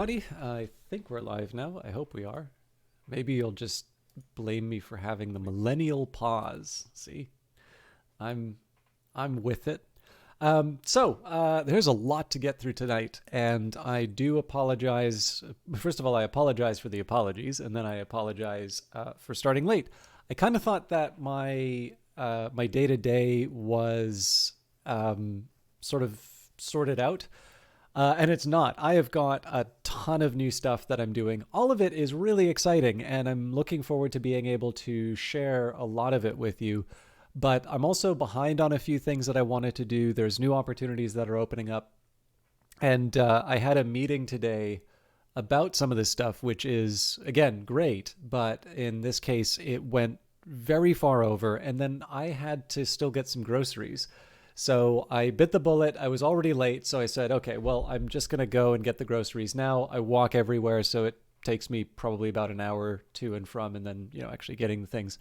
Buddy, I think we're live now. I hope we are. Maybe you'll just blame me for having the millennial pause. See, I'm I'm with it. There's a lot to get through tonight, and I do apologize. First of all, I apologize for the apologies, and then I apologize for starting late. I kind of thought that my day to day was sort of sorted out. And it's not. I have got a ton of new stuff that I'm doing. All of it is really exciting, and I'm looking forward to being able to share a lot of it with you. But I'm also behind on a few things that I wanted to do. There's new opportunities that are opening up. And I had a meeting today about some of this stuff, which is, again, great. But in this case, it went very far over. And then I had to still get some groceries. So I bit the bullet. I was already late. So I said, okay, well, I'm just going to go and get the groceries now. I walk everywhere. So it takes me probably about an hour to and from, and then, actually getting the things.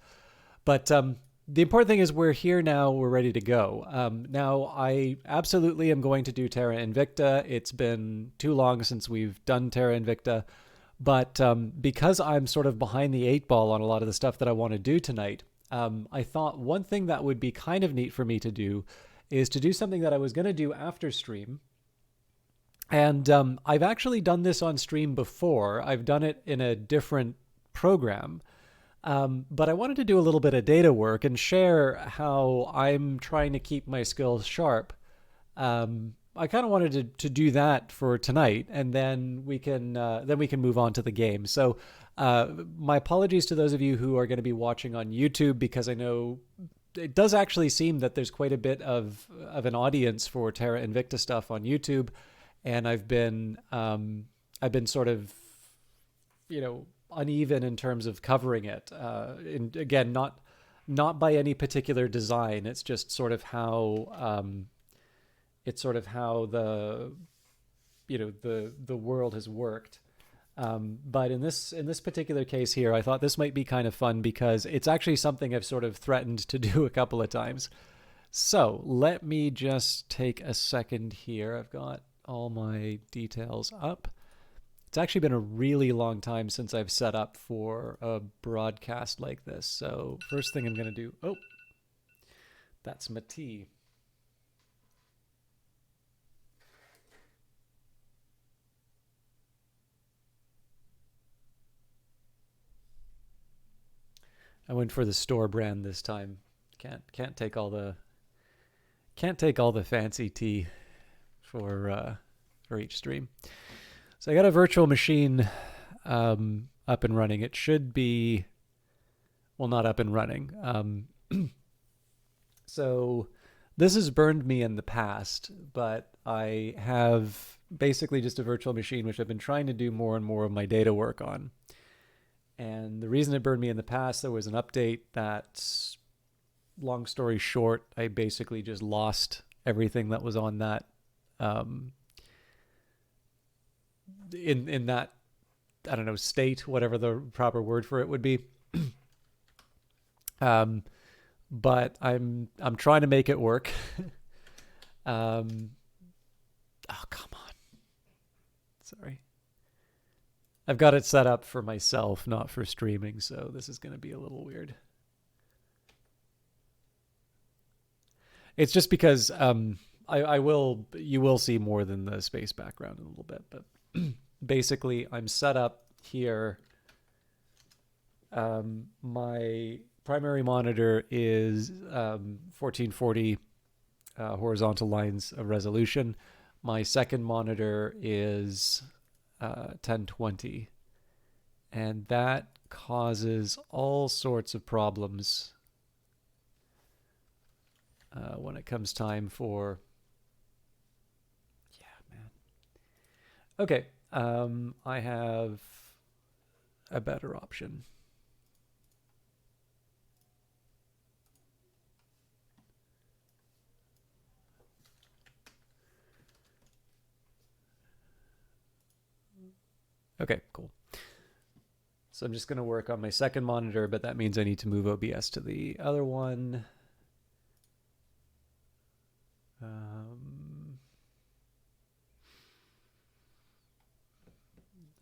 But the important thing is we're here now. We're ready to go. Now, I absolutely am going to do Terra Invicta. It's been too long since we've done Terra Invicta. But because I'm sort of behind the eight ball on a lot of the stuff that I want to do tonight, I thought one thing that would be kind of neat for me to do is to do something that I was going to do after stream. And I've actually done this on stream before. I've done it in a different program. But I wanted to do a little bit of data work and share how I'm trying to keep my skills sharp. I kind of wanted to do that for tonight, and then we can move on to the game. So, my apologies to those of you who are going to be watching on YouTube, because I know it does actually seem that there's quite a bit of an audience for Terra Invicta stuff on YouTube, and I've been sort of, uneven in terms of covering it. And again, not by any particular design. It's just sort of how the the world has worked. But in this particular case here, I thought this might be kind of fun because it's actually something I've sort of threatened to do a couple of times. So let me just take a second here. I've got all my details up. It's actually been a really long time since I've set up for a broadcast like this. So first thing I'm going to do, oh, that's my tea. I went for the store brand this time. Can't take all the fancy tea for each stream. So I got a virtual machine up and running. It should be, well, not up and running. So this has burned me in the past, but I have basically just a virtual machine, which I've been trying to do more and more of my data work on. And the reason it burned me in the past, there was an update that, long story short, I basically just lost everything that was on that, in that, I don't know, state, whatever the proper word for it would be. But I'm trying to make it work. Oh, come on. Sorry. I've got it set up for myself, not for streaming, so this is going to be a little weird. It's just because you will see more than the space background in a little bit, but basically I'm set up here. My primary monitor is 1440 horizontal lines of resolution. My second monitor is 1020, and that causes all sorts of problems when it comes time for, yeah, man. Okay, I have a better option. Okay, cool. So I'm just going to work on my second monitor, but that means I need to move OBS to the other one.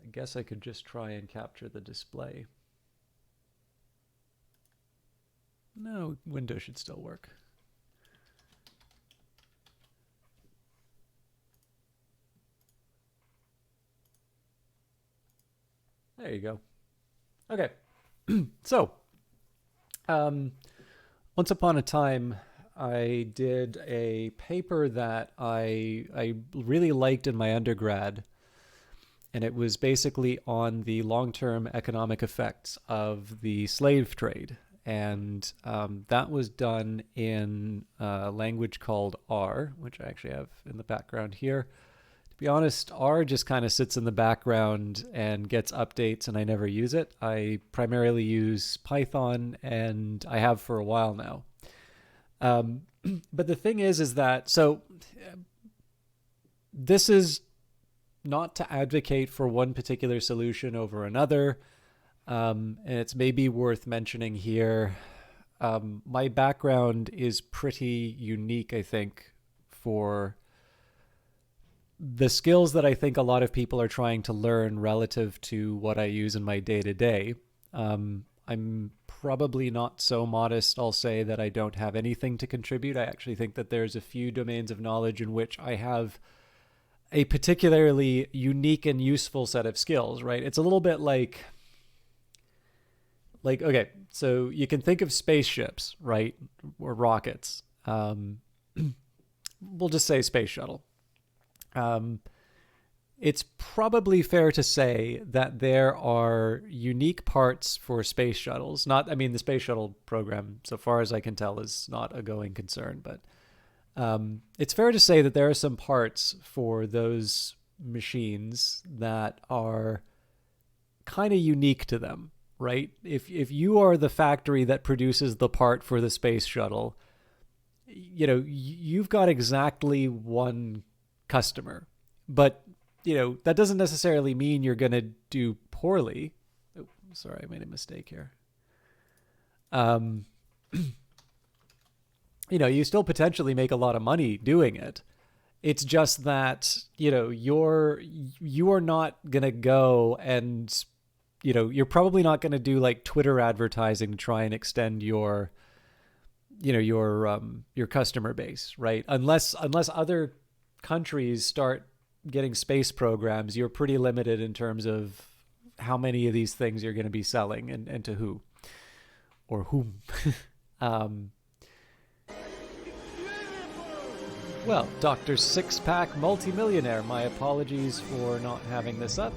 I guess I could just try and capture the display. No, window should still work. There you go. Okay. So, once upon a time, I did a paper that I really liked in my undergrad, and it was basically on the long-term economic effects of the slave trade. And that was done in a language called R, which I actually have in the background here. To be honest, R just kind of sits in the background and gets updates, and I never use it. I primarily use Python, and I have for a while now. But the thing is that, so this is not to advocate for one particular solution over another. And it's maybe worth mentioning here. My background is pretty unique, I think, for the skills that I think a lot of people are trying to learn relative to what I use in my day-to-day. I'm probably not so modest, I'll say, that I don't have anything to contribute. I actually think that there's a few domains of knowledge in which I have a particularly unique and useful set of skills, right? It's a little bit like, okay, so you can think of spaceships, right? Or rockets. We'll just say space shuttle. It's probably fair to say that there are unique parts for space shuttles. The space shuttle program, so far as I can tell, is not a going concern, but it's fair to say that there are some parts for those machines that are kind of unique to them, right? If you are the factory that produces the part for the space shuttle, you've got exactly one customer, but that doesn't necessarily mean you're going to do poorly. Oh, sorry, I made a mistake here. You still potentially make a lot of money doing it. It's just that, you are not going to go and, you're probably not going to do like Twitter advertising to try and extend your customer base, right? Unless other countries start getting space programs, you're pretty limited in terms of how many of these things you're going to be selling and to who or whom. Well, Dr. Six-Pack Multimillionaire, my apologies for not having this up.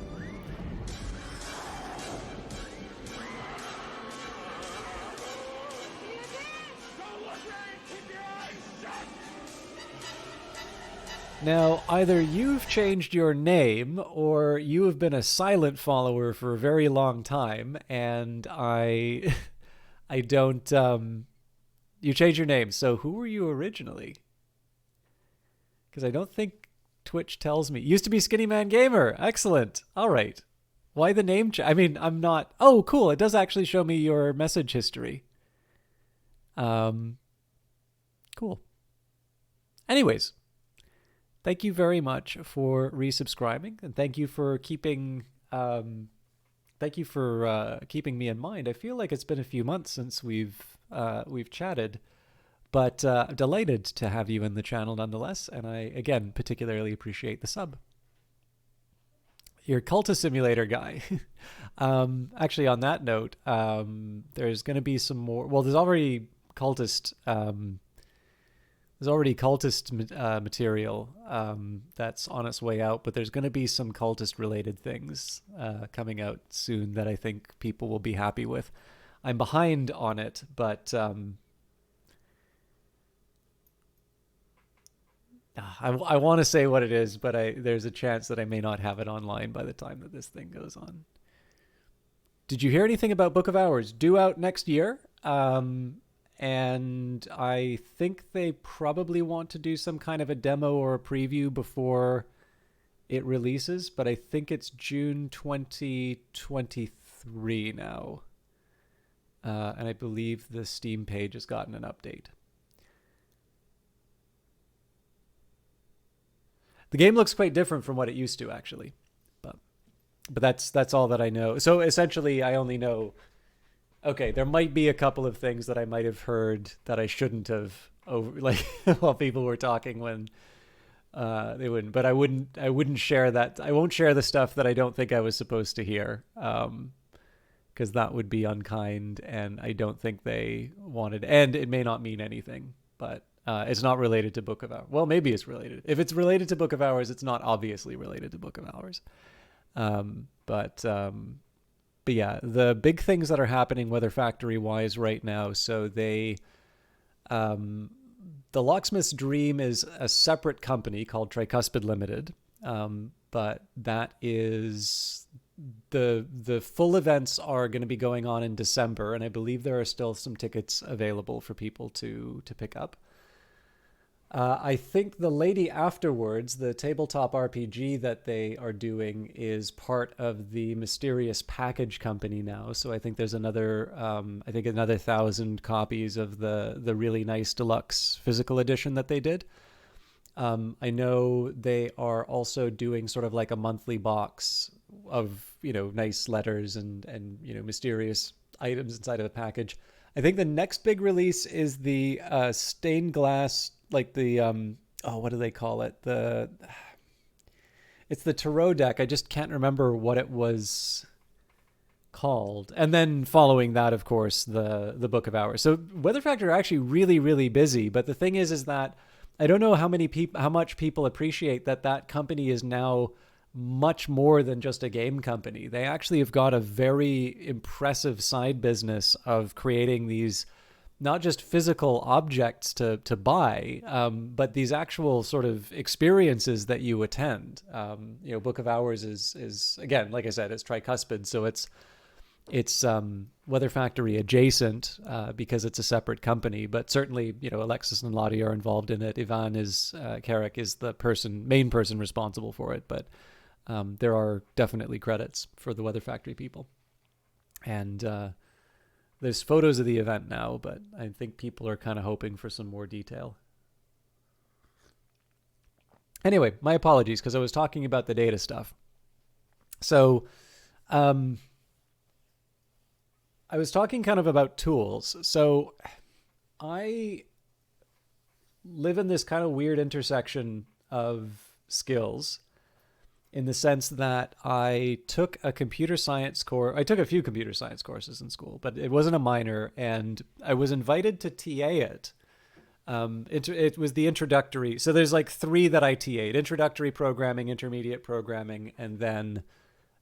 Now, either you've changed your name or you have been a silent follower for a very long time, and I don't, you changed your name. So who were you originally? Because I don't think Twitch tells me. Used to be Skinny Man Gamer. Excellent. All right. Why the name I'm not. Oh, cool. It does actually show me your message history. Cool. Anyways, thank you very much for resubscribing, and thank you for keeping keeping me in mind. I feel like it's been a few months since we've chatted, but I'm delighted to have you in the channel nonetheless, and I again particularly appreciate the sub. You're Cultist Simulator guy. Actually, on that note, there's going to be some more. Well, there's already cultist. Material that's on its way out, but there's going to be some cultist-related things coming out soon that I think people will be happy with. I'm behind on it, but I want to say what it is, but there's a chance that I may not have it online by the time that this thing goes on. Did you hear anything about Book of Hours? Due out next year. And I think they probably want to do some kind of a demo or a preview before it releases, but I think it's June 2023 now. And I believe the Steam page has gotten an update. The game looks quite different from what it used to, actually. But But that's all that I know. So essentially, I only know. Okay, there might be a couple of things that I might have heard that I shouldn't have over like while people were talking when they wouldn't. But I wouldn't share that. I won't share the stuff that I don't think I was supposed to hear. Because that would be unkind, and I don't think they wanted. And it may not mean anything, but it's not related to Book of Hours. Well, maybe it's related. If it's related to Book of Hours, it's not obviously related to Book of Hours. But yeah, the big things that are happening Weather Factory wise right now. So the Locksmith's Dream is a separate company called Tricuspid Limited, but that is the full events are going to be going on in December, and I believe there are still some tickets available for people to pick up. I think the Lady Afterwards, the tabletop RPG that they are doing, is part of the Mysterious Package Company now. So I think there's another 1,000 copies of the really nice deluxe physical edition that they did. I know they are also doing sort of like a monthly box of, nice letters and mysterious items inside of a package. I think the next big release is the stained glass, like the what do they call it? It's the tarot deck. I just can't remember what it was called. And then following that, of course, the Book of Hours. So Weather Factory are actually really, really busy. But the thing is that I don't know how much people appreciate that company is now much more than just a game company. They actually have got a very impressive side business of creating these not just physical objects to buy, but these actual sort of experiences that you attend. Book of Hours is again, like I said, it's tricuspid, so it's Weather Factory adjacent because it's a separate company. But certainly, Alexis and Lottie are involved in it. Ivan Carrick is the main person responsible for it. But there are definitely credits for the Weather Factory people, and there's photos of the event now, but I think people are kind of hoping for some more detail. Anyway, my apologies, because I was talking about the data stuff. So I was talking kind of about tools. So I live in this kind of weird intersection of skills, in the sense that I took a computer science course. I took a few computer science courses in school, but it wasn't a minor, and I was invited to TA it. It was the introductory. So there's like 3 that I TA'd: introductory programming, intermediate programming, and then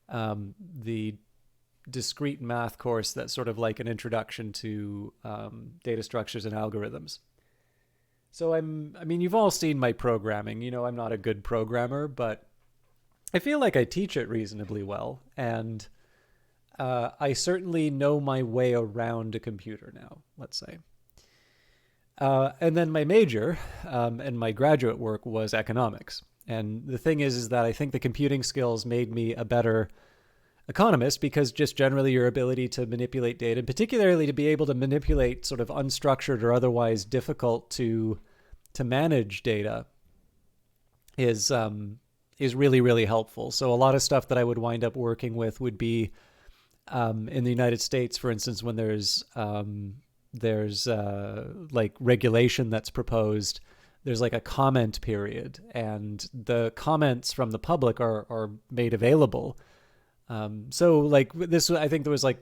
the discrete math course that's sort of like an introduction to data structures and algorithms. So you've all seen my programming. I'm not a good programmer, but I feel like I teach it reasonably well, and I certainly know my way around a computer now, let's say. And then my major and my graduate work was economics. And the thing is that I think the computing skills made me a better economist, because just generally your ability to manipulate data, and particularly to be able to manipulate sort of unstructured or otherwise difficult to manage data, is really, really helpful. So a lot of stuff that I would wind up working with would be in the United States, for instance, when there's like regulation that's proposed, there's like a comment period, and the comments from the public are made available. So like this, I think there was like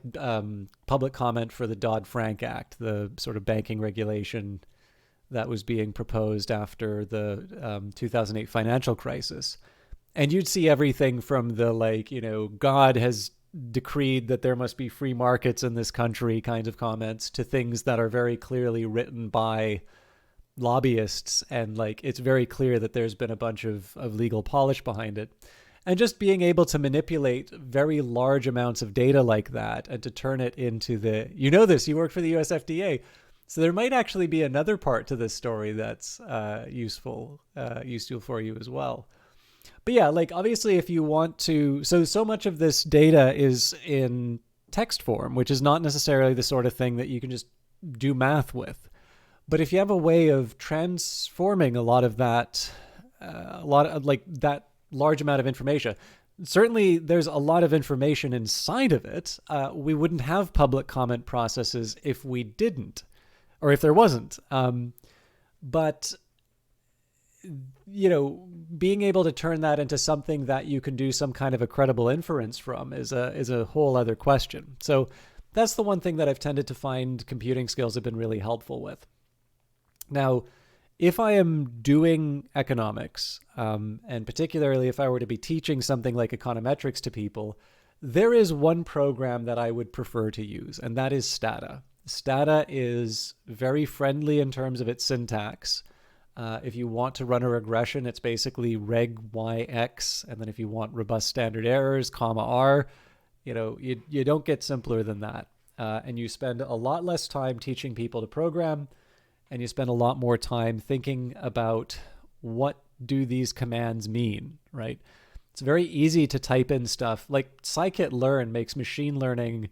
public comment for the Dodd-Frank Act, the sort of banking regulation that was being proposed after the 2008 financial crisis. And you'd see everything from the God has decreed that there must be free markets in this country kind of comments, to things that are very clearly written by lobbyists, and it's very clear that there's been a bunch of legal polish behind it. And just being able to manipulate very large amounts of data like that, and to turn it into you work for the US FDA. So there might actually be another part to this story that's useful for you as well. But yeah, obviously if you want to, so much of this data is in text form, which is not necessarily the sort of thing that you can just do math with. But if you have a way of transforming a lot of that, that large amount of information, certainly there's a lot of information inside of it. We wouldn't have public comment processes if we didn't, or if there wasn't. But being able to turn that into something that you can do some kind of a credible inference from is a whole other question. So that's the one thing that I've tended to find computing skills have been really helpful with. Now, if I am doing economics, and particularly if I were to be teaching something like econometrics to people, there is one program that I would prefer to use, and that is Stata. Stata is very friendly in terms of its syntax. If you want to run a regression, it's basically reg yx, and then if you want robust standard errors, comma r, you don't get simpler than that. And you spend a lot less time teaching people to program, and you spend a lot more time thinking about what do these commands mean, right? It's very easy to type in stuff. Like scikit-learn makes machine learning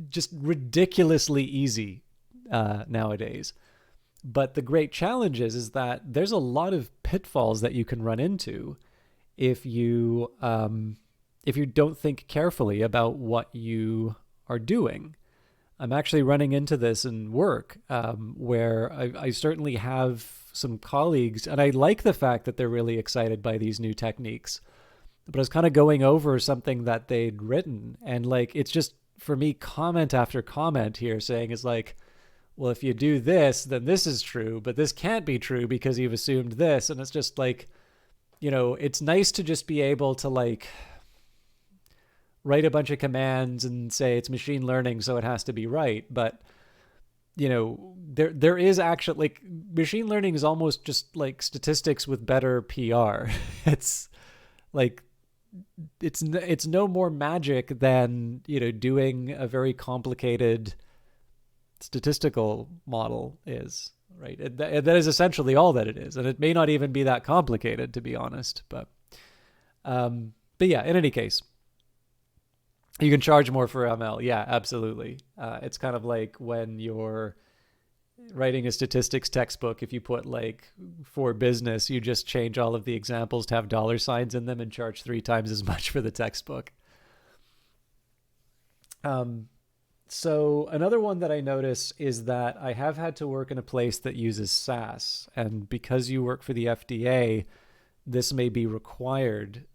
just ridiculously easy nowadays. But the great challenge is that there's a lot of pitfalls that you can run into if you don't think carefully about what you are doing. I'm actually running into this in work, where I certainly have some colleagues, and I like the fact that they're really excited by these new techniques. But I was kind of going over something that they'd written, and it's just, for me, comment after comment here saying is well, if you do this, then this is true, but this can't be true because you've assumed this. And it's just it's nice to just be able to write a bunch of commands and say it's machine learning, so it has to be right. But, there is actually machine learning is almost just like statistics with better PR. It's it's no more magic than, doing a very complicated statistical model is, right? That is essentially all that it is. And it may not even be that complicated, to be honest. But yeah, in any case, you can charge more for ML. Yeah, absolutely. It's kind of like when you're writing a statistics textbook, if you put for business, you just change all of the examples to have dollar signs in them and charge 3 times as much for the textbook. So another one that I notice is that I have had to work in a place that uses SAS. And because you work for the FDA, this may be required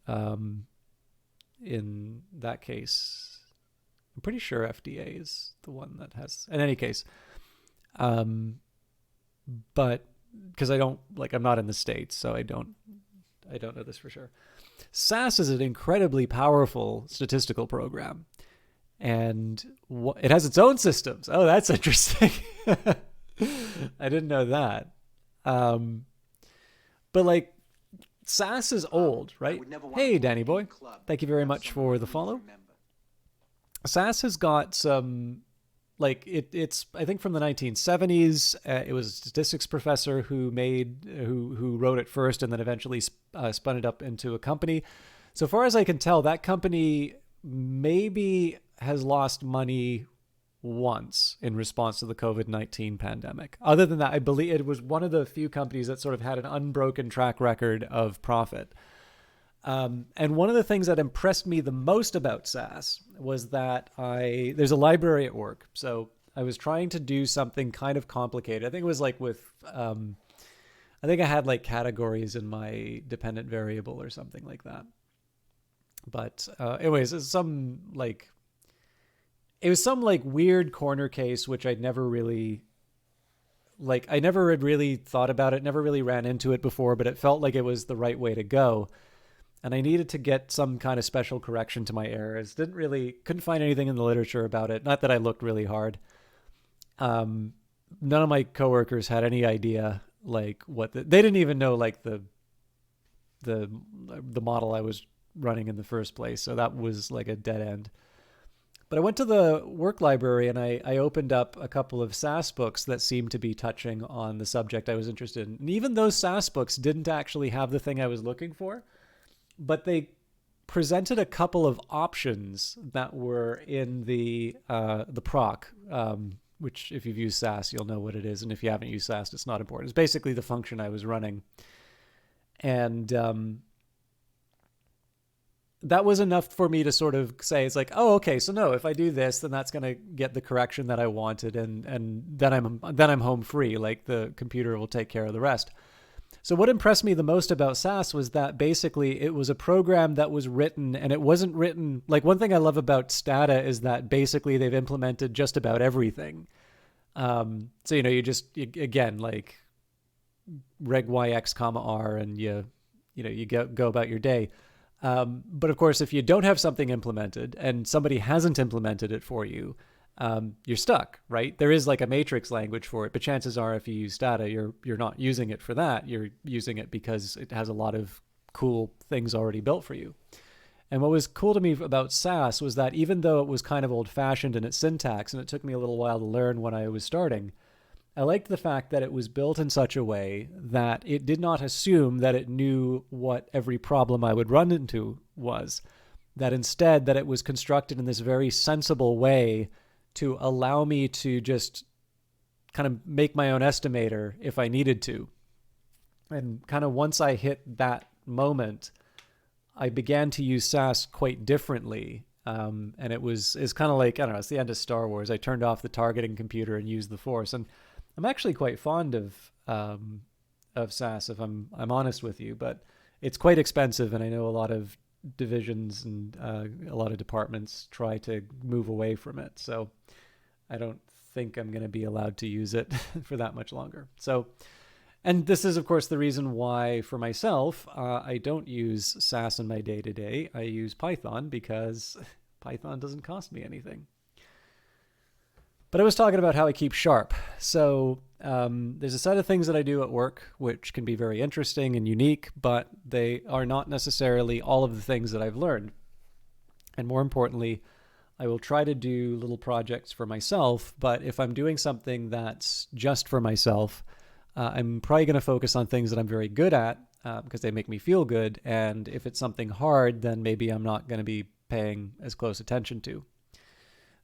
in that case. I'm pretty sure FDA is the one that has, in any case. But because I'm not in the States, so I don't know this for sure. SAS is an incredibly powerful statistical program. And it has its own systems. Oh, that's interesting. I didn't know that. But SAS is old, right? Hey, Danny boy. Thank you very much for the follow. SAS has got some, it's I think from the 1970s. It was a statistics professor who wrote it first and then eventually spun it up into a company. So far as I can tell, that company maybe has lost money once in response to the COVID-19 pandemic. Other than that, I believe it was one of the few companies that sort of had an unbroken track record of profit. And one of the things that impressed me the most about SAS was that there's a library at work. So I was trying to do something kind of complicated. I think it was I think I had categories in my dependent variable or something like that. But anyways, it's some weird corner case, which I'd never really I never had really thought about it, never really ran into it before, but it felt like it was the right way to go. And I needed to get some kind of special correction to my errors. Couldn't find anything in the literature about it. Not that I looked really hard. None of my coworkers had any idea they didn't even know the model I was running in the first place. So that was a dead end. But I went to the work library and I opened up a couple of SAS books that seemed to be touching on the subject I was interested in. And even those SAS books didn't actually have the thing I was looking for, but they presented a couple of options that were in the proc, which if you've used SAS, you'll know what it is. And if you haven't used SAS, it's not important. It's basically the function I was running. And that was enough for me to sort of say, it's like, oh, okay, so no, if I do this, then that's going to get the correction that I wanted, and then I'm home free. Like the computer will take care of the rest. So what impressed me the most about SAS was that basically it was a program that was written, and it wasn't written like, one thing I love about Stata is that basically they've implemented just about everything. So again, like reg yx comma r, and you go about your day. But of course, if you don't have something implemented and somebody hasn't implemented it for you, you're stuck, right? There is like a matrix language for it, but chances are if you use Stata, you're not using it for that. You're using it because it has a lot of cool things already built for you. And what was cool to me about SAS was that even though it was kind of old-fashioned in its syntax, and it took me a little while to learn when I was starting, I liked the fact that it was built in such a way that it did not assume that it knew what every problem I would run into was. That instead, that it was constructed in this very sensible way to allow me to just kind of make my own estimator if I needed to. And kind of once I hit that moment, I began to use SAS quite differently. And it's kind of like, I don't know, it's the end of Star Wars. I turned off the targeting computer and used the Force. And I'm actually quite fond of SAS, if I'm honest with you, but it's quite expensive, and I know a lot of divisions and a lot of departments try to move away from it. So I don't think I'm going to be allowed to use it for that much longer. So, and this is, of course, the reason why, for myself, I don't use SAS in my day-to-day. I use Python because Python doesn't cost me anything. But I was talking about how I keep sharp. So there's a set of things that I do at work which can be very interesting and unique, but they are not necessarily all of the things that I've learned. And more importantly, I will try to do little projects for myself, but if I'm doing something that's just for myself, I'm probably going to focus on things that I'm very good at because they make me feel good. And if it's something hard, then maybe I'm not going to be paying as close attention to.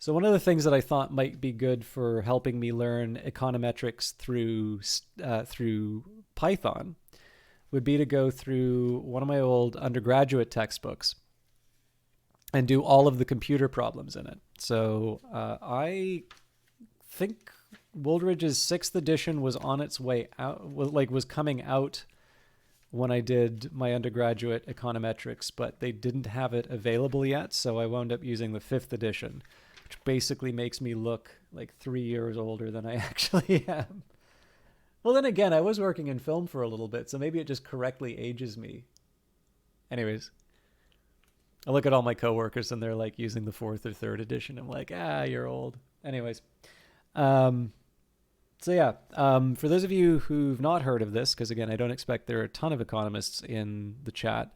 So one of the things that I thought might be good for helping me learn econometrics through Python would be to go through one of my old undergraduate textbooks and do all of the computer problems in it. So I think Wooldridge's 6th edition was on its way out, was coming out when I did my undergraduate econometrics, but they didn't have it available yet. So I wound up using the 5th edition, which basically makes me look like 3 years older than I actually am. Well, then again, I was working in film for a little bit, so maybe it just correctly ages me. Anyways, I look at all my coworkers and they're like using the 4th or 3rd edition. I'm like, you're old. Anyways. For those of you who've not heard of this, because again, I don't expect there are a ton of economists in the chat,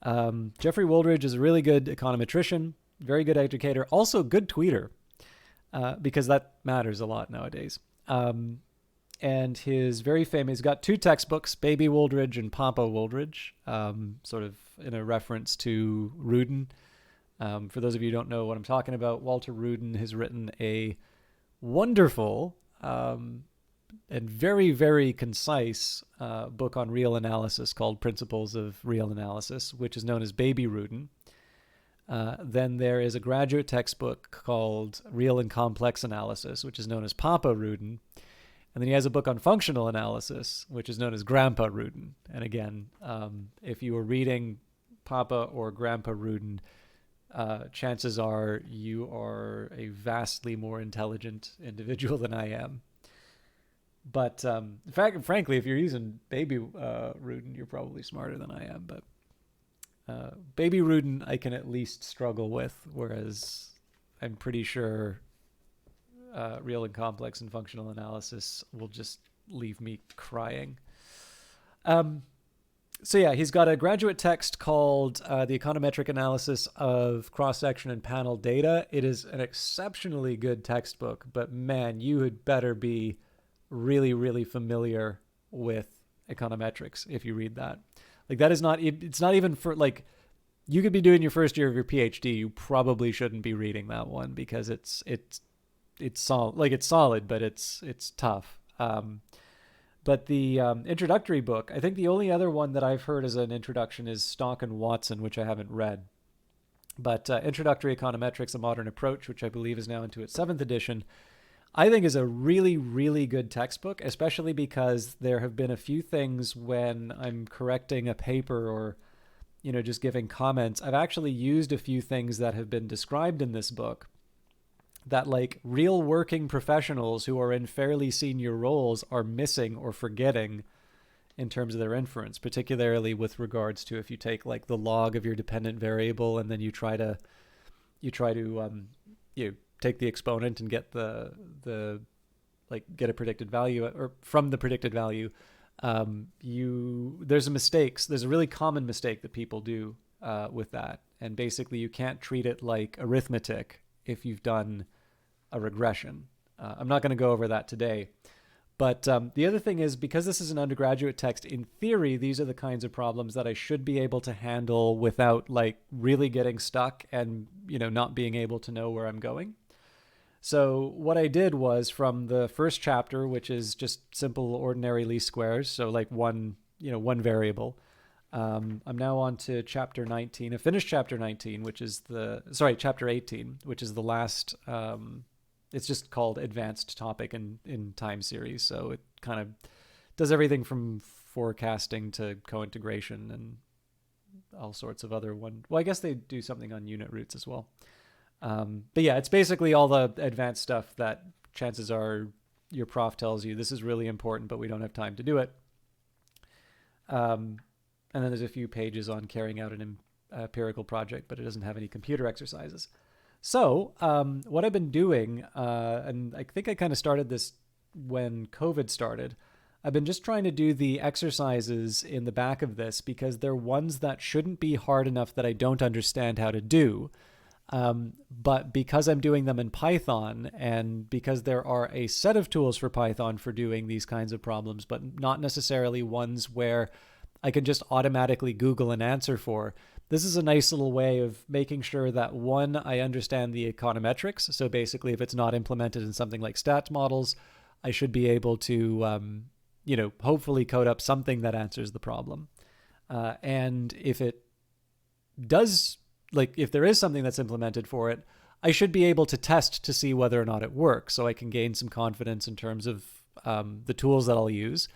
Jeffrey Wooldridge is a really good econometrician, very good educator, also good tweeter, because that matters a lot nowadays. And he's got 2 textbooks, Baby Wooldridge and Papa Wooldridge, sort of in a reference to Rudin. For those of you who don't know what I'm talking about, Walter Rudin has written a wonderful and very, very concise book on real analysis called Principles of Real Analysis, which is known as Baby Rudin. Then there is a graduate textbook called Real and Complex Analysis, which is known as Papa Rudin. And then he has a book on functional analysis, which is known as Grandpa Rudin. And again, if you were reading Papa or Grandpa Rudin, chances are you are a vastly more intelligent individual than I am. But frankly, if you're using Baby Rudin, you're probably smarter than I am. But Baby Rudin, I can at least struggle with, whereas I'm pretty sure real and complex and functional analysis will just leave me crying. He's got a graduate text called The Econometric Analysis of Cross-Section and Panel Data. It is an exceptionally good textbook, but man, you had better be really, really familiar with econometrics if you read that. Like, that is not, it's not even for, like, you could be doing your first year of your PhD. You probably shouldn't be reading that one because it's solid. Like, it's solid, but it's tough. But the introductory book, I think the only other one that I've heard as an introduction is Stock and Watson, which I haven't read. But Introductory Econometrics, A Modern Approach, which I believe is now into its 7th edition, I think is a really, really good textbook, especially because there have been a few things when I'm correcting a paper or, just giving comments. I've actually used a few things that have been described in this book that like real working professionals who are in fairly senior roles are missing or forgetting in terms of their inference, particularly with regards to if you take like the log of your dependent variable and then you try to take the exponent and get get a predicted value, or from the predicted value, there's a really common mistake that people do with that, and basically you can't treat it like arithmetic if you've done a regression. I'm not going to go over that today. But the other thing is, because this is an undergraduate text, in theory, these are the kinds of problems that I should be able to handle without like really getting stuck and, not being able to know where I'm going. So what I did was, from the first chapter, which is just simple ordinary least squares, so like one variable, I'm now on to chapter 19. I finished chapter 19, chapter 18, which is the last. It's just called Advanced Topic in Time Series. So it kind of does everything from forecasting to co-integration and all sorts of other Well, I guess they do something on unit roots as well. But yeah, it's basically all the advanced stuff that chances are your prof tells you this is really important, but we don't have time to do it. And then there's a few pages on carrying out an empirical project, but it doesn't have any computer exercises. So what I've been doing, and I think I kind of started this when COVID started, I've been just trying to do the exercises in the back of this because they're ones that shouldn't be hard enough that I don't understand how to do. But because I'm doing them in Python, and because there are a set of tools for Python for doing these kinds of problems, but not necessarily ones where I can just automatically Google an answer for, this is a nice little way of making sure that, one, I understand the econometrics. So basically, if it's not implemented in something like stats models, I should be able to, hopefully code up something that answers the problem. And if it does, if there is something that's implemented for it, I should be able to test to see whether or not it works, so I can gain some confidence in terms of the tools that I'll use.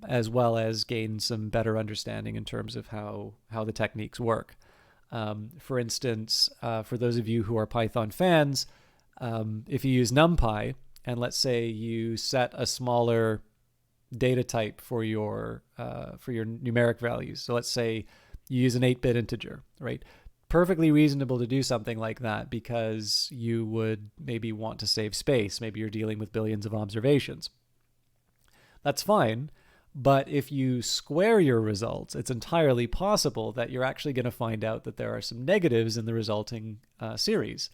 As well as gain some better understanding in terms of how the techniques work. For instance, for those of you who are Python fans, if you use NumPy, and let's say you set a smaller data type for your numeric values. So let's say you use an 8-bit integer, right? Perfectly reasonable to do something like that because you would maybe want to save space. Maybe you're dealing with billions of observations. That's fine, but if you square your results, it's entirely possible that you're actually going to find out that there are some negatives in the resulting series.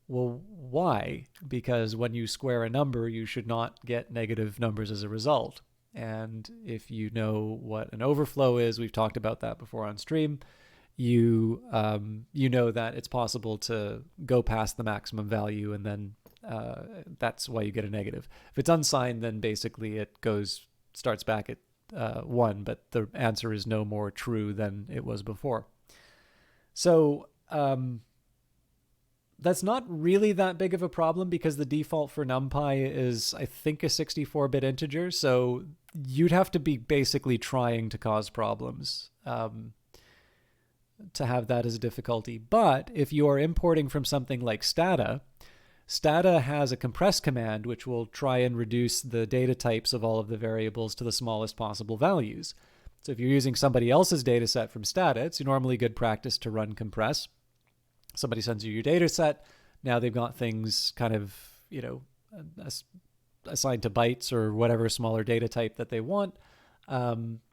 Well, why? Because when you square a number, you should not get negative numbers as a result. And if you know what an overflow is, we've talked about that before on stream, you know that it's possible to go past the maximum value, and then that's why you get a negative. If it's unsigned, then basically it starts back at 1, but the answer is no more true than it was before. So that's not really that big of a problem because the default for NumPy is, I think, a 64-bit integer. So you'd have to be basically trying to cause problems to have that as a difficulty. But if you are importing from something like Stata has a compress command which will try and reduce the data types of all of the variables to the smallest possible values. So if you're using somebody else's data set from Stata, it's normally good practice to run compress. Somebody sends you your data set. Now they've got things kind of, assigned to bytes or whatever smaller data type that they want.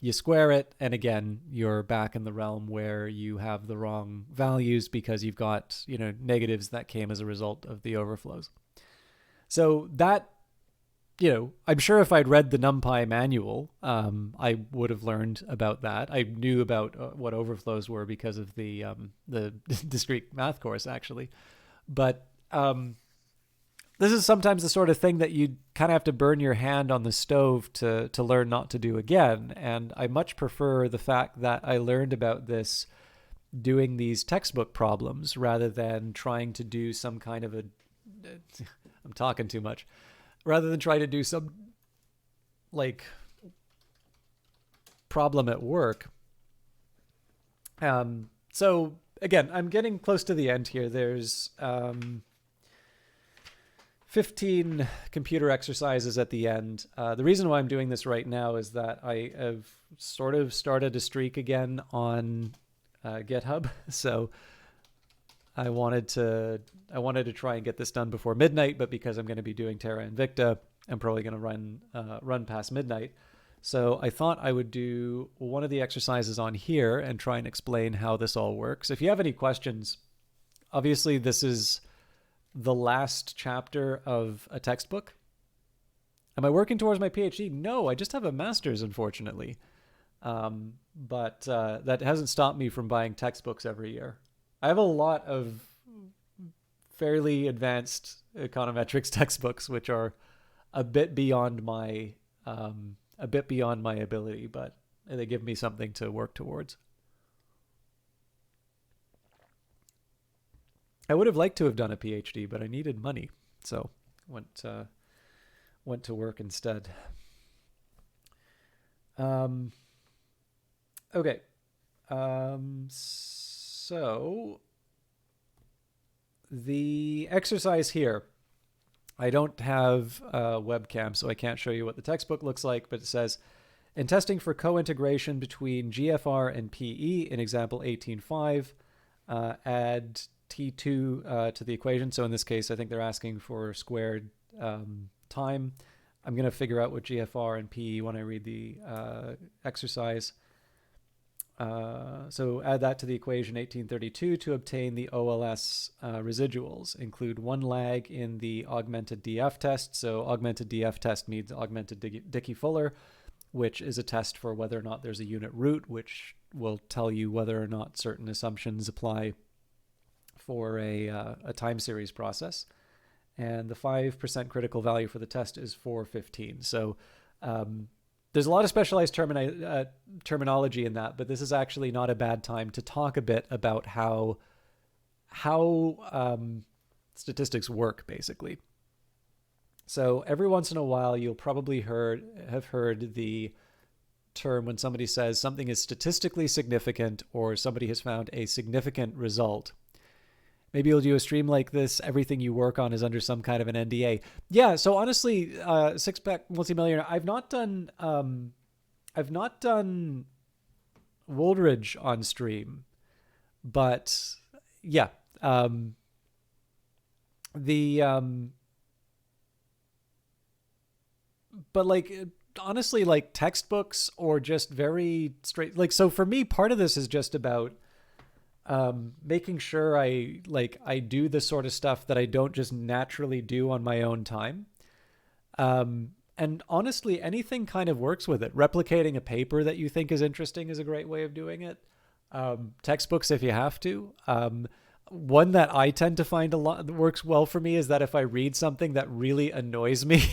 You square it, and again, you're back in the realm where you have the wrong values because you've got, negatives that came as a result of the overflows. So that, I'm sure if I'd read the NumPy manual, I would have learned about that. I knew about what overflows were because of the discrete math course, actually. But this is sometimes the sort of thing that you kind of have to burn your hand on the stove to learn not to do again. And I much prefer the fact that I learned about this doing these textbook problems rather than trying to do some kind of a I'm talking too much, rather than try to do some like problem at work. So again, I'm getting close to the end here. There's 15 computer exercises at the end. The reason why I'm doing this right now is that I have sort of started a streak again on GitHub. So I wanted to try and get this done before midnight, but because I'm going to be doing Terra Invicta, I'm probably going to run past midnight. So I thought I would do one of the exercises on here and try and explain how this all works. If you have any questions, obviously this is the last chapter of a textbook. Am I working towards my PhD? No, I just have a master's, unfortunately. But that hasn't stopped me from buying textbooks every year. I have a lot of fairly advanced econometrics textbooks, which are a bit beyond my ability, but they give me something to work towards. I would have liked to have done a PhD, but I needed money, so went to work instead. Okay. So the exercise here, I don't have a webcam, so I can't show you what the textbook looks like, but it says, in testing for co-integration between GFR and PE in example 18.5, add T2 to the equation. So in this case, I think they're asking for squared time. I'm going to figure out what GFR and PE when I read the exercise. So add that to the equation 1832 to obtain the OLS residuals. Include one lag in the augmented DF test. So augmented DF test means augmented Dickey-Fuller, which is a test for whether or not there's a unit root, which will tell you whether or not certain assumptions apply for a time series process. And the 5% critical value for the test is 415. So there's a lot of specialized terminology in that, but this is actually not a bad time to talk a bit about how statistics work, basically. So every once in a while, you'll probably have heard the term when somebody says something is statistically significant or somebody has found a significant result. Maybe you'll do a stream like this. Everything you work on is under some kind of an NDA. Yeah. So honestly, Six-Pack Multimillionaire, I've not done Woolridge on stream, but yeah, but like, honestly, like textbooks or just very straight, like, so for me, part of this is just about making sure I do the sort of stuff that I don't just naturally do on my own time. And honestly, anything kind of works with it. Replicating a paper that you think is interesting is a great way of doing it. Textbooks, if you have to. One that I tend to find a lot that works well for me is that if I read something that really annoys me,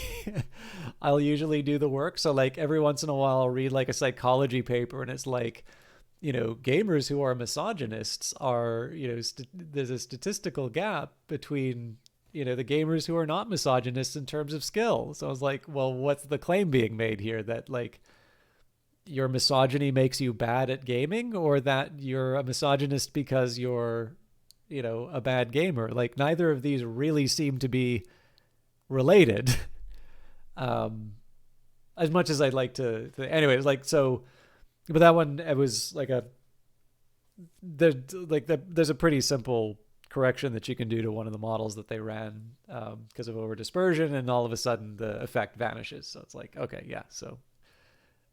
I'll usually do the work. So like every once in a while, I'll read like a psychology paper and it's like, gamers who are misogynists are, there's a statistical gap between, the gamers who are not misogynists in terms of skill. So I was like, well, what's the claim being made here? That like your misogyny makes you bad at gaming, or that you're a misogynist because you're, a bad gamer? Like neither of these really seem to be related. As much as I'd like to anyways, like, so, but that one, it was like there's a pretty simple correction that you can do to one of the models that they ran because of over dispersion, and all of a sudden the effect vanishes. So it's like, okay, yeah. So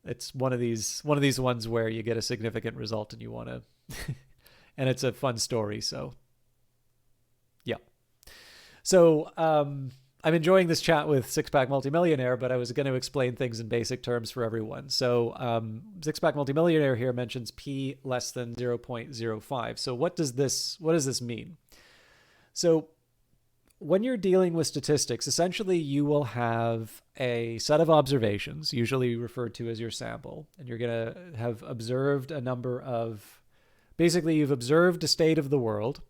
it's one of these ones where you get a significant result and you want to, and it's a fun story. So yeah. So I'm enjoying this chat with Six-Pack Multimillionaire, but I was going to explain things in basic terms for everyone. So Six-Pack Multimillionaire here mentions P less than 0.05. So what does this mean? So when you're dealing with statistics, essentially you will have a set of observations, usually referred to as your sample, and you're going to have observed a number of basically you've observed a state of the world.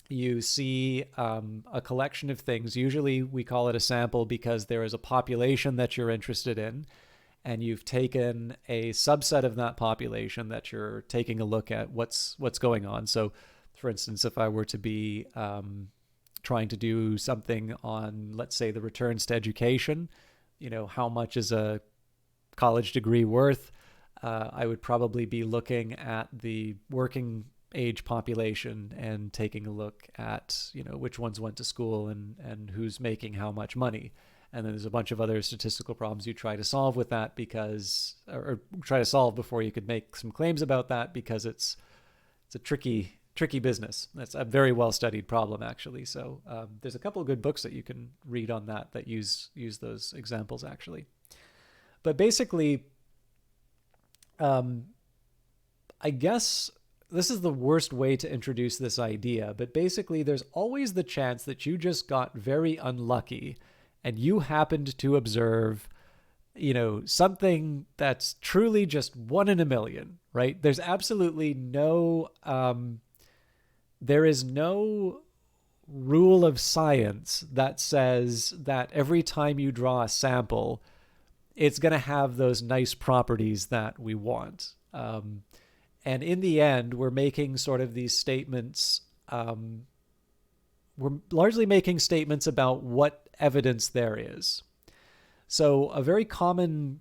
You see a collection of things. Usually we call it a sample because there is a population that you're interested in, and you've taken a subset of that population that you're taking a look at what's going on. So, for instance, if I were to be trying to do something on, let's say, the returns to education, how much is a college degree worth? I would probably be looking at the working age population and taking a look at, which ones went to school and who's making how much money. And then there's a bunch of other statistical problems you try to solve with that or try to solve before you could make some claims about that, because it's a tricky business. That's a very well studied problem, actually. So there's a couple of good books that you can read on that use those examples, actually. But basically, I guess this is the worst way to introduce this idea, but basically there's always the chance that you just got very unlucky and you happened to observe, something that's truly just 1 in a million, right? There's absolutely no, there is no rule of science that says that every time you draw a sample, it's going to have those nice properties that we want. And in the end, we're making sort of these statements. We're largely making statements about what evidence there is. So a very common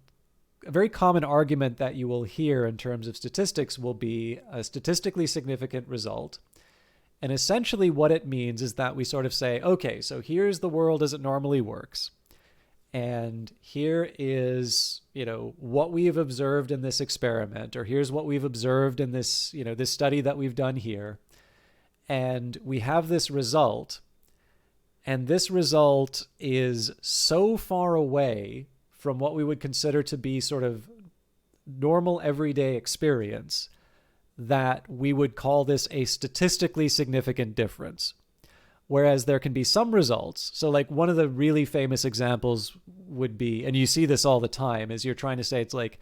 argument that you will hear in terms of statistics will be a statistically significant result. And essentially what it means is that we sort of say, okay, so here's the world as it normally works. And here is, what we have observed in this experiment, or here's what we've observed in this, this study that we've done here. And we have this result, and this result is so far away from what we would consider to be sort of normal everyday experience that we would call this a statistically significant difference. Whereas there can be some results. So like one of the really famous examples would be, and you see this all the time, is you're trying to say, it's like,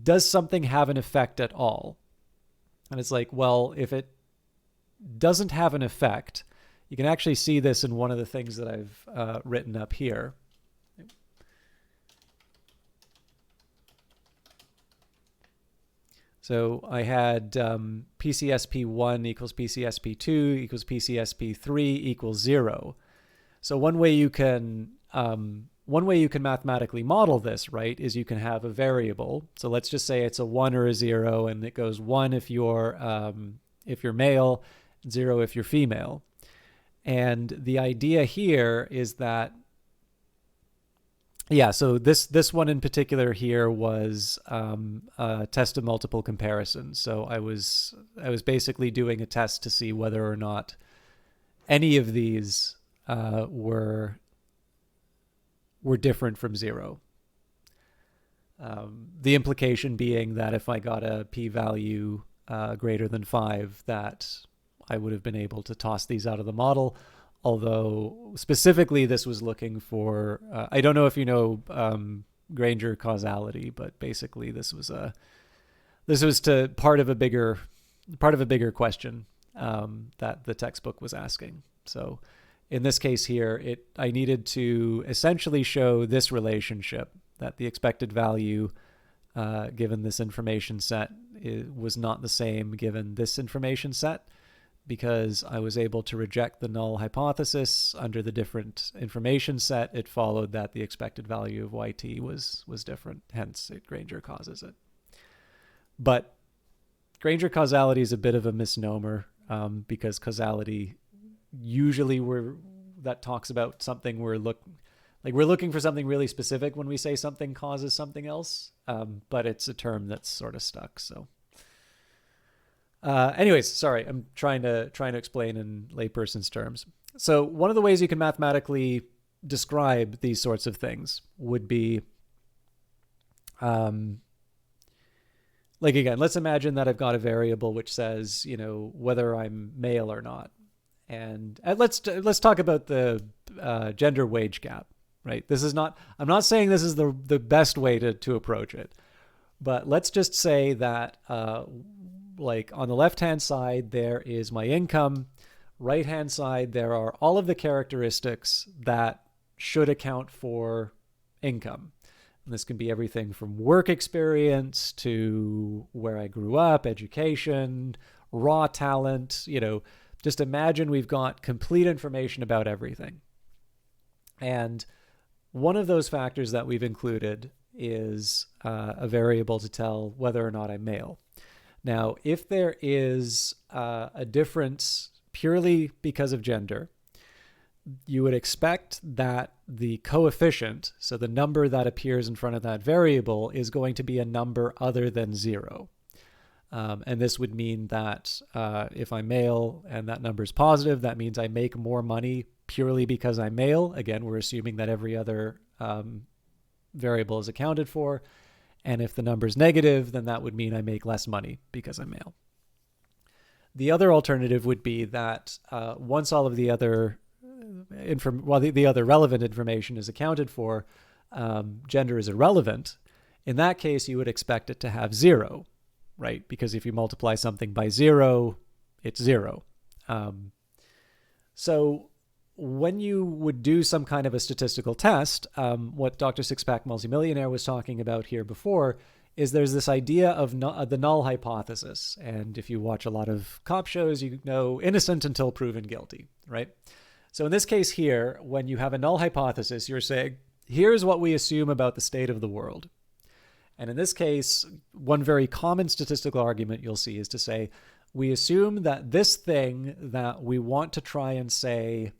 does something have an effect at all? And it's like, well, if it doesn't have an effect, you can actually see this in one of the things that I've written up here. So I had PCSP1 equals PCSP2 equals PCSP3 equals 0. So one way you can mathematically model this, right, is you can have a variable. So let's just say it's a 1 or a 0, and it goes 1 if you're male, 0 if you're female. And the idea here is that, so this one in particular here was a test of multiple comparison. So I was basically doing a test to see whether or not any of these were different from 0. The implication being that if I got a p-value greater than 5, that I would have been able to toss these out of the model. Although specifically this was looking for, I don't know if you know Granger causality, but basically this was to part of a bigger question that the textbook was asking. So in this case here, I needed to essentially show this relationship, that the expected value given this information set was not the same given this information set, because I was able to reject the null hypothesis under the different information set. It followed that the expected value of yt was different, hence Granger causes it. But Granger causality is a bit of a misnomer because causality usually that talks about something we're looking for something really specific when we say something causes something else, but it's a term that's sort of stuck. So anyways, sorry, I'm trying to explain in layperson's terms. So one of the ways you can mathematically describe these sorts of things would be, like again, let's imagine that I've got a variable which says, whether I'm male or not. And let's talk about the gender wage gap, right? I'm not saying this is the best way to approach it, but let's just say that like on the left-hand side, there is my income. Right-hand side, there are all of the characteristics that should account for income. And this can be everything from work experience to where I grew up, education, raw talent. Just imagine we've got complete information about everything. And one of those factors that we've included is a variable to tell whether or not I'm male. Now, if there is a difference purely because of gender, you would expect that the coefficient, so the number that appears in front of that variable, is going to be a number other than 0. And this would mean that if I'm male and that number is positive, that means I make more money purely because I'm male. Again, we're assuming that every other variable is accounted for. And if the number is negative, then that would mean I make less money because I'm male. The other alternative would be that once all of the other the other relevant information is accounted for, gender is irrelevant. In that case, you would expect it to have 0, right? Because if you multiply something by 0, it's 0. So when you would do some kind of a statistical test, what Dr. Sixpack Multimillionaire was talking about here before is there's this idea of the null hypothesis. And if you watch a lot of cop shows, you know innocent until proven guilty, right? So in this case here, when you have a null hypothesis, you're saying, here's what we assume about the state of the world. And in this case, one very common statistical argument you'll see is to say, we assume that this thing that we want to try and say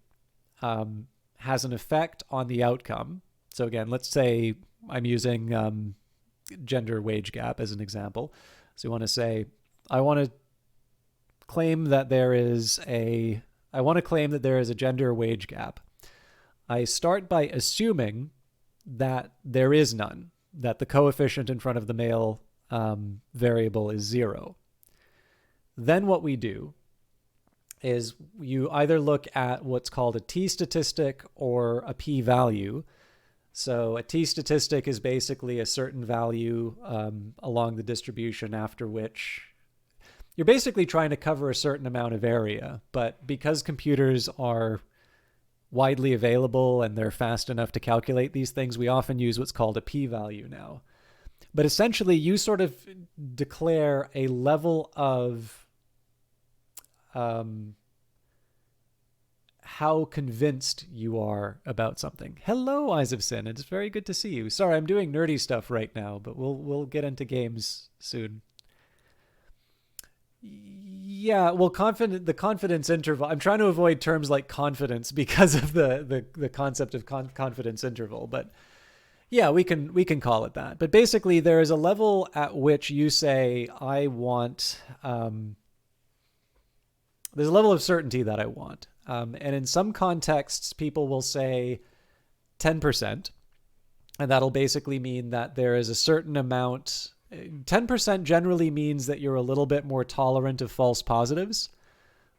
has an effect on the outcome. So again, let's say I'm using gender wage gap as an example. So you want to say, I want to claim that there is a gender wage gap. I start by assuming that there is none, that the coefficient in front of the male variable is 0. Then what we do is you either look at what's called a t-statistic or a p-value. So a t-statistic is basically a certain value along the distribution after which you're basically trying to cover a certain amount of area. But because computers are widely available and they're fast enough to calculate these things, we often use what's called a p-value now. But essentially, you sort of declare a level of how convinced you are about something. Hello, Eyes of Sin. It's very good to see you. Sorry, I'm doing nerdy stuff right now, but we'll get into games soon. Yeah, well, the confidence interval. I'm trying to avoid terms like confidence because of the concept of confidence interval, but yeah, we can call it that. But basically, there is a level at which you say, I want. There's a level of certainty that I want. And in some contexts, people will say 10%. And that'll basically mean that there is a certain amount. 10% generally means that you're a little bit more tolerant of false positives.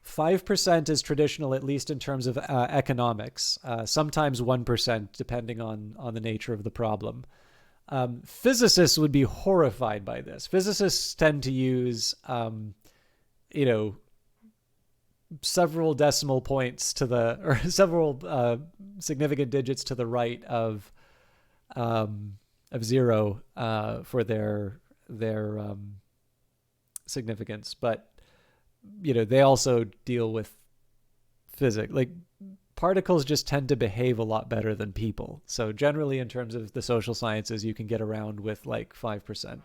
5% is traditional, at least in terms of economics. Sometimes 1%, depending on the nature of the problem. Physicists would be horrified by this. Physicists tend to use, several decimal points or several significant digits to the right of 0 for their significance. But they also deal with physics. Like particles just tend to behave a lot better than people. So generally, in terms of the social sciences, you can get around with like 5%.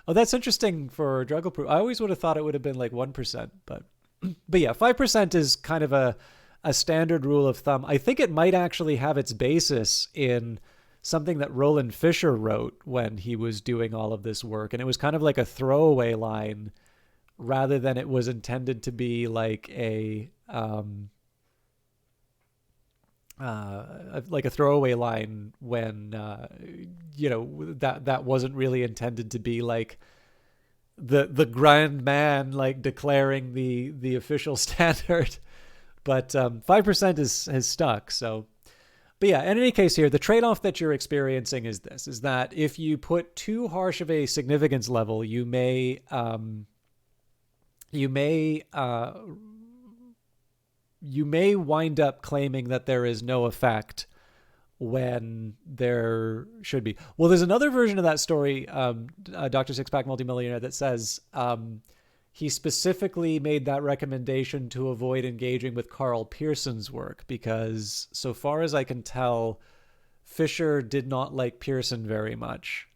Oh, that's interesting for drug proof. I always would have thought it would have been like 1%, but yeah, 5% is kind of a standard rule of thumb. I think it might actually have its basis in something that Roland Fisher wrote when he was doing all of this work. And it was kind of like a throwaway line rather than it was intended to be like a throwaway line when, that wasn't really intended to be like the grand man, like declaring the official standard. But 5% has stuck. So, but yeah, in any case here, the trade-off that you're experiencing is that if you put too harsh of a significance level, you may you may wind up claiming that there is no effect when there should be. Well, there's another version of that story, Dr. Sixpack Multimillionaire, that says he specifically made that recommendation to avoid engaging with Carl Pearson's work because, so far as I can tell, Fisher did not like Pearson very much.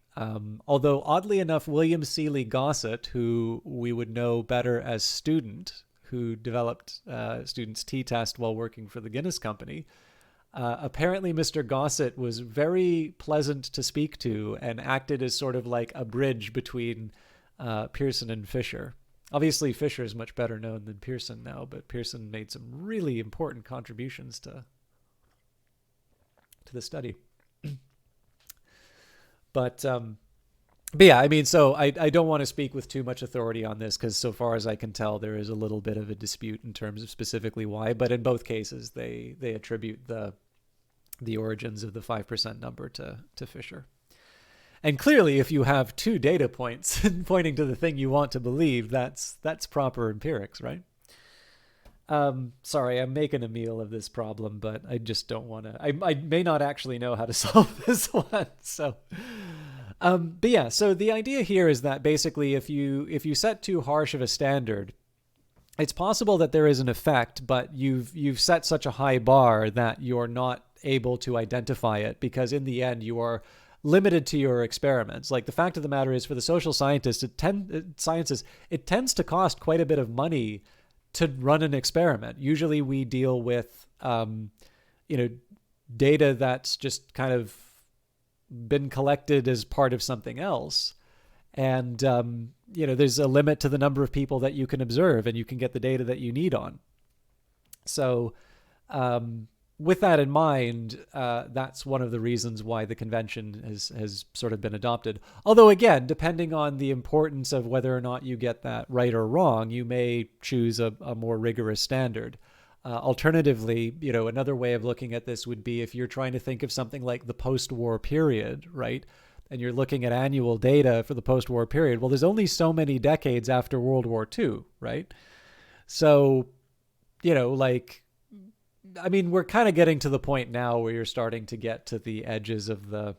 Although, oddly enough, William Seeley Gossett, who we would know better as Student, who developed Student's t-test while working for the Guinness Company, apparently Mr. Gossett was very pleasant to speak to and acted as sort of like a bridge between Pearson and Fisher. Obviously, Fisher is much better known than Pearson now, but Pearson made some really important contributions to the study. But yeah, I mean, so I don't want to speak with too much authority on this because so far as I can tell, there is a little bit of a dispute in terms of specifically why. But in both cases, they attribute the origins of the 5% number to Fisher. And clearly, if you have two data points pointing to the thing you want to believe, that's proper empirics, right? Sorry, I'm making a meal of this problem, but I just don't want to. I may not actually know how to solve this one. So, but yeah. So the idea here is that basically, if you set too harsh of a standard, it's possible that there is an effect, but you've set such a high bar that you're not able to identify it because in the end you are limited to your experiments. Like the fact of the matter is, for the social scientists, it tends to cost quite a bit of money to run an experiment. Usually we deal with, data that's just kind of been collected as part of something else. And, there's a limit to the number of people that you can observe and you can get the data that you need on. So, with that in mind, that's one of the reasons why the convention has sort of been adopted. Although, again, depending on the importance of whether or not you get that right or wrong, you may choose a more rigorous standard. Alternatively, another way of looking at this would be if you're trying to think of something like the post-war period, right? And you're looking at annual data for the post-war period. Well, there's only so many decades after World War II, right? So, I mean, we're kind of getting to the point now where you're starting to get to the edges of the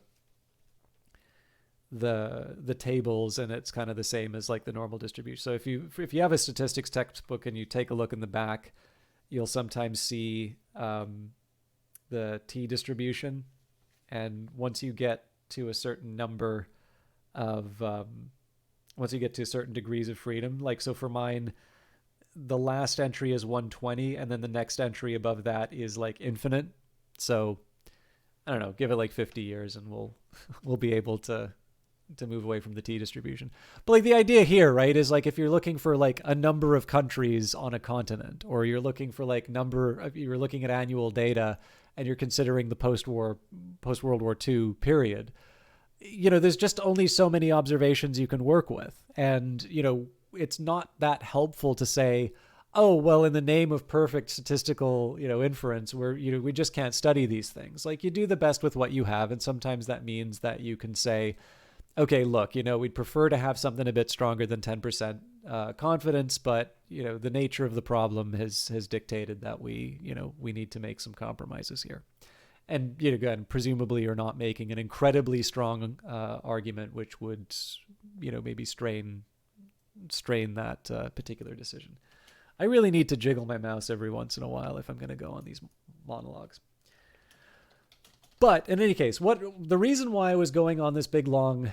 tables, and it's kind of the same as like the normal distribution. So if you have a statistics textbook and you take a look in the back, you'll sometimes see the t distribution, and once you get to a certain number of once you get to certain degrees of freedom, like so for mine, the last entry is 120, and then the next entry above that is like infinite. So I don't know, give it like 50 years and we'll be able to move away from the t distribution. But like the idea here, right, is like if you're looking for like a number of countries on a continent, or you're looking for like you're looking at annual data and you're considering the post World War II period, there's just only so many observations you can work with. And, it's not that helpful to say, oh, well, in the name of perfect statistical, inference, we just can't study these things. Like you do the best with what you have. And sometimes that means that you can say, okay, look, we'd prefer to have something a bit stronger than 10% confidence, but, the nature of the problem has dictated that we need to make some compromises here. And, again, presumably you're not making an incredibly strong argument, which would, maybe strain that particular decision. I really need to jiggle my mouse every once in a while if I'm going to go on these monologues. But in any case, the reason why I was going on this big long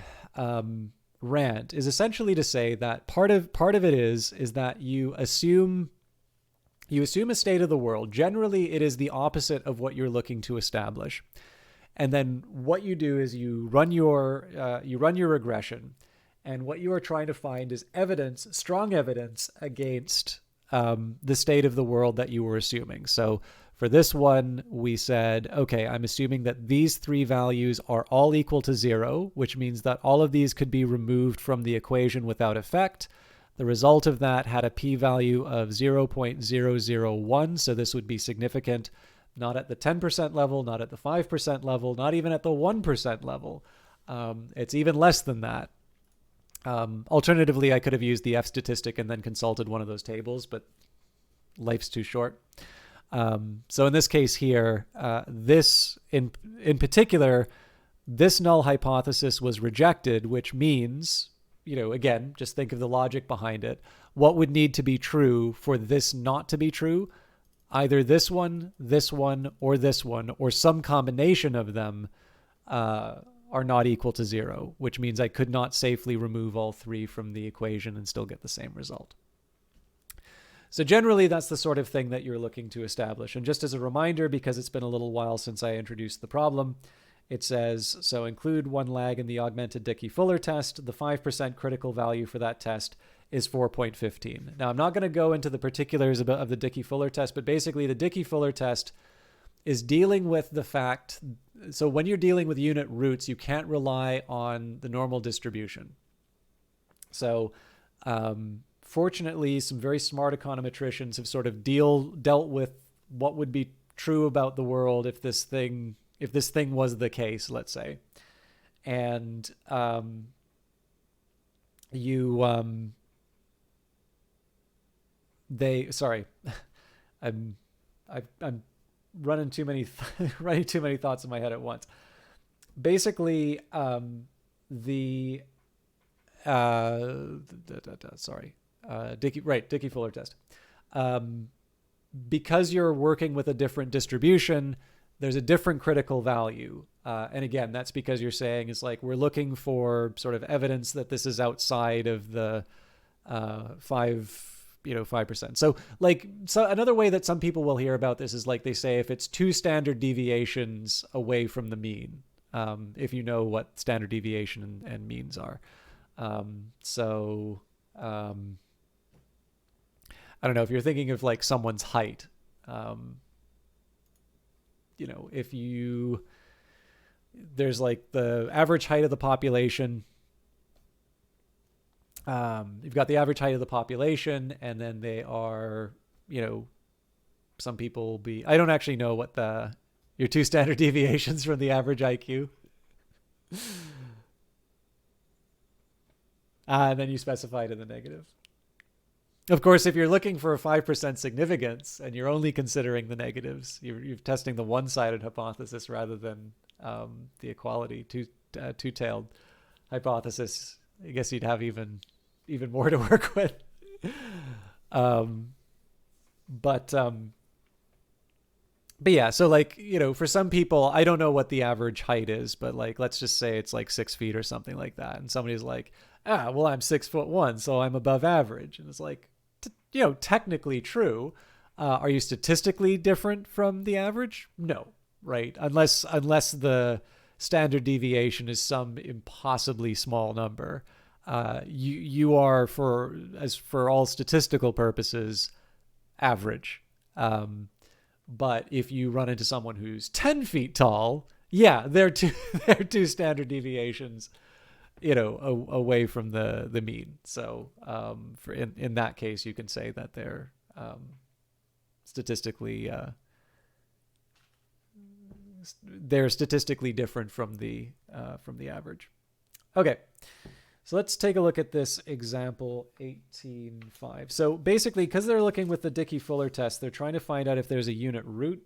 rant is essentially to say that part of it is that you assume a state of the world. Generally, it is the opposite of what you're looking to establish. And then what you do is you run your regression. And what you are trying to find is strong evidence against the state of the world that you were assuming. So for this one, we said, okay, I'm assuming that these three values are all equal to 0, which means that all of these could be removed from the equation without effect. The result of that had a p-value of 0.001, so this would be significant, not at the 10% level, not at the 5% level, not even at the 1% level. It's even less than that. Alternatively, I could have used the F statistic and then consulted one of those tables, but life's too short. So in this case here, this in particular, this null hypothesis was rejected, which means, again, just think of the logic behind it. What would need to be true for this not to be true? Either this one, or some combination of them are not equal to 0, which means I could not safely remove all 3 from the equation and still get the same result. So generally, that's the sort of thing that you're looking to establish. And just as a reminder, because it's been a little while since I introduced the problem, it says, so include one lag in the augmented Dickey-Fuller test. The 5% critical value for that test is 4.15. Now, I'm not going to go into the particulars of the Dickey-Fuller test, but basically the Dickey-Fuller test is dealing with the fact, so when you're dealing with unit roots, you can't rely on the normal distribution. So fortunately, some very smart econometricians have sort of dealt with what would be true about the world if this thing was the case, let's say. And I'm running too many thoughts in my head at once. Basically, Dickey-Fuller test. Because you're working with a different distribution, there's a different critical value. And again, that's because you're saying it's like we're looking for sort of evidence that this is outside of the 5%. So another way that some people will hear about this is like they say if it's 2 standard deviations away from the mean, if you know what standard deviation and means are. I don't know if you're thinking of like someone's height. If there's like the average height of the population. You've got the average height of the population, and then they are, some people I don't actually know what your 2 standard deviations from the average IQ. And then you specify to the negative. Of course, if you're looking for a 5% significance and you're only considering the negatives, you're testing the one-sided hypothesis rather than the equality two-tailed hypothesis. I guess you'd have even more to work with. But yeah, so for some people, I don't know what the average height is, but let's just say it's like 6 feet or something like that. And somebody's like, well, I'm 6'1", so I'm above average. And it's like, technically true. Are you statistically different from the average? No, right? Unless the standard deviation is some impossibly small number. You are, for all statistical purposes, average. But if you run into someone who's 10 feet tall, yeah, they're two standard deviations, away from the mean. So in that case, you can say that they're statistically different from the average. Okay. So let's take a look at this example 18.5. So basically, because they're looking with the Dickey-Fuller test, they're trying to find out if there's a unit root.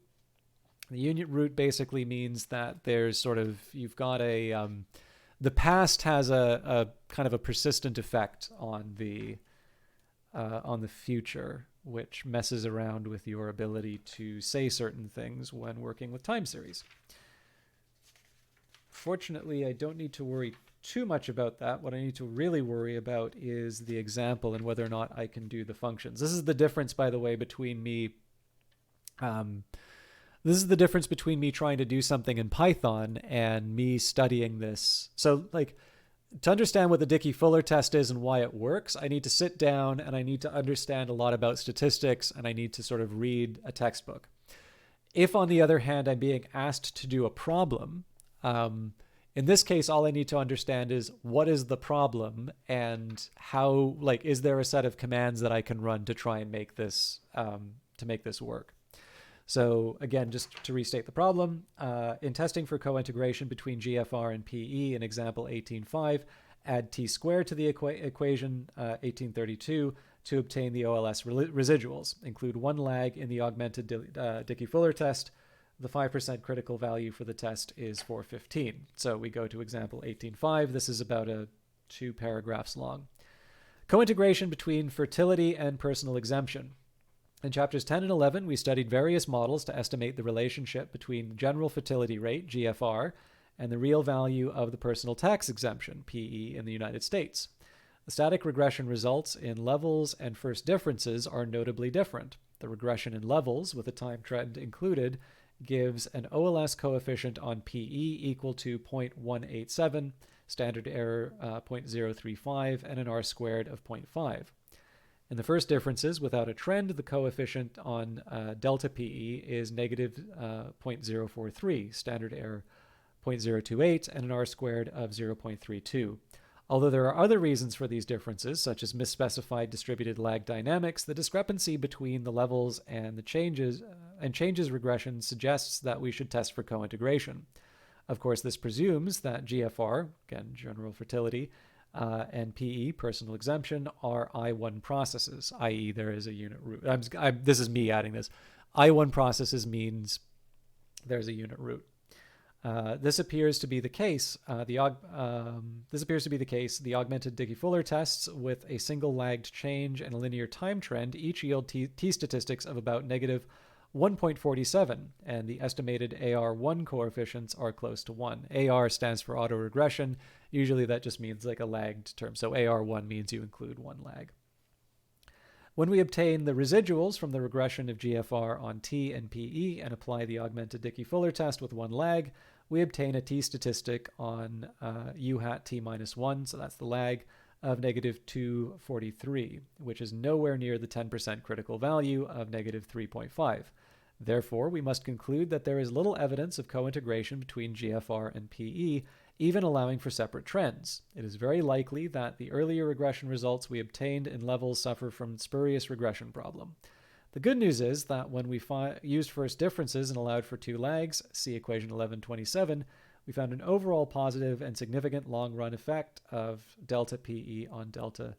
The unit root basically means that there's you've got the past has a kind of a persistent effect on the future, which messes around with your ability to say certain things when working with time series. Fortunately, I don't need to worry too much about that. What I need to really worry about is the example and whether or not I can do the functions. This is the difference, by the way, between me. This is the difference between me trying to do something in Python and me studying this. So to understand what the Dickey-Fuller test is and why it works, I need to sit down and I need to understand a lot about statistics, and I need to sort of read a textbook. If, on the other hand, I'm being asked to do a problem, in this case, all I need to understand is what is the problem and how, is there a set of commands that I can run to try and make this work? So again, just to restate the problem, in testing for co-integration between GFR and PE in example 18.5, Add t squared to the equation 1832 to obtain the OLS residuals. Include one lag in the augmented Dickey-Fuller test. The 5% critical value for the test is 415. So we go to example 18.5. This is about 2 paragraphs long. Cointegration between fertility and personal exemption. In chapters 10 and 11, we studied various models to estimate the relationship between general fertility rate, GFR, and the real value of the personal tax exemption, PE, in the United States. The static regression results in levels and first differences are notably different. The regression in levels, with a time trend included, gives an OLS coefficient on PE equal to 0.187, standard error 0.035, and an R-squared of 0.5. In the first differences, without a trend, the coefficient on delta PE is negative 0.043, standard error 0.028, and an R-squared of 0.32. Although there are other reasons for these differences, such as misspecified distributed lag dynamics, the discrepancy between the levels and the changes regression suggests that we should test for cointegration. Of course, this presumes that GFR, again, general fertility, and PE, personal exemption, are I1 processes, i.e. there is a unit root. This is me adding this. I1 processes means there's a unit root. This appears to be the case. The augmented Dickey-Fuller tests with a single lagged change and a linear time trend each yield t statistics of about negative 1.47, and the estimated AR1 coefficients are close to 1. AR stands for autoregression. Usually that just means like a lagged term. So AR1 means you include one lag. When we obtain the residuals from the regression of GFR on T and PE and apply the augmented Dickey-Fuller test with one lag, we obtain a T statistic on U hat T minus 1, so that's the lag, of negative 243, which is nowhere near the 10% critical value of negative 3.5. Therefore, we must conclude that there is little evidence of cointegration between GFR and PE, even allowing for separate trends. It is very likely that the earlier regression results we obtained in levels suffer from spurious regression problem. The good news is that when we used first differences and allowed for 2 lags, see equation 1127, we found an overall positive and significant long-run effect of delta PE on delta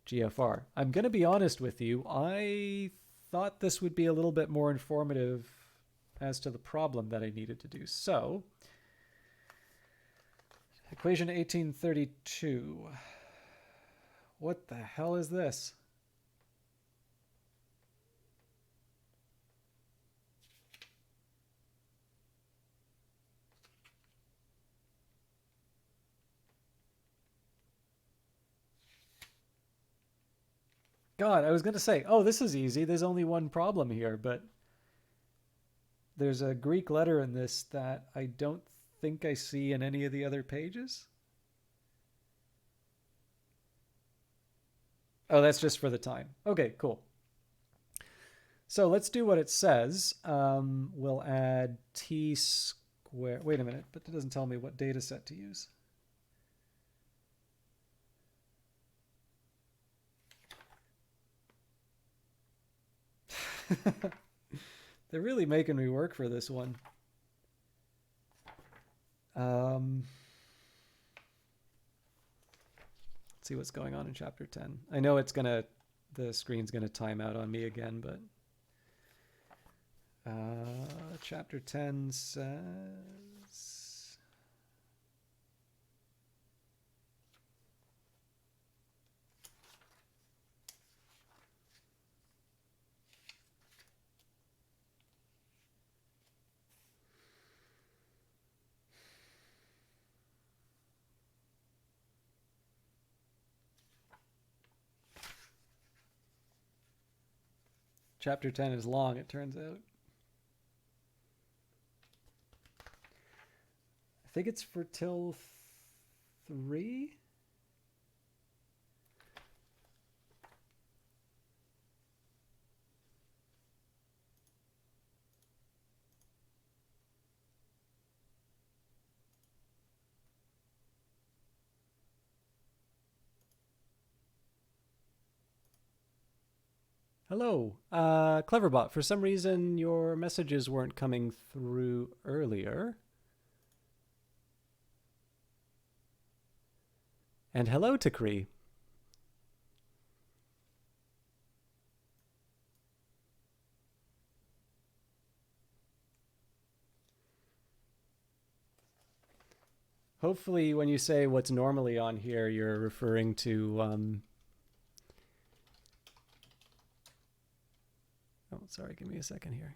GFR. I'm going to be honest with you, I thought this would be a little bit more informative as to the problem that I needed to do. So, equation 1832. What the hell is this? God, I was going to say, oh, this is easy. There's only one problem here, but there's a Greek letter in this that I don't think I see in any of the other pages. Oh, that's just for the time. Okay, cool. So let's do what it says. We'll add t squared. Wait a minute, but it doesn't tell me what data set to use. They're really making me work for this one. Let's see what's going on in chapter 10. I know the screen's gonna time out on me again, but chapter 10 says, chapter 10 is long, it turns out. I think it's for till 3. Hello, Cleverbot. For some reason, your messages weren't coming through earlier. And hello, Takri. Hopefully, when you say what's normally on here, you're referring to... Oh, sorry, give me a second here.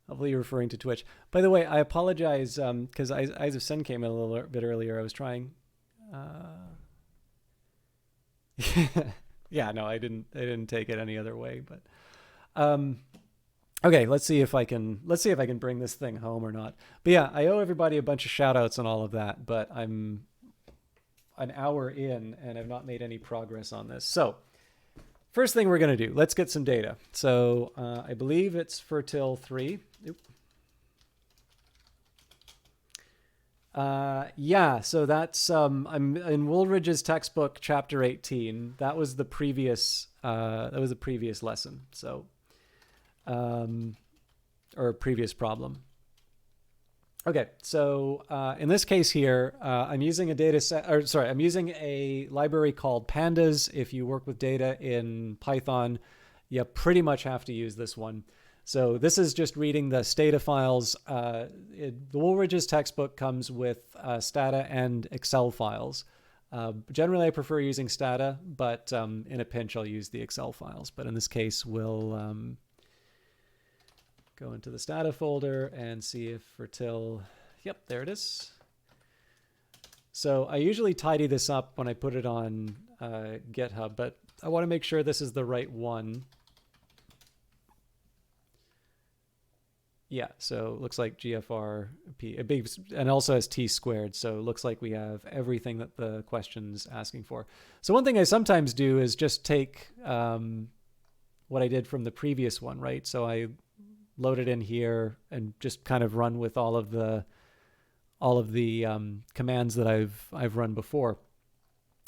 Hopefully you're referring to Twitch. By the way, I apologize because Eyes of Sin came in a little bit earlier. I was trying... yeah, no, I didn't take it any other way, but... Okay, let's see if I can bring this thing home or not. But yeah, I owe everybody a bunch of shout outs and all of that, but I'm an hour in and I've not made any progress on this. So first thing we're going to do, let's get some data. So I believe it's Fertil 3. Yeah, so that's I'm in Woolridge's textbook, chapter 18. That was the previous lesson. So or previous problem. Okay, so in this case here, I'm using a data set, or sorry, I'm using a library called Pandas. If you work with data in Python, you pretty much have to use this one. So this is just reading the Stata files. The Woolridge's textbook comes with Stata and Excel files. Generally, I prefer using Stata, but in a pinch, I'll use the Excel files. But in this case, we'll go into the Stata folder and see if Fertil, yep, there it is. So I usually tidy this up when I put it on GitHub, but I want to make sure this is the right one. Yeah, so it looks like GFR P, and also has T squared. So it looks like we have everything that the question's asking for. So one thing I sometimes do is just take what I did from the previous one, right? So I load it in here and just kind of run with all of the commands that I've run before.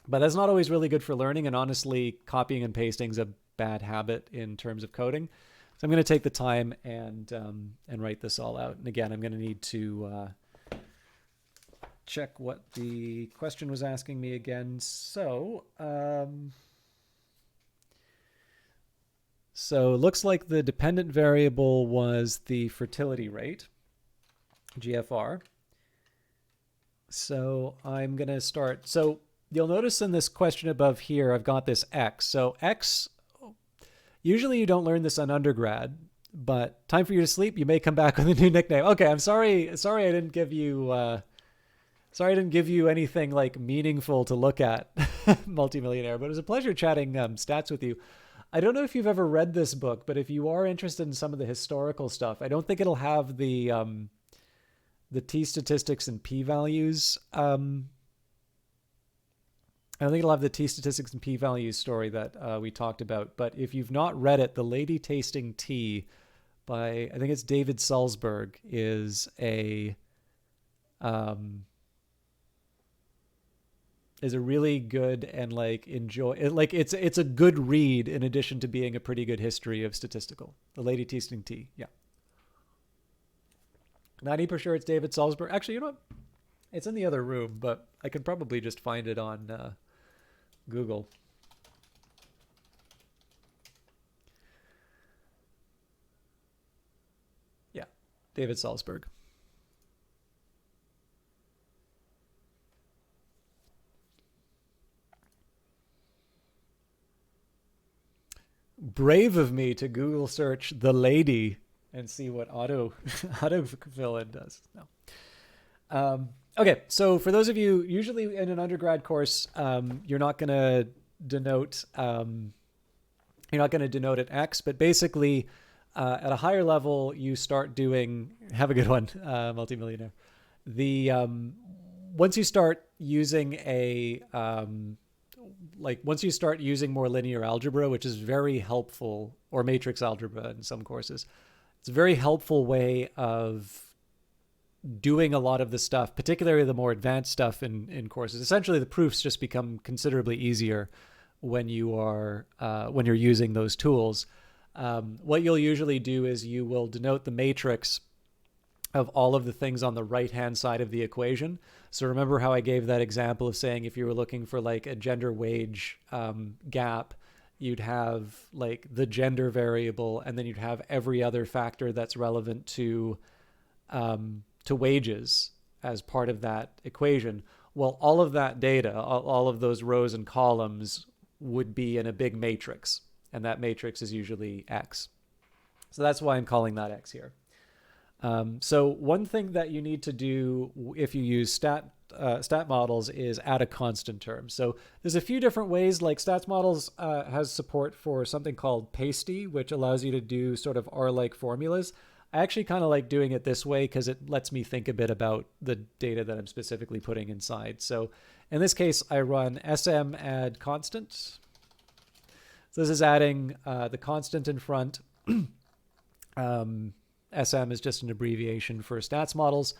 But that's not always really good for learning, and honestly, copying and pasting is a bad habit in terms of coding. So I'm going to take the time and write this all out. And again, I'm going to need to check what the question was asking me again. So so it looks like the dependent variable was the fertility rate, GFR. So I'm going to start. So you'll notice in this question above here, I've got this X. So X, usually you don't learn this on undergrad, but time for you to sleep. You may come back with a new nickname. Okay, I'm sorry. Sorry I didn't give you anything like meaningful to look at, multimillionaire, but it was a pleasure chatting stats with you. I don't know if you've ever read this book, but if you are interested in some of the historical stuff, I don't think it'll have the T statistics and P values. I don't think it'll have the T statistics and P values story that we talked about. But if you've not read it, The Lady Tasting Tea by, I think it's David Salzberg, is a really good and like it's a good read in addition to being a pretty good history of statistical. The Lady Tasting Tea, yeah. 90% sure it's David Salzberg. Actually, you know what? It's in the other room, but I could probably just find it on Google. Yeah, David Salzberg. Brave of me to Google search the lady and see what autofill in does. No. Okay, so for those of you, usually in an undergrad course, you're not going to denote it X, but basically at a higher level, you start doing, have a good one, multimillionaire. Once you start using once you start using more linear algebra, which is very helpful, or matrix algebra in some courses, it's a very helpful way of doing a lot of the stuff, particularly the more advanced stuff in courses. Essentially, the proofs just become considerably easier when you're using those tools. What you'll usually do is you will denote the matrix of all of the things on the right-hand side of the equation. So remember how I gave that example of saying if you were looking for like a gender wage gap, you'd have like the gender variable, and then you'd have every other factor that's relevant to wages as part of that equation. Well, all of that data, all of those rows and columns would be in a big matrix, and that matrix is usually X. So that's why I'm calling that X here. So one thing that you need to do if you use stat models is add a constant term. So there's a few different ways. Like stats models has support for something called pasty, which allows you to do sort of R-like formulas. I actually kind of like doing it this way because it lets me think a bit about the data that I'm specifically putting inside. So in this case, I run sm add constant. So this is adding the constant in front. SM is just an abbreviation for stats models.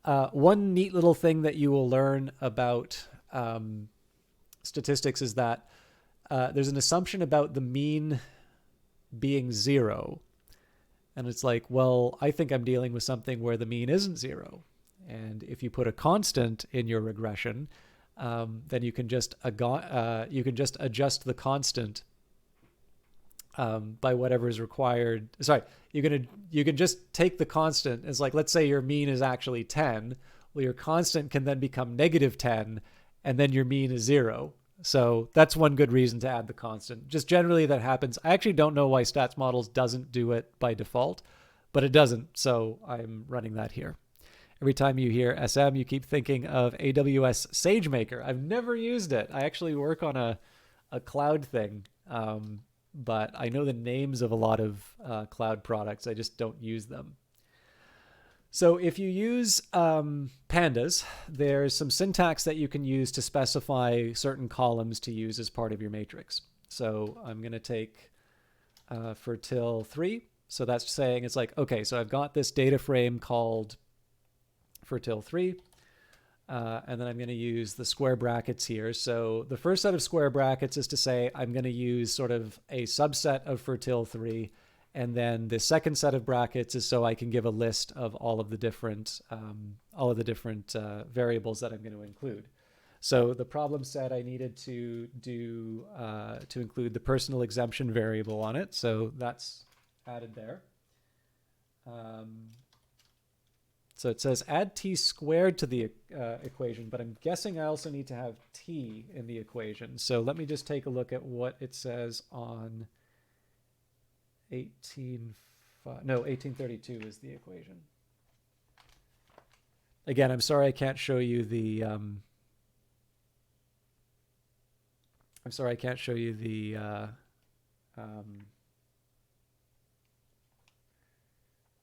One neat little thing that you will learn about statistics is that there's an assumption about the mean being 0. And it's like, well, I think I'm dealing with something where the mean isn't 0. And if you put a constant in your regression, then you can just adjust the constant by whatever is required. Sorry, you can just take the constant. It's like, let's say your mean is actually 10. Well, your constant can then become -10, and then your mean is 0. So that's one good reason to add the constant. Just generally that happens. I actually don't know why stats models doesn't do it by default, but it doesn't. So I'm running that here. Every time you hear SM, you keep thinking of AWS SageMaker. I've never used it. I actually work on a cloud thing. But I know the names of a lot of cloud products. I just don't use them. So if you use pandas, there's some syntax that you can use to specify certain columns to use as part of your matrix. So I'm going to take fertil3. So that's saying it's like, okay, so I've got this data frame called fertil3. And then I'm going to use the square brackets here. So the first set of square brackets is to say I'm going to use sort of a subset of fertil3. And then the second set of brackets is so I can give a list of all of the different variables that I'm going to include. So the problem said I needed to do to include the personal exemption variable on it. So that's added there. So it says add t squared to the equation, but I'm guessing I also need to have t in the equation. So let me just take a look at what it says on 1832 is the equation. Again, I'm sorry I can't show you the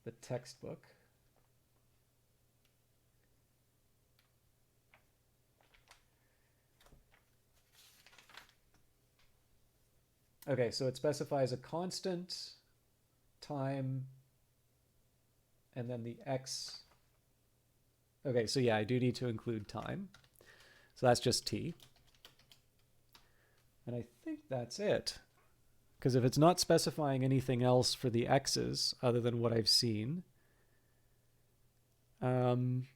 the textbook. Okay, so it specifies a constant, time, and then the x. Okay, so yeah, I do need to include time. So that's just t. And I think that's it. Because if it's not specifying anything else for the x's other than what I've seen, then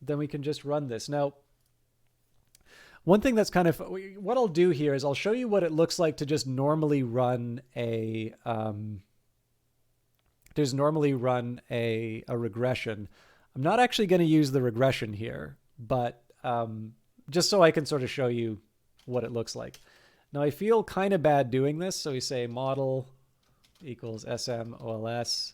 we can just run this. Now, one thing that's kind of, what I'll do here is I'll show you what it looks like to just normally run a, a regression. I'm not actually going to use the regression here, but just so I can sort of show you what it looks like. Now I feel kind of bad doing this. So we say model equals SMOLS.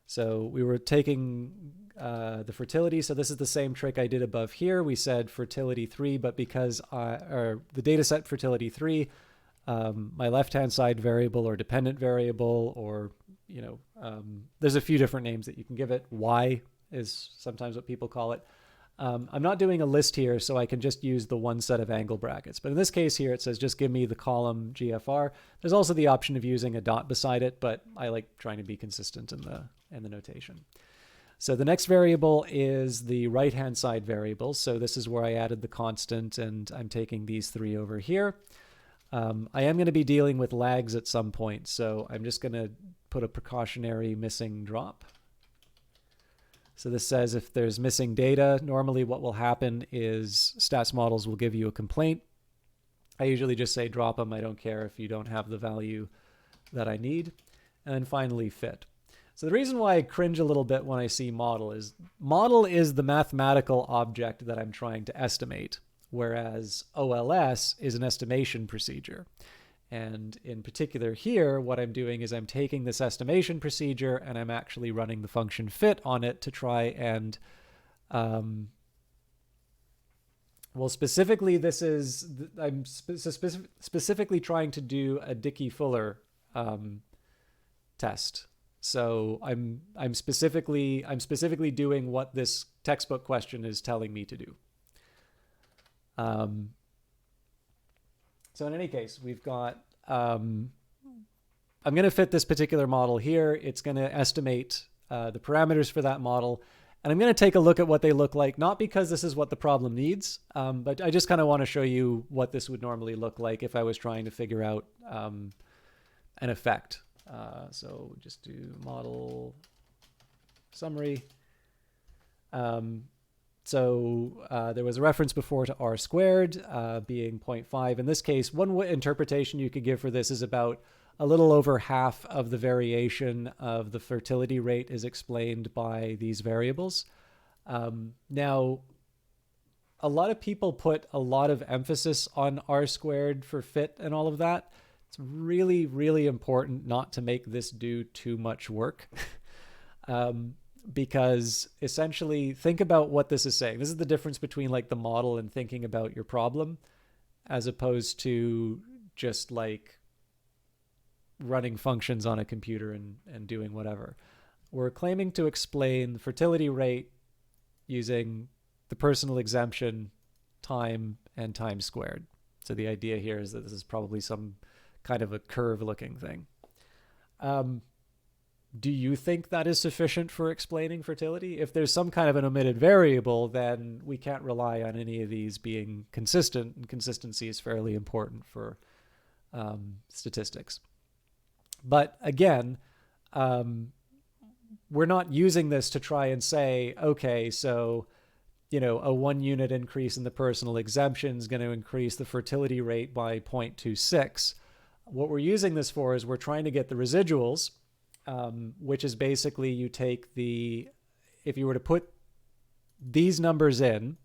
So we were taking the fertility. So this is the same trick I did above here. We said fertility 3, but because or the data set fertility 3, my left-hand side variable or dependent variable, or, you know, there's a few different names that you can give it. Y is sometimes what people call it. I'm not doing a list here, so I can just use the one set of angle brackets. But in this case here, it says just give me the column GFR. There's also the option of using a dot beside it, but I like trying to be consistent in the notation. So the next variable is the right-hand side variable. So this is where I added the constant, and I'm taking these three over here. I am going to be dealing with lags at some point, so I'm just going to put a precautionary missing drop. So this says if there's missing data, normally what will happen is stats models will give you a complaint. I usually just say drop them. I don't care if you don't have the value that I need. And then finally fit. So the reason why I cringe a little bit when I see model is the mathematical object that I'm trying to estimate, whereas OLS is an estimation procedure. And in particular here, what I'm doing is I'm taking this estimation procedure and I'm actually running the function fit on it to try and, well, specifically this is, I'm specifically trying to do a Dickey-Fuller test. So I'm specifically doing what this textbook question is telling me to do. So in any case, we've got, I'm going to fit this particular model here. It's going to estimate the parameters for that model. And I'm going to take a look at what they look like, not because this is what the problem needs, but I just kind of want to show you what this would normally look like if I was trying to figure out an effect. So just do model summary. So there was a reference before to r squared being 0.5. In this case, one interpretation you could give for this is about a little over half of the variation of the fertility rate is explained by these variables. Now, a lot of people put a lot of emphasis on r squared for fit and all of that. It's really, really important not to make this do too much work. Because essentially, think about what this is saying. This is the difference between like the model and thinking about your problem, as opposed to just like running functions on a computer and doing whatever. We're claiming to explain the fertility rate using the personal exemption, time, and time squared. So the idea here is that this is probably some kind of a curve-looking thing. Do you think that is sufficient for explaining fertility? If there's some kind of an omitted variable, then we can't rely on any of these being consistent, and consistency is fairly important for statistics. But again, we're not using this to try and say, okay, so, you know, a 1 unit increase in the personal exemption is going to increase the fertility rate by 0.26. What we're using this for is we're trying to get the residuals, which is basically you take the, if you were to put these numbers in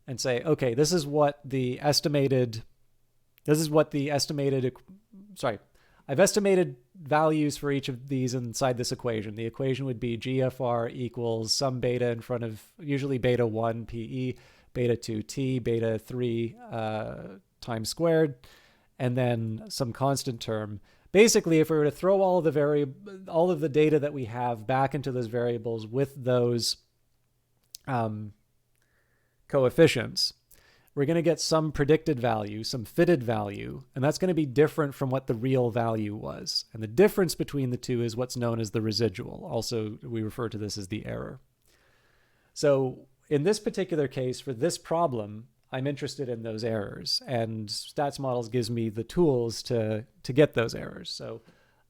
and say, okay, this is what the estimated, sorry, I've estimated values for each of these inside this equation. The equation would be GFR equals some beta in front of usually beta 1 PE, beta 2 T, beta 3 times squared, and then some constant term. Basically, if we were to throw all of the data that we have back into those variables with those coefficients, we're going to get some predicted value, some fitted value, and that's going to be different from what the real value was. And the difference between the two is what's known as the residual. Also, we refer to this as the error. So in this particular case, for this problem, I'm interested in those errors, and stats models gives me the tools to get those errors. So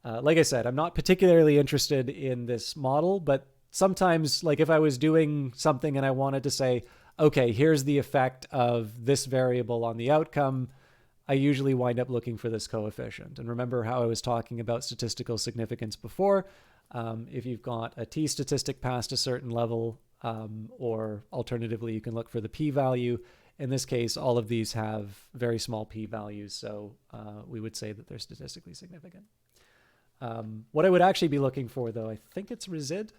like I said, I'm not particularly interested in this model, but sometimes, like if I was doing something and I wanted to say, okay, here's the effect of this variable on the outcome, I usually wind up looking for this coefficient. And remember how I was talking about statistical significance before? If you've got a t statistic past a certain level, or alternatively, you can look for the p-value. In this case, all of these have very small p-values, so we would say that they're statistically significant. What I would actually be looking for, though, I think it's resid.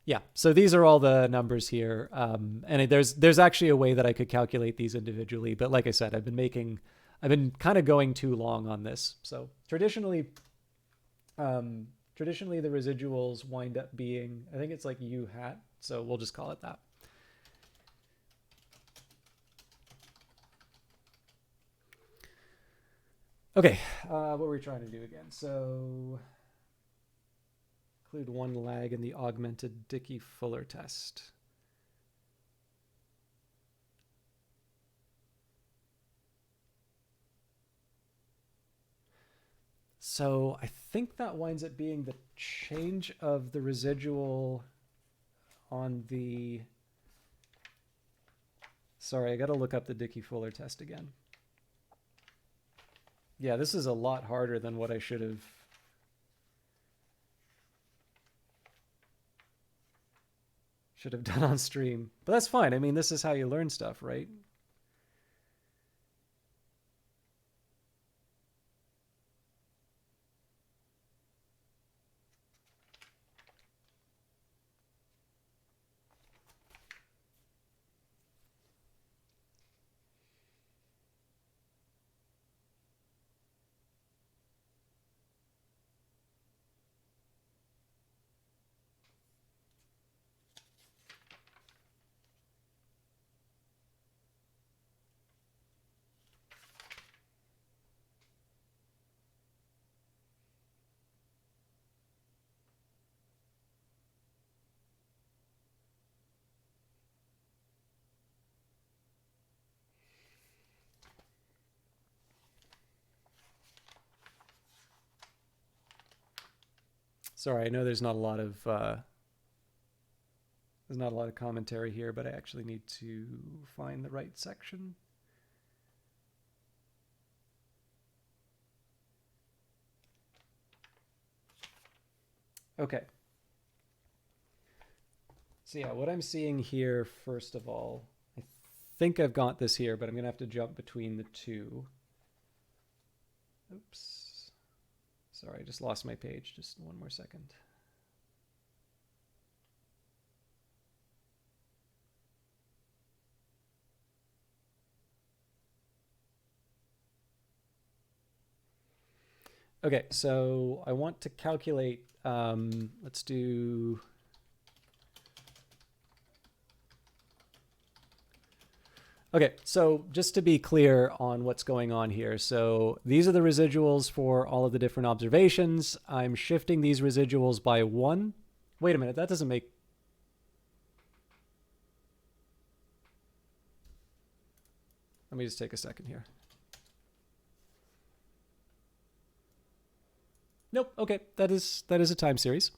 Yeah, so these are all the numbers here, and there's actually a way that I could calculate these individually, but like I said, I've been kind of going too long on this. So traditionally the residuals wind up being, I think it's like U hat, so we'll just call it that. Okay, what were we trying to do again? So include one lag in the augmented Dickey-Fuller test. So I think that winds up being the change of the residual on the... Sorry, I got to look up the Dickey-Fuller test again. Yeah, this is a lot harder than what I should have done on stream. But that's fine. I mean, this is how you learn stuff, right? Sorry, I know there's not a lot of commentary here, but I actually need to find the right section. Okay. So yeah, what I'm seeing here, first of all, I think I've got this here, but I'm going to have to jump between the two. Oops. Sorry, I just lost my page. Just one more second. Okay, so I want to calculate, let's do... Okay, so just to be clear on what's going on here. So these are the residuals for all of the different observations. I'm shifting these residuals by 1. Wait a minute, that doesn't make... Let me just take a second here. Nope, okay, that is a time series.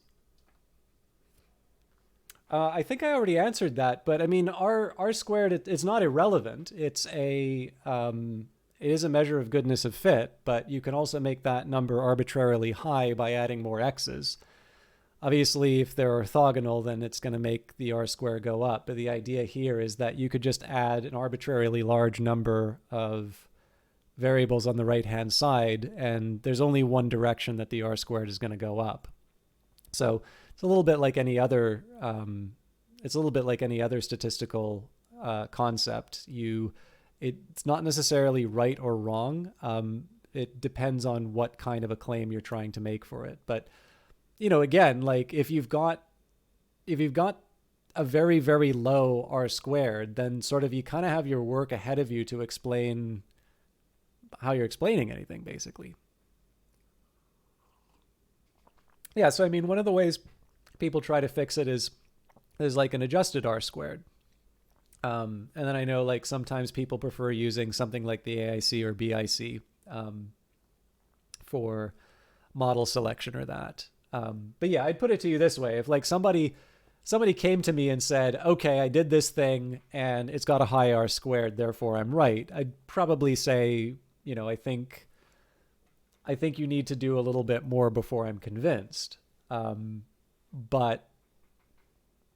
I think I already answered that, but I mean, R squared, it's not irrelevant. It is a measure of goodness of fit, but you can also make that number arbitrarily high by adding more x's. Obviously, if they're orthogonal, then it's going to make the R square go up. But the idea here is that you could just add an arbitrarily large number of variables on the right-hand side, and there's only one direction that the R squared is going to go up. So it's a little bit like any other. It's a little bit like any other statistical concept. It's not necessarily right or wrong. It depends on what kind of a claim you're trying to make for it. But again, like if you've got a very, very low R squared, then sort of you kind of have your work ahead of you to explain how you're explaining anything, basically. Yeah, so I mean, one of the ways people try to fix it is like an adjusted R squared. And then I know like sometimes people prefer using something like the AIC or BIC for model selection or that. But yeah, I'd put it to you this way. If like somebody came to me and said, okay, I did this thing and it's got a high R squared, therefore I'm right, I'd probably say, I think you need to do a little bit more before I'm convinced. But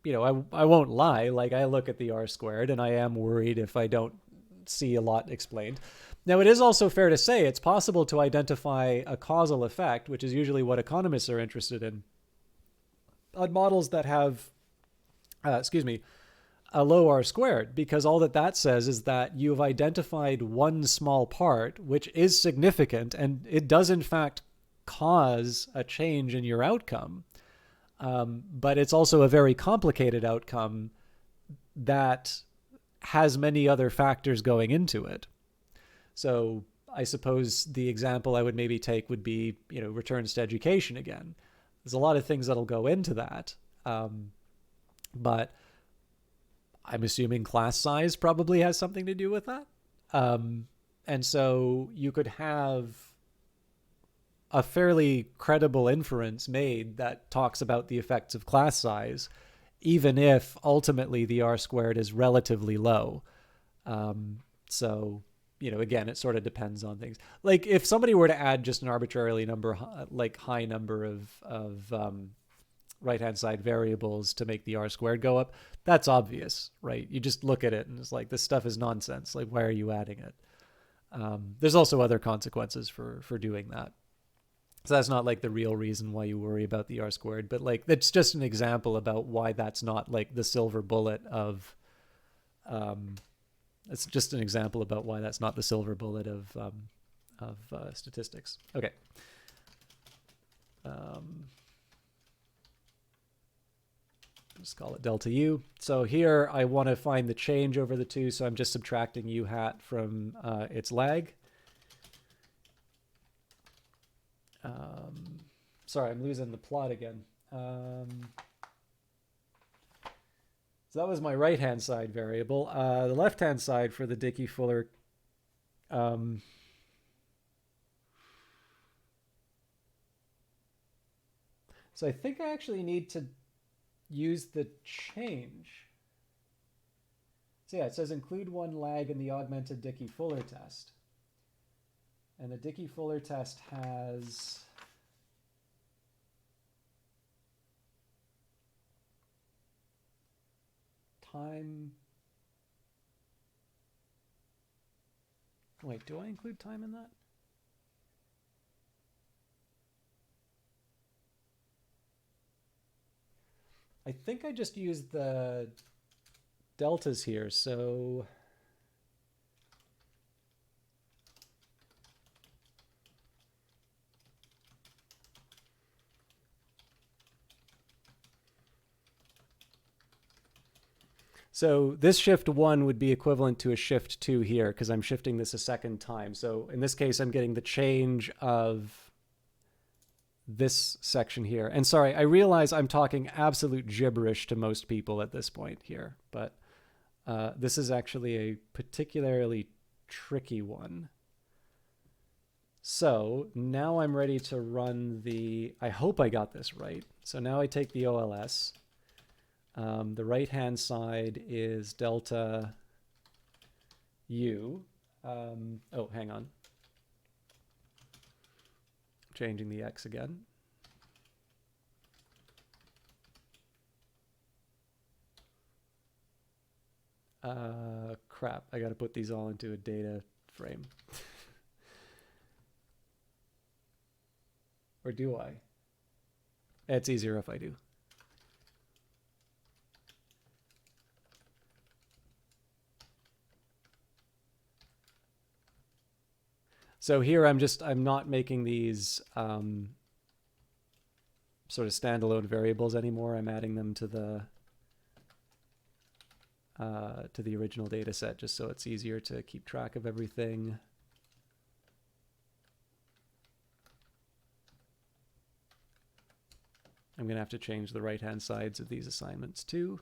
I won't lie. Like I look at the R squared and I am worried if I don't see a lot explained. Now, it is also fair to say it's possible to identify a causal effect, which is usually what economists are interested in, on models that have, a low R squared, because all that says is that you've identified one small part, which is significant, and it does in fact cause a change in your outcome. But it's also a very complicated outcome that has many other factors going into it. So I suppose the example I would maybe take would be, returns to education again. There's a lot of things that'll go into that. But I'm assuming class size probably has something to do with that. And so you could have a fairly credible inference made that talks about the effects of class size, even if ultimately the R squared is relatively low. So, you know, again, it sort of depends on things. Like if somebody were to add just an arbitrarily number, like high number of right-hand side variables to make the R squared go up, that's obvious, right? You just look at it and it's like, this stuff is nonsense. Like, why are you adding it? There's also other consequences for doing that. So that's not like the real reason why you worry about the R squared, but like that's just an example about why that's not like the silver bullet of, it's just an example about why that's not the silver bullet of statistics. Okay. Just call it delta U. So here I want to find the change over the two, so I'm just subtracting U hat from its lag. Sorry, I'm losing the plot again. So that was my right-hand side variable. The left-hand side for the Dickey-Fuller, so I think I actually need to use the change. So yeah, it says include one lag in the augmented Dickey-Fuller test. And the Dickey-Fuller test has time. Wait, do I include time in that? I think I just used the deltas here, so this shift 1 would be equivalent to a shift 2 here because I'm shifting this a second time. So in this case, I'm getting the change of this section here. And sorry, I realize I'm talking absolute gibberish to most people at this point here, but this is actually a particularly tricky one. So now I'm ready to run the, I hope I got this right. So now I take the OLS. The right-hand side is delta U. Oh, hang on. Changing the X again. Crap, I got to put these all into a data frame. Or do I? It's easier if I do. So here I'm not making these sort of standalone variables anymore. I'm adding them to the original data set just so it's easier to keep track of everything. I'm going to have to change the right-hand sides of these assignments too.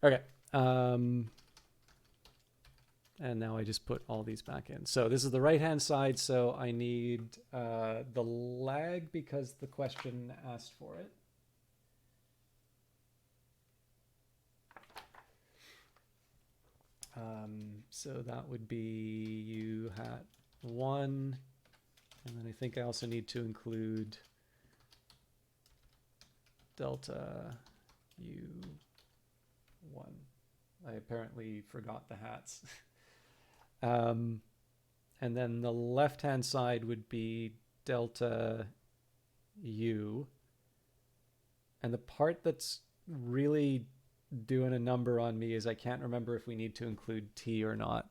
Okay. And now I just put all these back in. So this is the right-hand side, so I need the lag because the question asked for it. So that would be U hat 1. And then I think I also need to include delta U1. I apparently forgot the hats. And then the left-hand side would be delta U. And the part that's really doing a number on me is I can't remember if we need to include t or not.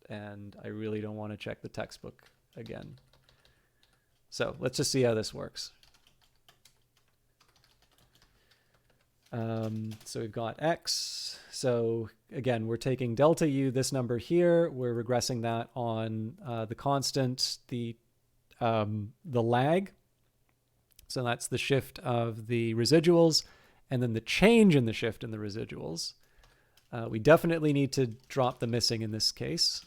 And I really don't want to check the textbook again. So let's just see how this works. So we've got x. So again, we're taking delta u, this number here. We're regressing that on the constant, the lag. So that's the shift of the residuals, and then the change in the shift in the residuals. We definitely need to drop the missing in this case.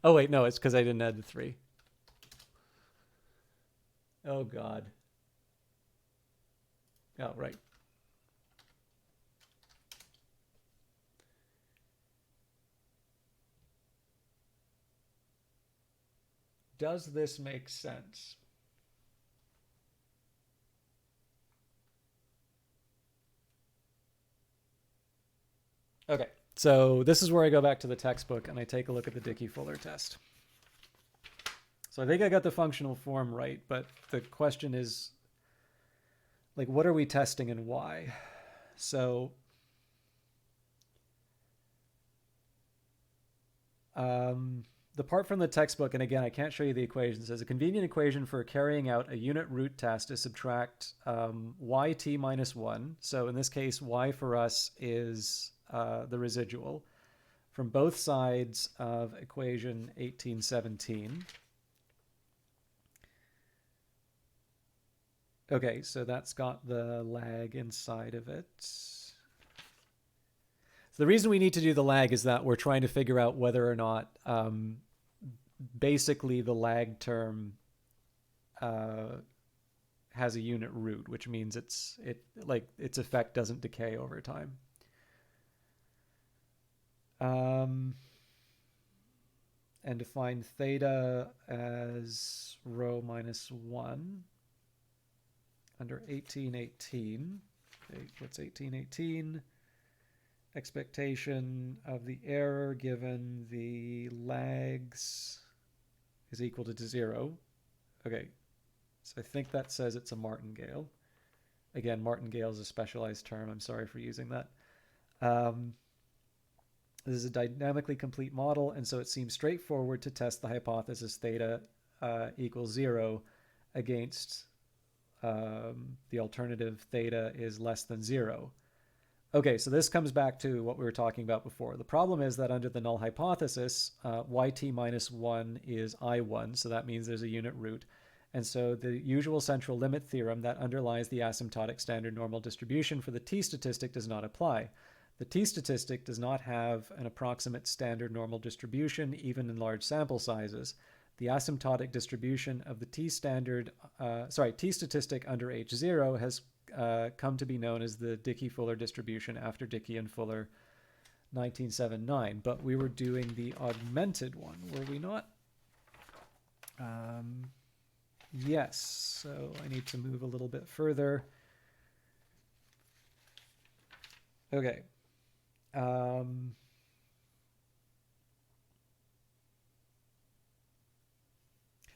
Oh, wait, no, it's because I didn't add the 3. Oh, God. Oh, right. Does this make sense? Okay, so this is where I go back to the textbook and I take a look at the Dickey-Fuller test. So I think I got the functional form right, but the question is, like, what are we testing and why? So the part from the textbook, and again, I can't show you the equation, says a convenient equation for carrying out a unit root test is subtract yt minus 1. So in this case, y for us is the residual from both sides of equation 1817. Okay, so that's got the lag inside of it. So the reason we need to do the lag is that we're trying to figure out whether or not basically the lag term has a unit root, which means its effect doesn't decay over time. And define theta as rho minus 1 under 1818. Okay, what's 1818? Expectation of the error given the lags is equal to 0. Okay, so I think that says it's a martingale. Again, martingale is a specialized term. I'm sorry for using that. This is a dynamically complete model, and so it seems straightforward to test the hypothesis theta equals 0 against the alternative theta is less than 0. Okay, so this comes back to what we were talking about before. The problem is that under the null hypothesis, yt minus 1 is I1, so that means there's a unit root. And so the usual central limit theorem that underlies the asymptotic standard normal distribution for the t statistic does not apply. The t statistic does not have an approximate standard normal distribution, even in large sample sizes. The asymptotic distribution of the t statistic under H0 has come to be known as the Dickey-Fuller distribution after Dickey and Fuller 1979. But we were doing the augmented one, were we not? Yes, so I need to move a little bit further. Okay.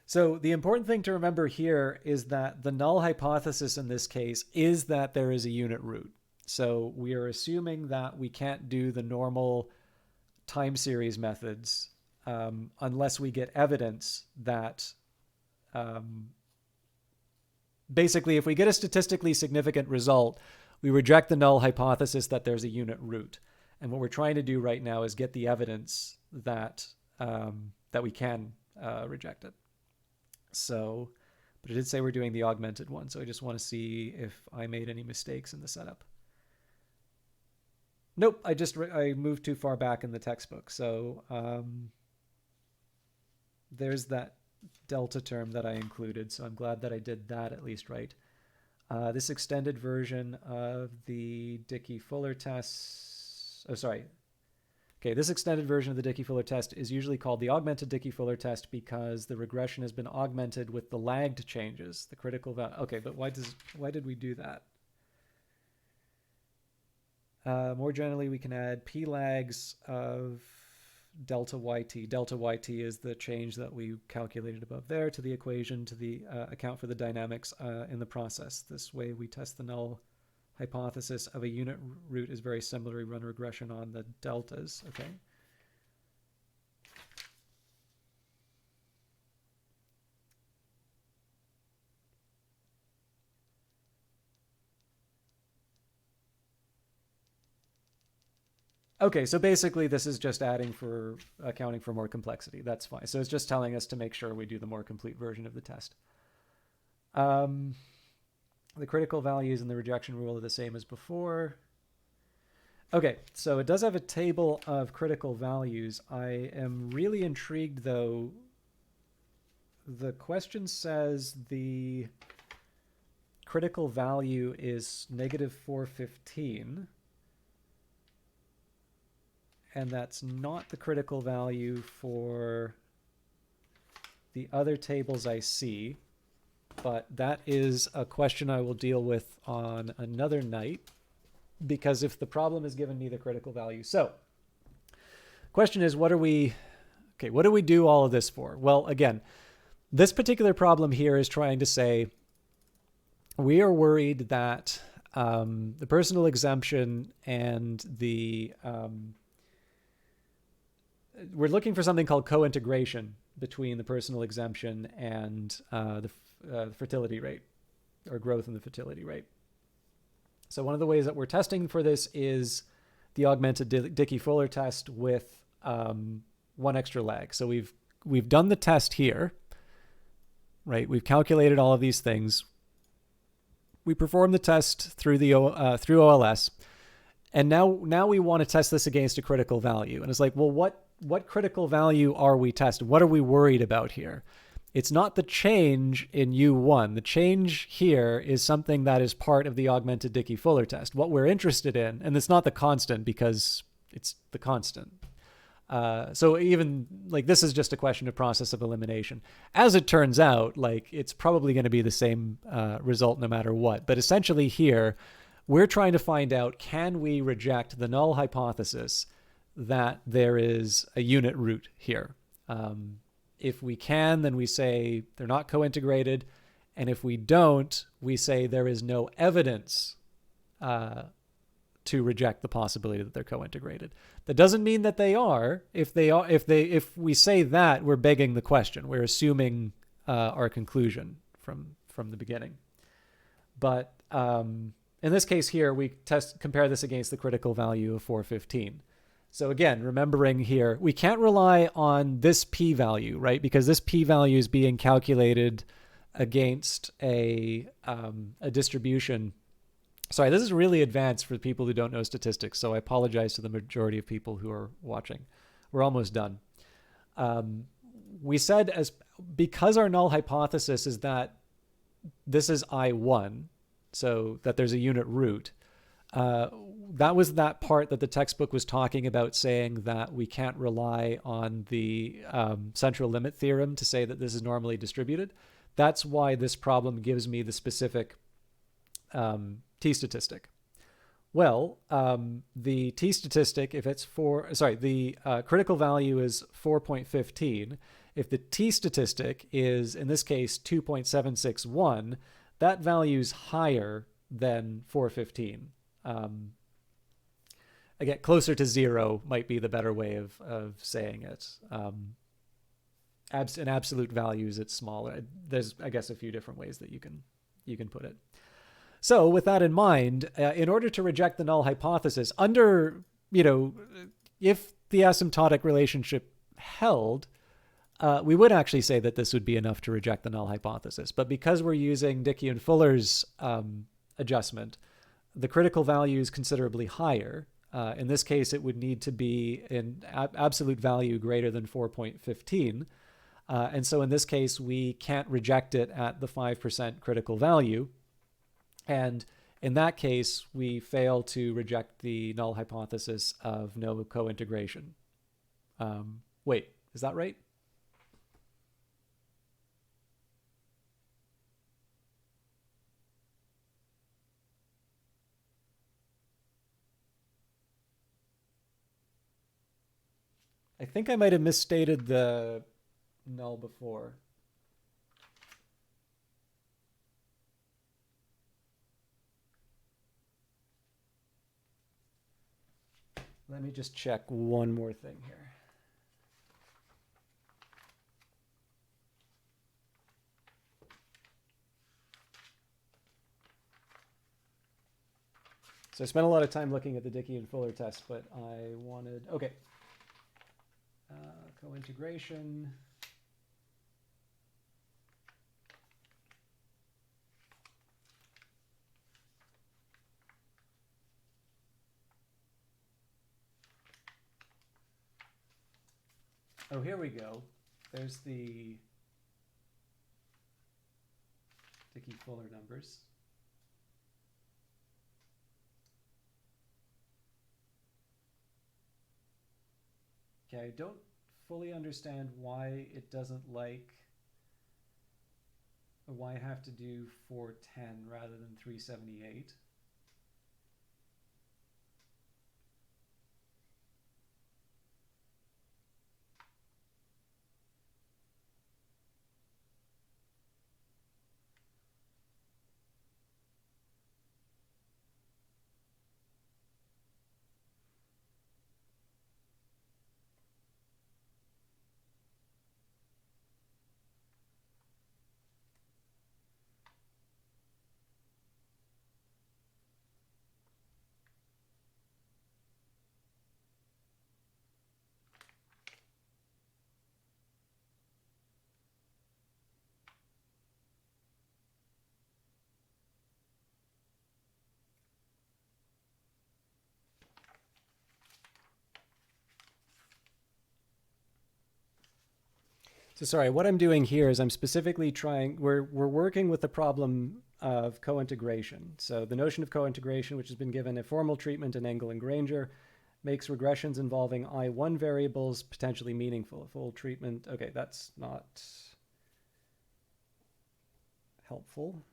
So the important thing to remember here is that the null hypothesis in this case is that there is a unit root. So we are assuming that we can't do the normal time series methods unless we get evidence that basically if we get a statistically significant result, we reject the null hypothesis that there's a unit root. And what we're trying to do right now is get the evidence that that we can reject it. So, but it did say we're doing the augmented one, so I just want to see if I made any mistakes in the setup. Nope, I moved too far back in the textbook. So there's that delta term that I included, so I'm glad that I did that at least right. This extended version of the Dickey-Fuller test, this extended version of the Dickey-Fuller test is usually called the augmented Dickey-Fuller test because the regression has been augmented with the lagged changes, the critical value. Okay, but why did we do that? More generally, we can add p lags of delta yt. Delta yt is the change that we calculated above there to the equation to the account for the dynamics in the process. This way we test the null hypothesis of a unit root is very similar. We run a regression on the deltas, okay? Okay, so basically this is just accounting for more complexity. That's fine. So it's just telling us to make sure we do the more complete version of the test. The critical values and the rejection rule are the same as before. Okay, so it does have a table of critical values. I am really intrigued, though. The question says the critical value is -415. And that's not the critical value for the other tables I see. But that is a question I will deal with on another night, because if the problem has given me the critical value. So, question is, what do we do all of this for? Well, again, this particular problem here is trying to say we are worried that the personal exemption and the we're looking for something called co-integration between the personal exemption and the fertility rate, or growth in the fertility rate. So one of the ways that we're testing for this is the augmented Dickey-Fuller test with one extra lag. So we've done the test here, right? We've calculated all of these things. We performed the test through the through OLS, and now we want to test this against a critical value. And it's like, well, what critical value are we testing? What are we worried about here? It's not the change in U1. The change here is something that is part of the augmented Dickey-Fuller test. What we're interested in, and it's not the constant because it's the constant. So even like this is just a question of process of elimination. As it turns out, like it's probably going to be the same result no matter what. But essentially here, we're trying to find out, can we reject the null hypothesis that there is a unit root here? If we can, then we say they're not co-integrated. And if we don't, we say there is no evidence to reject the possibility that they're co-integrated. That doesn't mean that they are. If we say that, we're begging the question. We're assuming our conclusion from the beginning. But in this case here, we compare this against the critical value of 415. So again, remembering here, we can't rely on this p-value, right? Because this p-value is being calculated against a distribution. Sorry, this is really advanced for people who don't know statistics, so I apologize to the majority of people who are watching. We're almost done. We said because our null hypothesis is that this is I1, so that there's a unit root, that was that part that the textbook was talking about, saying that we can't rely on the central limit theorem to say that this is normally distributed. That's why this problem gives me the specific t-statistic. Well, the t-statistic, if it's the critical value is 4.15. If the t-statistic is, in this case, 2.761, that value is higher than 415. Again, closer to 0 might be the better way of saying it. In absolute values, it's smaller. There's, I guess, a few different ways that you can put it. So with that in mind, in order to reject the null hypothesis, if the asymptotic relationship held, we would actually say that this would be enough to reject the null hypothesis. But because we're using Dickey and Fuller's adjustment, the critical value is considerably higher. In this case, it would need to be an absolute value greater than 4.15. And so in this case, we can't reject it at the 5% critical value. And in that case, we fail to reject the null hypothesis of no co-integration. Wait, is that right? I think I might have misstated the null before. Let me just check one more thing here. So I spent a lot of time looking at the Dickey and Fuller test, but I wanted, okay. Co-integration. Oh, here we go. There's the Dickey-Fuller numbers. Okay, I don't fully understand why it doesn't like, or why I have to do 410 rather than 378. So sorry, what I'm doing here is I'm specifically trying, we're working with the problem of co-integration. So the notion of co-integration, which has been given a formal treatment in Engel and Granger, makes regressions involving I1 variables potentially meaningful. A full treatment, okay, that's not helpful.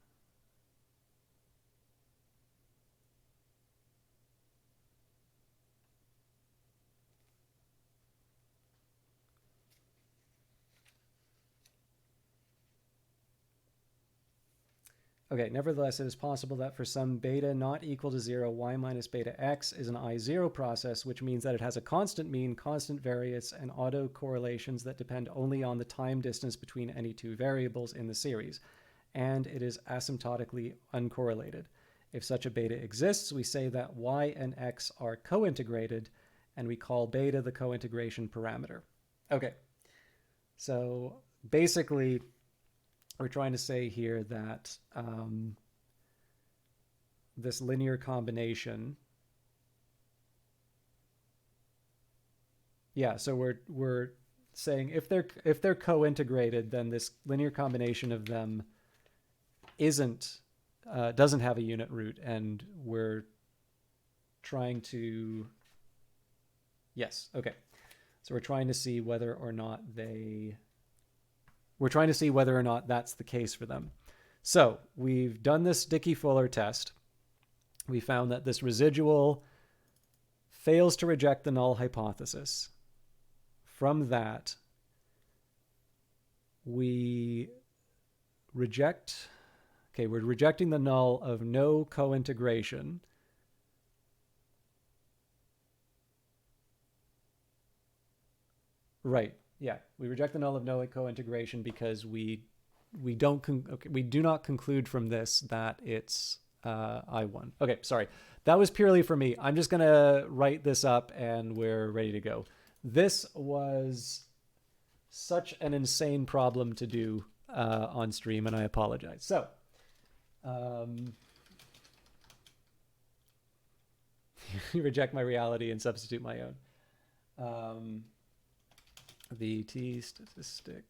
Okay, nevertheless, it is possible that for some beta not equal to 0, y minus beta x is an I0 process, which means that it has a constant mean, constant variance, and autocorrelations that depend only on the time distance between any two variables in the series, and it is asymptotically uncorrelated. If such a beta exists, we say that y and x are co-integrated, and we call beta the co-integration parameter. Okay, so basically, we're trying to say here that this linear combination, yeah, so we're saying if they're co-integrated, then this linear combination of them doesn't have a unit root, and we're trying to, yes, okay, so we're trying to see whether or not that's the case for them. So we've done this Dickey-Fuller test. We found that this residual fails to reject the null hypothesis. From that, we're rejecting the null of no co-integration. Right. Yeah, we reject the null of no co-integration because we do not conclude from this that it's I1. Okay, sorry. That was purely for me. I'm just going to write this up and we're ready to go. This was such an insane problem to do on stream, and I apologize. So, you reject my reality and substitute my own. The T statistic.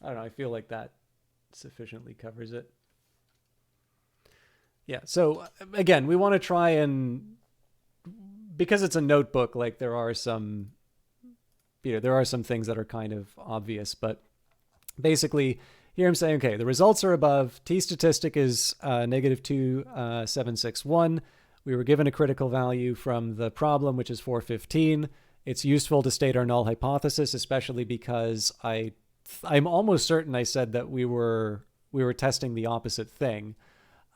I don't know. I feel like that sufficiently covers it. Yeah. So again, we want to try and, because it's a notebook, like there are some, there are some things that are kind of obvious, but basically here I'm saying, okay, the results are above. T statistic is negative 2.761. We were given a critical value from the problem, which is 415. It's useful to state our null hypothesis, especially because I'm almost certain I said that we were testing the opposite thing.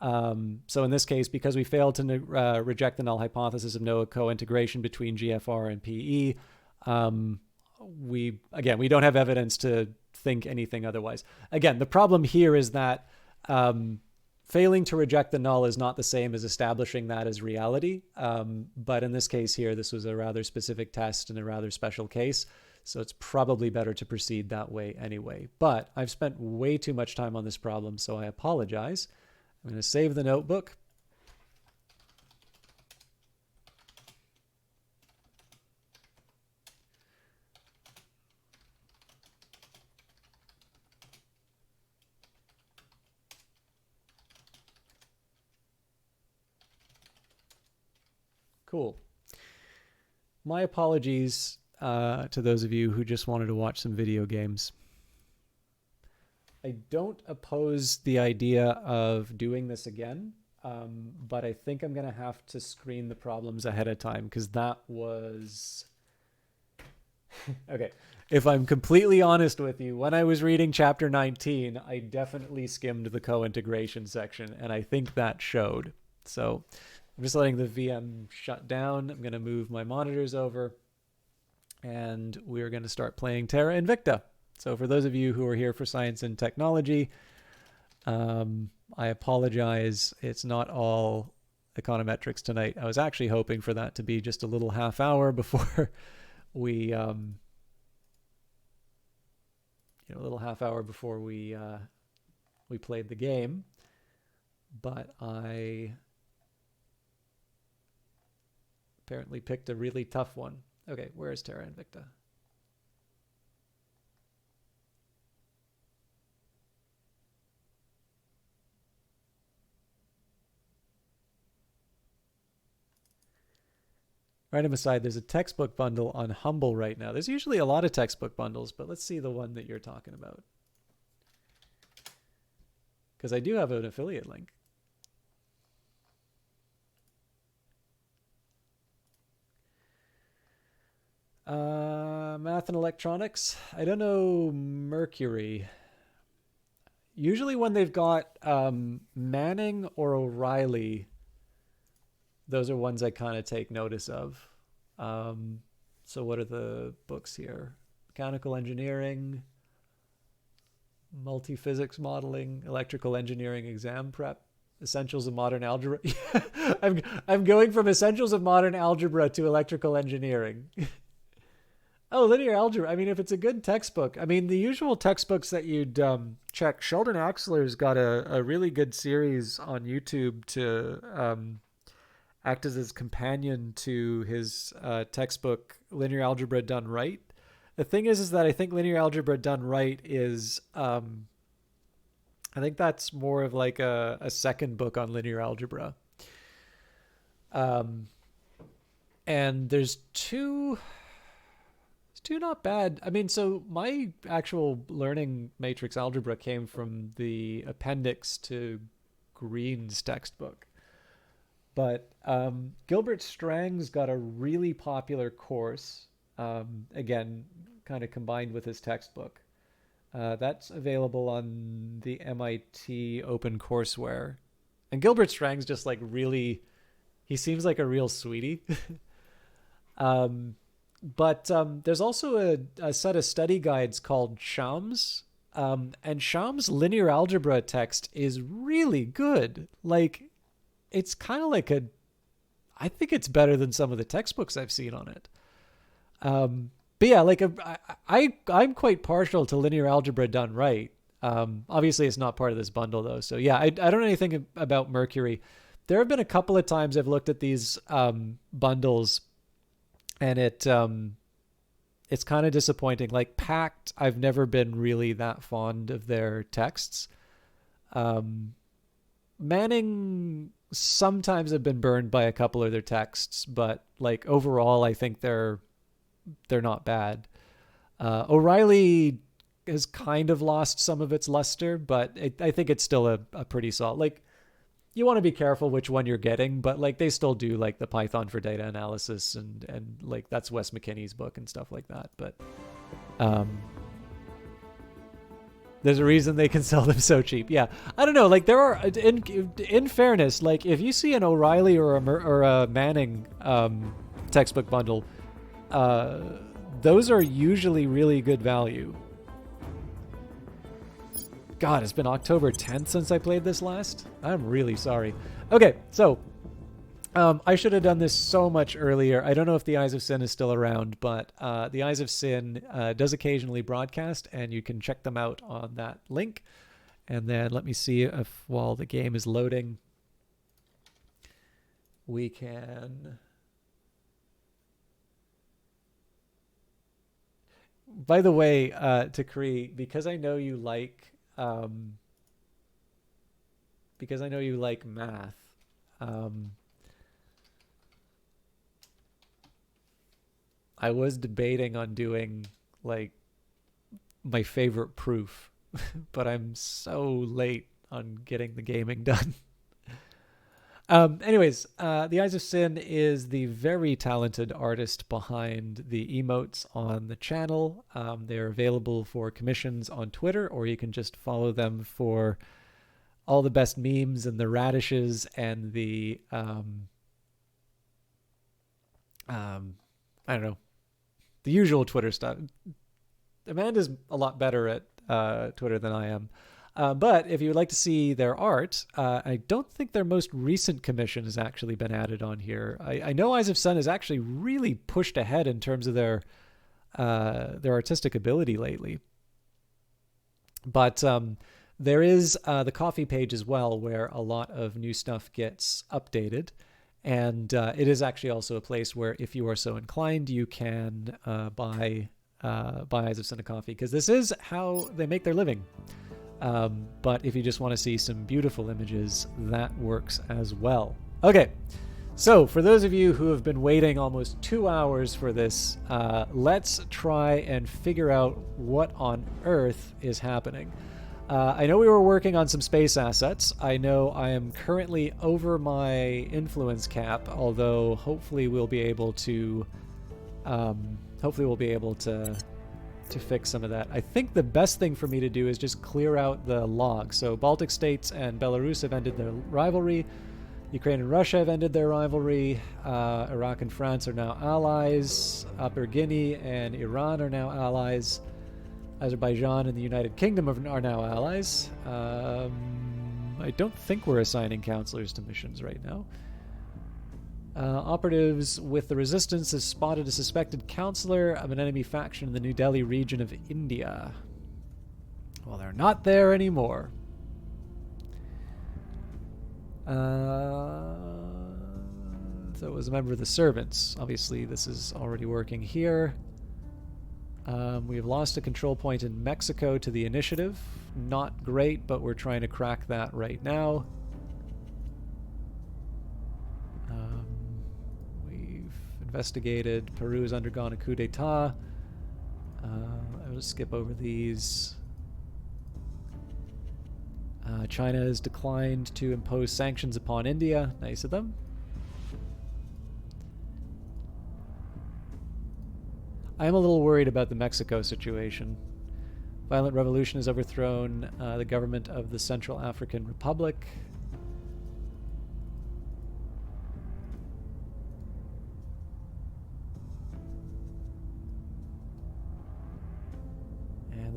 So in this case, because we failed to reject the null hypothesis of no co-integration between GFR and PE, we don't have evidence to think anything otherwise. Again, the problem here is that failing to reject the null is not the same as establishing that as reality. But in this case here, this was a rather specific test and a rather special case. So it's probably better to proceed that way anyway. But I've spent way too much time on this problem, so I apologize. I'm going to save the notebook. Cool. My apologies to those of you who just wanted to watch some video games. I don't oppose the idea of doing this again, but I think I'm going to have to screen the problems ahead of time because that was... Okay, if I'm completely honest with you, when I was reading chapter 19, I definitely skimmed the co-integration section, and I think that showed. So I'm just letting the VM shut down. I'm going to move my monitors over, and we're going to start playing Terra Invicta. So for those of you who are here for science and technology, I apologize. It's not all econometrics tonight. I was actually hoping for that to be just a little half hour before we, a little half hour before we played the game. But I apparently picked a really tough one. Okay, where is Terra Invicta? Random aside, there's a textbook bundle on Humble right now. There's usually a lot of textbook bundles, but let's see the one that you're talking about. Because I do have an affiliate link. Math and electronics. I don't know Mercury. Usually when they've got Manning or O'Reilly, those are ones I kind of take notice of. So what are the books here? Mechanical engineering, multi-physics modeling, electrical engineering exam prep, essentials of modern algebra. I'm going from essentials of modern algebra to electrical engineering. Oh, linear algebra. I mean, if it's a good textbook, I mean, the usual textbooks that you'd check, Sheldon Axler's got a really good series on YouTube to act as his companion to his textbook, Linear Algebra Done Right. The thing is that I think Linear Algebra Done Right is, I think that's more of like a second book on linear algebra. And there's two not bad. I mean, so my actual learning matrix algebra came from the appendix to Green's textbook. But Gilbert Strang's got a really popular course, again, kind of combined with his textbook. That's available on the MIT OpenCourseWare. And Gilbert Strang's just like really, he seems like a real sweetie. But there's also a set of study guides called Shams. And Shams' linear algebra text is really good. Like, it's kind of like I think it's better than some of the textbooks I've seen on it. But yeah, like I'm quite partial to linear algebra done right. Obviously it's not part of this bundle though. So yeah, I don't know anything about Mercury. There have been a couple of times I've looked at these bundles and it it's kind of disappointing. Like Pact, I've never been really that fond of their texts. Manning sometimes have been burned by a couple of their texts, but like overall, I think they're not bad. O'Reilly has kind of lost some of its luster, but I think it's still a pretty solid. Like, you want to be careful which one you're getting, but like they still do like the Python for data analysis and like that's Wes McKinney's book and stuff like that. But there's a reason they can sell them so cheap. Yeah, I don't know. Like there are, in fairness, like if you see an O'Reilly or a Manning textbook bundle, those are usually really good value. God, it's been October 10th since I played this last. I'm really sorry. Okay, so I should have done this so much earlier. I don't know if the Eyes of Sin is still around, but the Eyes of Sin does occasionally broadcast, and you can check them out on that link. And then let me see if while the game is loading, we can... By the way, Takri, because I know you like math, I was debating on doing like my favorite proof, but I'm so late on getting the gaming done. Anyways, The Eyes of Sin is the very talented artist behind the emotes on the channel. They're available for commissions on Twitter, or you can just follow them for all the best memes and the radishes and the, I don't know, the usual Twitter stuff. Amanda's a lot better at Twitter than I am. But if you would like to see their art, I don't think their most recent commission has actually been added on here. I know Eyes of Sun has actually really pushed ahead in terms of their artistic ability lately. But there is the coffee page as well, where a lot of new stuff gets updated. And it is actually also a place where, if you are so inclined, you can buy Eyes of Sun a coffee, because this is how they make their living. But if you just want to see some beautiful images, that works as well. Okay, so for those of you who have been waiting almost 2 hours for this, let's try and figure out what on earth is happening. I know we were working on some space assets. I know I am currently over my influence cap, although hopefully we'll be able to fix some of that. I think the best thing for me to do is just clear out the logs. So Baltic states and Belarus have ended their rivalry. Ukraine and Russia have ended their rivalry. Iraq and France are now allies. Upper Guinea and Iran are now allies. Azerbaijan and the United Kingdom are now allies. I don't think we're assigning counselors to missions right now. Operatives with the resistance has spotted a suspected counselor of an enemy faction in the New Delhi region of India. Well, they're not there anymore. So it was a member of the servants. Obviously, this is already working here. We have lost a control point in Mexico to the initiative. Not great, but we're trying to crack that right now. Investigated. Peru has undergone a coup d'etat. I will skip over these. China has declined to impose sanctions upon India. Nice of them. I am a little worried about the Mexico situation. Violent revolution has overthrown the government of the Central African Republic.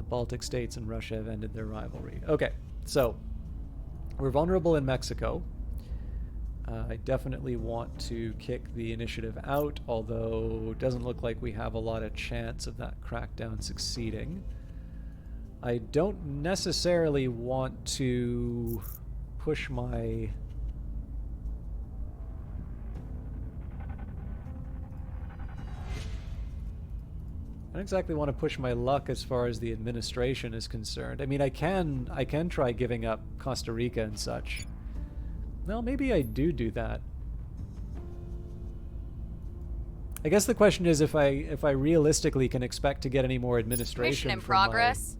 Baltic states and Russia have ended their rivalry. Okay, so we're vulnerable in Mexico. I definitely want to kick the initiative out, although it doesn't look like we have a lot of chance of that crackdown succeeding. I don't necessarily want to push my... don't exactly want to push my luck as far as the administration is concerned. I mean, I can try giving up Costa Rica and such. Well, maybe I do that. I guess the question is if I realistically can expect to get any more administration Mission in progress.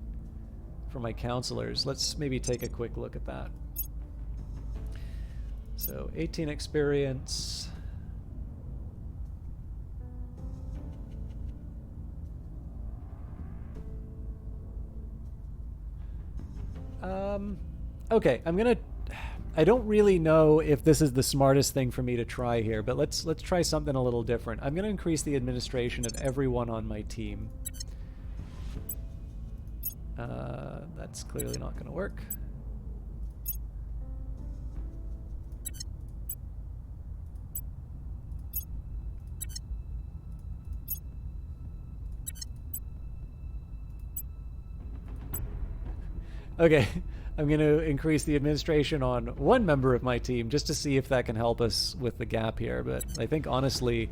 From my counselors. Let's maybe take a quick look at that. So 18 experience. Okay, I don't really know if this is the smartest thing for me to try here, but let's try something a little different. I'm going to increase the administration of everyone on my team. That's clearly not going to work. Okay, I'm going to increase the administration on one member of my team just to see if that can help us with the gap here. But I think, honestly,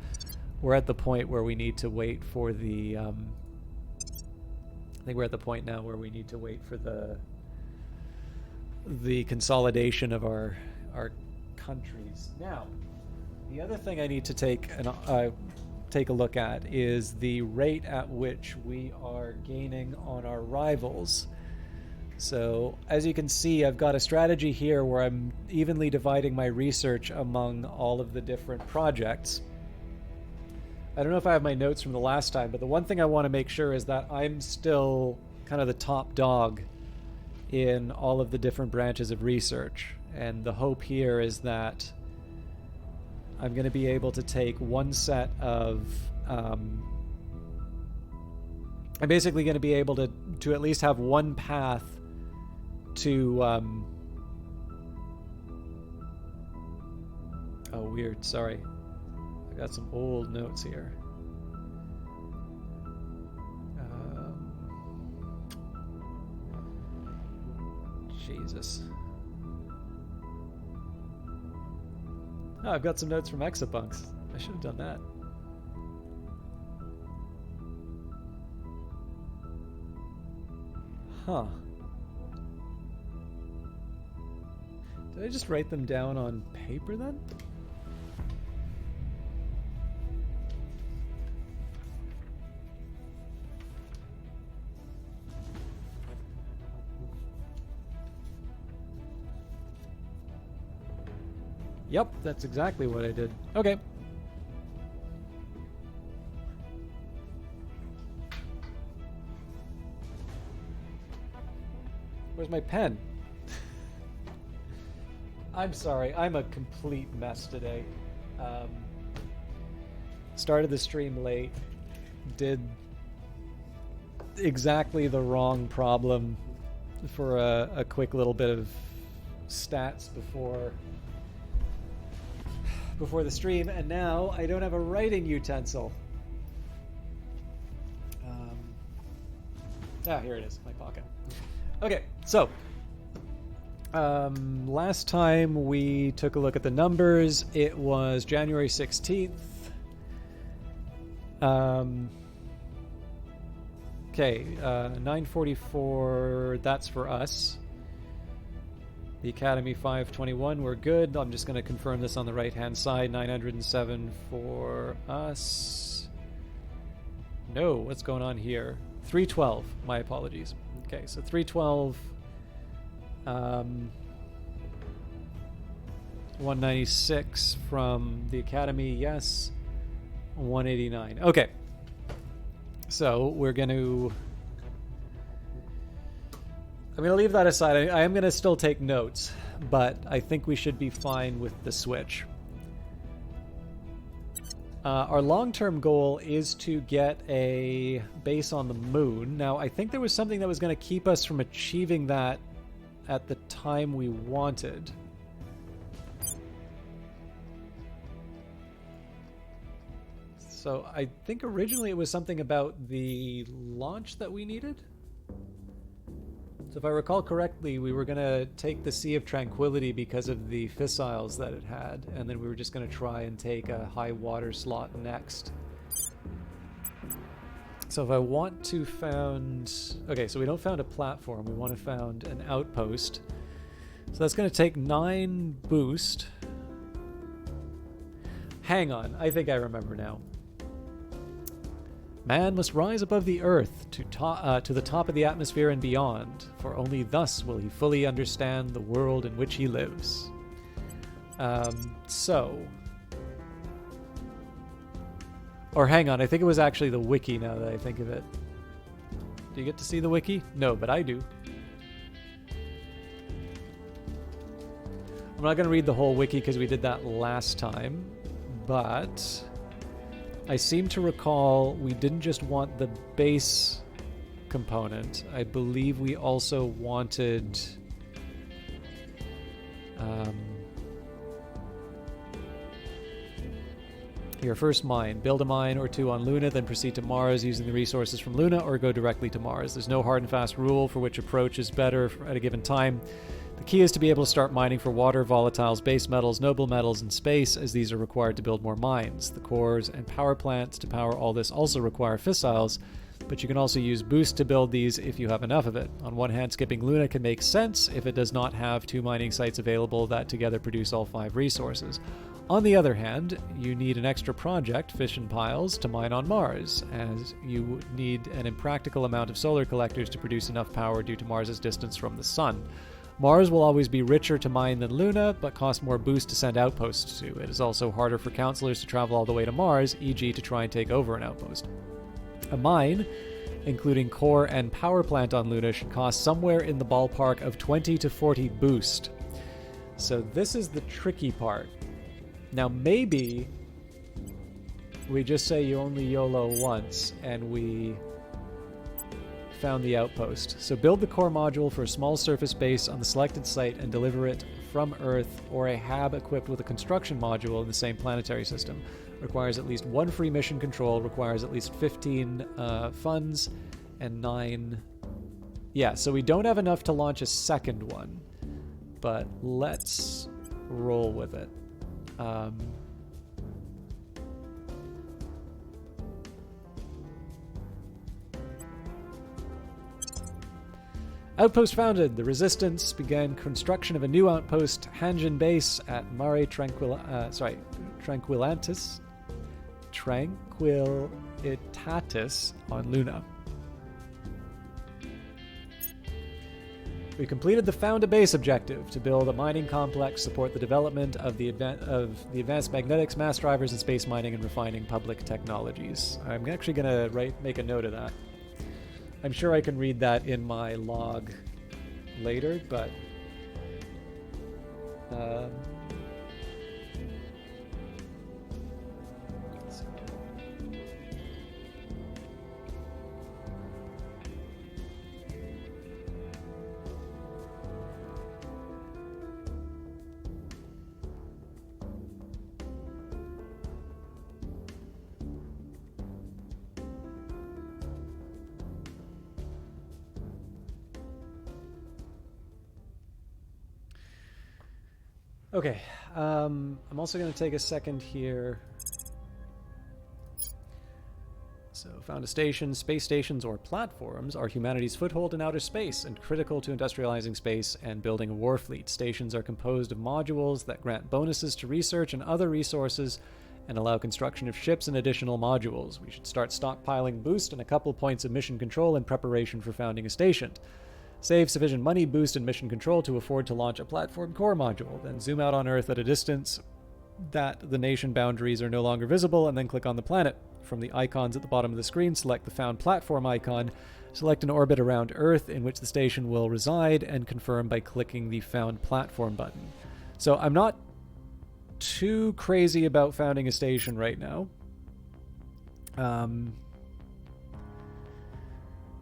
we're at the point where we need to wait for the... I think we're at the point now where we need to wait for the consolidation of our countries. Now, the other thing I need to take a look at is the rate at which we are gaining on our rivals. So, as you can see, I've got a strategy here where I'm evenly dividing my research among all of the different projects. I don't know if I have my notes from the last time, but the one thing I want to make sure is that I'm still kind of the top dog in all of the different branches of research. And the hope here is that I'm going to be able to take one set of... I'm basically going to be able to at least have one path to... Oh, weird. Sorry. I got some old notes here. Jesus. Oh, I've got some notes from Exapunks. I should have done that. Huh. Did I just write them down on paper then? Yep, that's exactly what I did. Okay. Where's my pen? I'm sorry, I'm a complete mess today. Started the stream late, did exactly the wrong problem for a quick little bit of stats before the stream, and now I don't have a writing utensil. Here it is, my pocket. Okay, so last time we took a look at the numbers, it was January 16th. Okay, 944, that's for us. The Academy 521, we're good. I'm just going to confirm this on the right-hand side. 907 for us. No, what's going on here? 312, my apologies. Okay, so 312. 196 from the Academy, yes. 189. Okay. So we're going to... I'm going to leave that aside. I am going to still take notes, but I think we should be fine with the switch. Our long-term goal is to get a base on the moon. Now, I think there was something that was going to keep us from achieving that at the time we wanted. So I think originally it was something about the launch that we needed. So if I recall correctly, we were going to take the Sea of Tranquility because of the fissiles that it had, and then we were just going to try and take a high water slot next. So if I want to found... Okay, so we don't found a platform. We want to found an outpost. So that's going to take 9 boost. Hang on. I think I remember now. Man must rise above the earth to the top of the atmosphere and beyond, for only thus will he fully understand the world in which he lives. Or hang on, I think it was actually the wiki now that I think of it. Do you get to see the wiki? No, but I do. I'm not going to read the whole wiki because we did that last time, but I seem to recall we didn't just want the base component. I believe we also wanted... Your first mine. Build a mine or 2 on Luna, then proceed to Mars using the resources from Luna, or go directly to Mars. There's no hard and fast rule for which approach is better at a given time. The key is to be able to start mining for water, volatiles, base metals, noble metals, and space, as these are required to build more mines. The cores and power plants to power all this also require fissiles, but you can also use boost to build these if you have enough of it. On one hand, skipping Luna can make sense if it does not have 2 mining sites available that together produce all 5 resources. On the other hand, you need an extra project, fission piles, to mine on Mars, as you need an impractical amount of solar collectors to produce enough power due to Mars's distance from the Sun. Mars will always be richer to mine than Luna, but cost more boost to send outposts to. It is also harder for counselors to travel all the way to Mars, e.g. to try and take over an outpost. A mine, including core and power plant on Luna, should cost somewhere in the ballpark of 20 to 40 boost. So this is the tricky part. Now maybe we just say you only YOLO once and we found the outpost. So build the core module for a small surface base on the selected site and deliver it from Earth, or a hab equipped with a construction module in the same planetary system. Requires at least 1 free mission control, requires at least 15 funds, and 9... Yeah, so we don't have enough to launch a second one, but let's roll with it. Outpost founded. The Resistance began construction of a new outpost, Hanjin Base, at Mare Tranquilitatis on Luna. We completed the Found a Base objective to build a mining complex, support the development of the advanced magnetics, mass drivers, and space mining and refining public technologies. I'm actually going to make a note of that. I'm sure I can read that in my log later, but... Okay, I'm also going to take a second here. So, found a station. Space stations or platforms are humanity's foothold in outer space and critical to industrializing space and building a war fleet. Stations are composed of modules that grant bonuses to research and other resources and allow construction of ships and additional modules. We should start stockpiling boost and a couple points of mission control in preparation for founding a station. Save sufficient money, boost, and mission control to afford to launch a platform core module. Then zoom out on Earth at a distance that the nation boundaries are no longer visible, and then click on the planet. From the icons at the bottom of the screen, select the Found Platform icon. Select an orbit around Earth in which the station will reside, and confirm by clicking the Found Platform button. So I'm not too crazy about founding a station right now.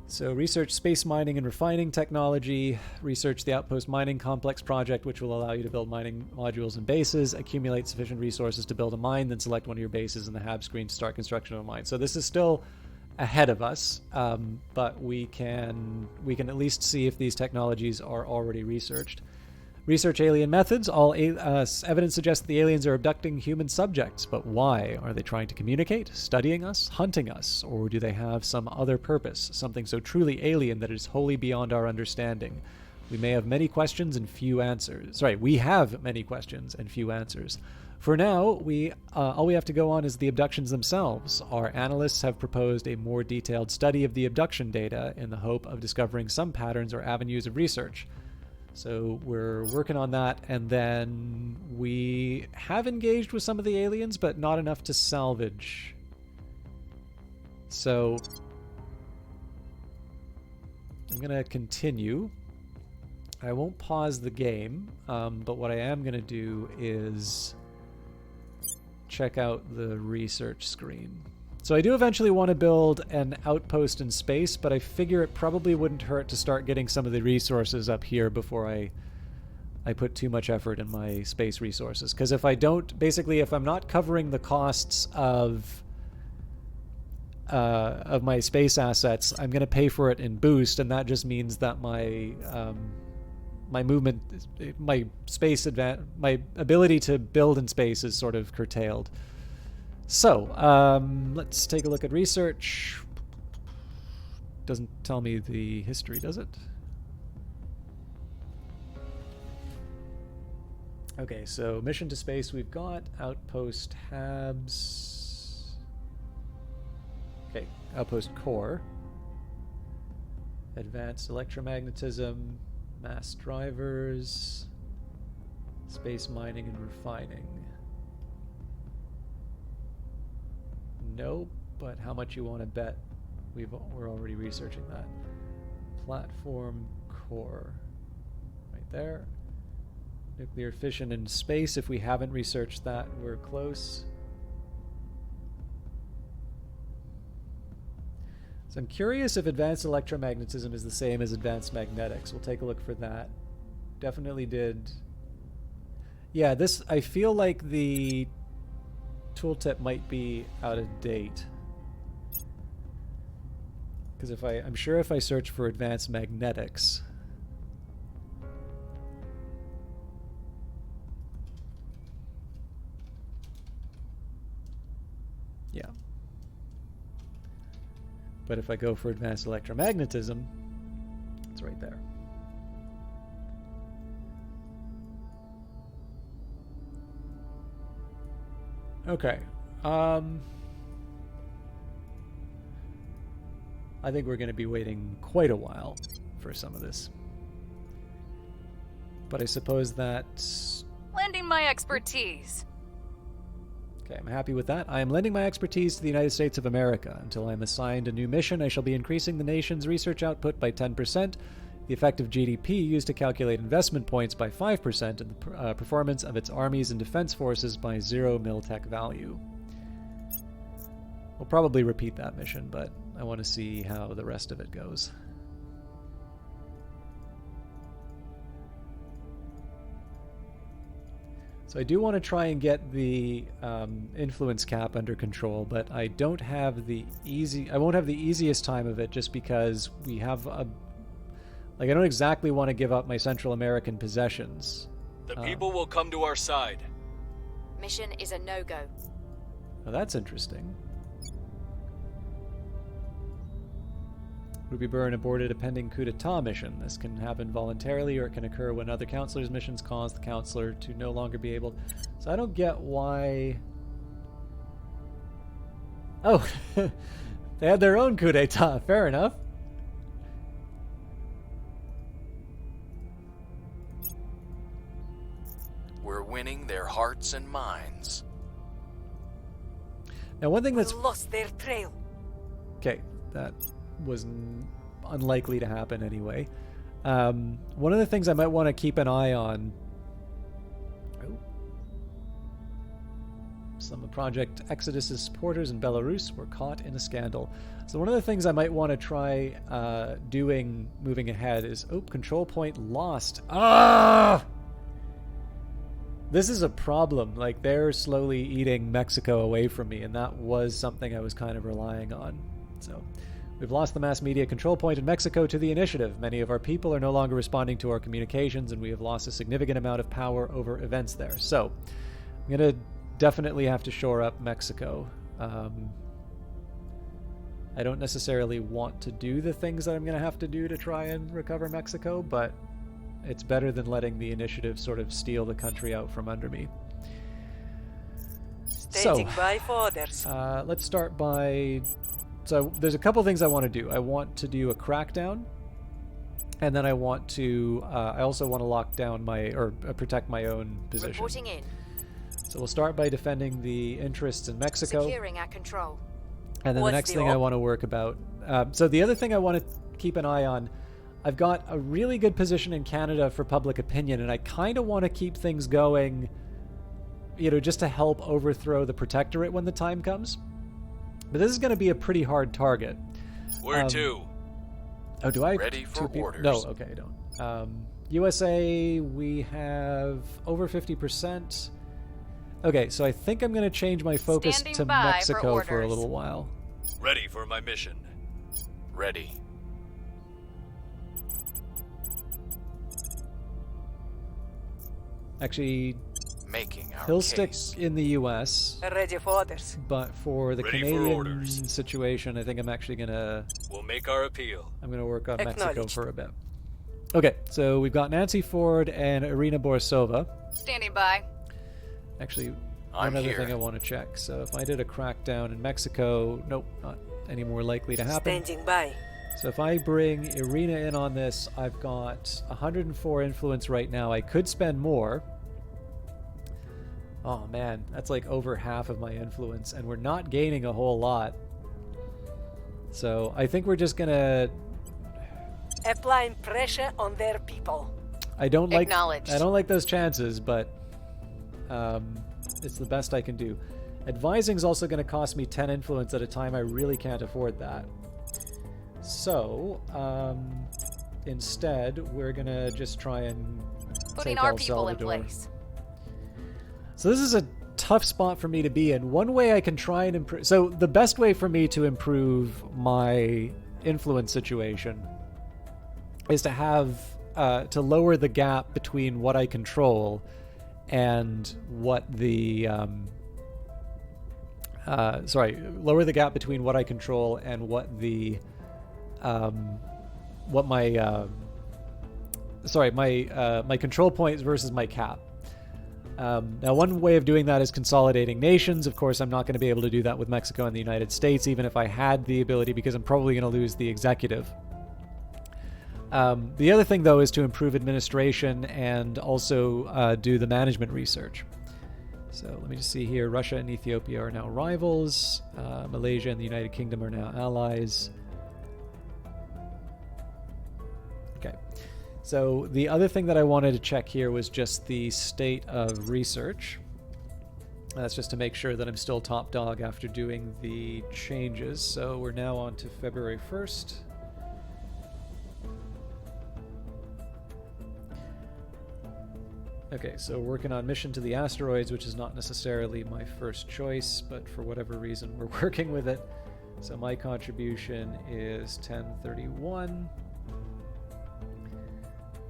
So research space mining and refining technology, research the Outpost Mining Complex project, which will allow you to build mining modules and bases, accumulate sufficient resources to build a mine, then select one of your bases in the hab screen to start construction of a mine. So this is still ahead of us, but we can at least see if these technologies are already researched. Research alien methods. All evidence suggests the aliens are abducting human subjects. But why? Are they trying to communicate, studying us, hunting us? Or do they have some other purpose, something so truly alien that it is wholly beyond our understanding? We may have many questions and few answers. Sorry, we have many questions and few answers. For now, all we have to go on is the abductions themselves. Our analysts have proposed a more detailed study of the abduction data in the hope of discovering some patterns or avenues of research. So we're working on that, and then we have engaged with some of the aliens, but not enough to salvage. So I'm going to continue. I won't pause the game, but what I am going to do is check out the research screen. So I do eventually want to build an outpost in space, but I figure it probably wouldn't hurt to start getting some of the resources up here before I put too much effort in my space resources. Because if I don't, basically, if I'm not covering the costs of my space assets, I'm going to pay for it in boost, and that just means that my movement, my ability to build in space is sort of curtailed. So, let's take a look at research. Doesn't tell me the history, does it? Okay, so mission to space we've got. Outpost Habs. Okay, outpost core. Advanced electromagnetism. Mass drivers. Space mining and refining. No, but how much you want to bet? We're already researching that. Platform core. Right there. Nuclear fission in space. If we haven't researched that, we're close. So I'm curious if advanced electromagnetism is the same as advanced magnetics. We'll take a look for that. Definitely did. Yeah, this, I feel like the tooltip might be out of date. Because I'm sure if I search for advanced magnetics, yeah. But if I go for advanced electromagnetism, it's right there. Okay. I think we're going to be waiting quite a while for some of this. But I suppose that's... Lending my expertise. Okay, I'm happy with that. I am lending my expertise to the United States of America. Until I'm assigned a new mission, I shall be increasing the nation's research output by 10%, the effective GDP used to calculate investment points by 5%, and the performance of its armies and defense forces by 0 miltech value. We'll probably repeat that mission, but I want to see how the rest of it goes. So I do want to try and get the influence cap under control, but I don't have the I won't have the easiest time of it just because we have a... Like, I don't exactly want to give up my Central American possessions. The people will come to our side. Mission is a no-go. Oh, that's interesting. Ruby Byrne aborted a pending coup d'etat mission. This can happen voluntarily, or it can occur when other counselors' missions cause the counselor to no longer be able... So I don't get why... Oh, they had their own coup d'etat. Fair enough. We're winning their hearts and minds. Now, one thing that's... Lost their trail. Okay, that was unlikely to happen anyway. One of the things I might want to keep an eye on... Oh. Some of Project Exodus's supporters in Belarus were caught in a scandal. So one of the things I might want to try doing moving ahead is... Oh, control point lost. Ah! This is a problem. Like, they're slowly eating Mexico away from me, and that was something I was kind of relying on. So We've lost the mass media control point in Mexico to the initiative. Many of our people are no longer responding to our communications, and we have lost a significant amount of power over events there. So, I'm going to definitely have to shore up Mexico. I don't necessarily want to do the things that I'm going to have to do to try and recover Mexico, but it's better than letting the initiative sort of steal the country out from under me. Standing by for orders. Let's start by... So there's a couple things I want to do. I want to do a crackdown, and then I want to... I also want to lock down my... or protect my own position. Reporting in. So we'll start by defending the interests in Mexico. Securing our control. And then the next thing I want to work about... so the other thing I want to keep an eye on, I've got a really good position in Canada for public opinion, and I kind of want to keep things going, you know, just to help overthrow the Protectorate when the time comes. But this is going to be a pretty hard target. Where to? Oh, do I have Ready for 2 people? orders. No, okay, I don't. USA, we have over 50%. Okay, so I think I'm going to change my focus Standing to by Mexico for a orders. little while. Ready for my mission. Ready. Actually, Making our he'll case. stick in the US, Ready for orders. but for the Ready for Canadian orders. situation, I think I'm actually going to... We'll make our appeal. I'm going to work on Mexico Acknowledged. for a bit. Okay, so we've got Nancy Ford and Irina Borisova. Standing by. Actually, I'm one other here. thing I want to check. So if I did a crackdown in Mexico, nope, not any more likely to happen. Standing by. So if I bring Irina in on this, I've got 104 influence right now. I could spend more. Oh man, that's like over half of my influence, and we're not gaining a whole lot. So I think we're just gonna... Applying pressure on their people. I don't like Acknowledged. those chances, but it's the best I can do. Advising is also going to cost me 10 influence at a time. I really can't afford that. So instead, we're going to just try and Putting take our El people in Salvador. place. So this is a tough spot for me to be in. One way I can try and improve... So the best way for me to improve my influence situation is to have... to lower the gap between what I control and what the... lower the gap between what I control and what the... what my... my control points versus my cap. Now, one way of doing that is consolidating nations. Of course, I'm not going to be able to do that with Mexico and the United States, even if I had the ability, because I'm probably going to lose the executive. The other thing, though, is to improve administration and also do the management research. So let me just see here. Russia and Ethiopia are now rivals. Malaysia and the United Kingdom are now allies. Okay. So the other thing that I wanted to check here was just the state of research. That's just to make sure that I'm still top dog after doing the changes. So we're now on to February 1st. Okay, so working on Mission to the Asteroids, which is not necessarily my first choice, but for whatever reason we're working with it. So my contribution is 1031.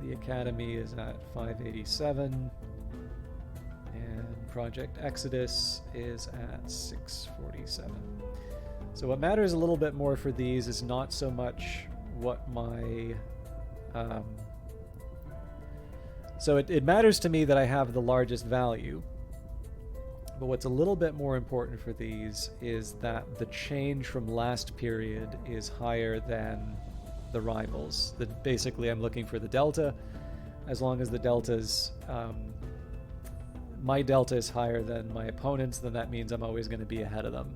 The Academy is at 587. And Project Exodus is at 647. So what matters a little bit more for these is not so much what my... So it matters to me that I have the largest value, but what's a little bit more important for these is that the change from last period is higher than the rivals. Basically, I'm looking for the delta. As long as the delta's, my delta is higher than my opponent's, then that means I'm always going to be ahead of them.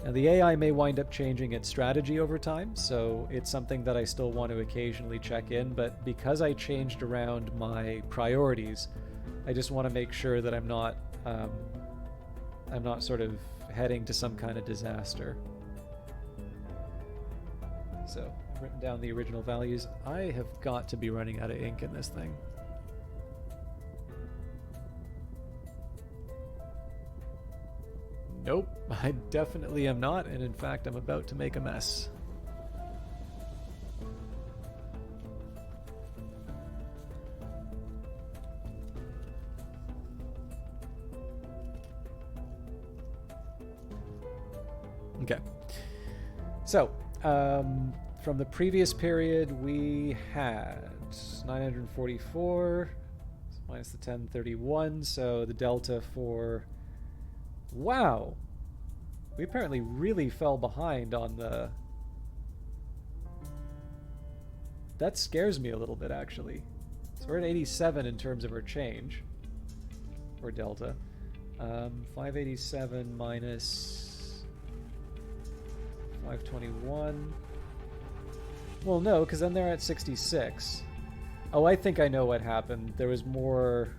Now, the AI may wind up changing its strategy over time, so it's something that I still want to occasionally check in, but because I changed around my priorities, I just want to make sure that I'm not sort of heading to some kind of disaster. So, I've written down the original values. I have got to be running out of ink in this thing. Nope, I definitely am not, and in fact, I'm about to make a mess. Okay. So, from the previous period, we had 944 minus the 1031. So the delta for... Wow! We apparently really fell behind on the... That scares me a little bit, actually. So we're at 87 in terms of our change. Or delta. 587 minus 521. Well, no, because then they're at 66. Oh, I think I know what happened. There was more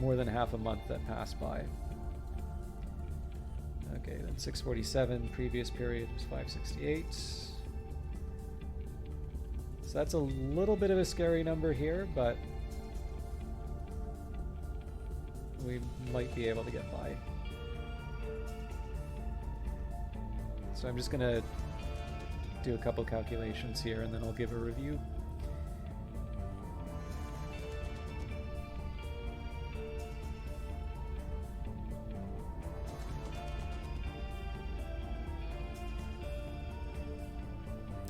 than half a month that passed by. Okay, then 647. Previous period was 568. So that's a little bit of a scary number here, but we might be able to get by. So I'm just going to do a couple calculations here and then I'll give a review.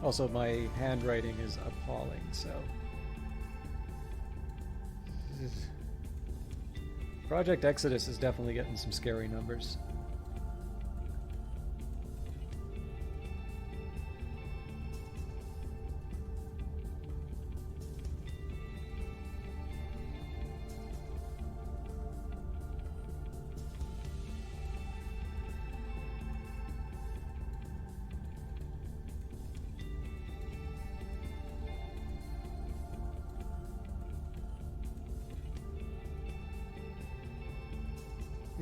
Also, my handwriting is appalling, so... Project Exodus is definitely getting some scary numbers.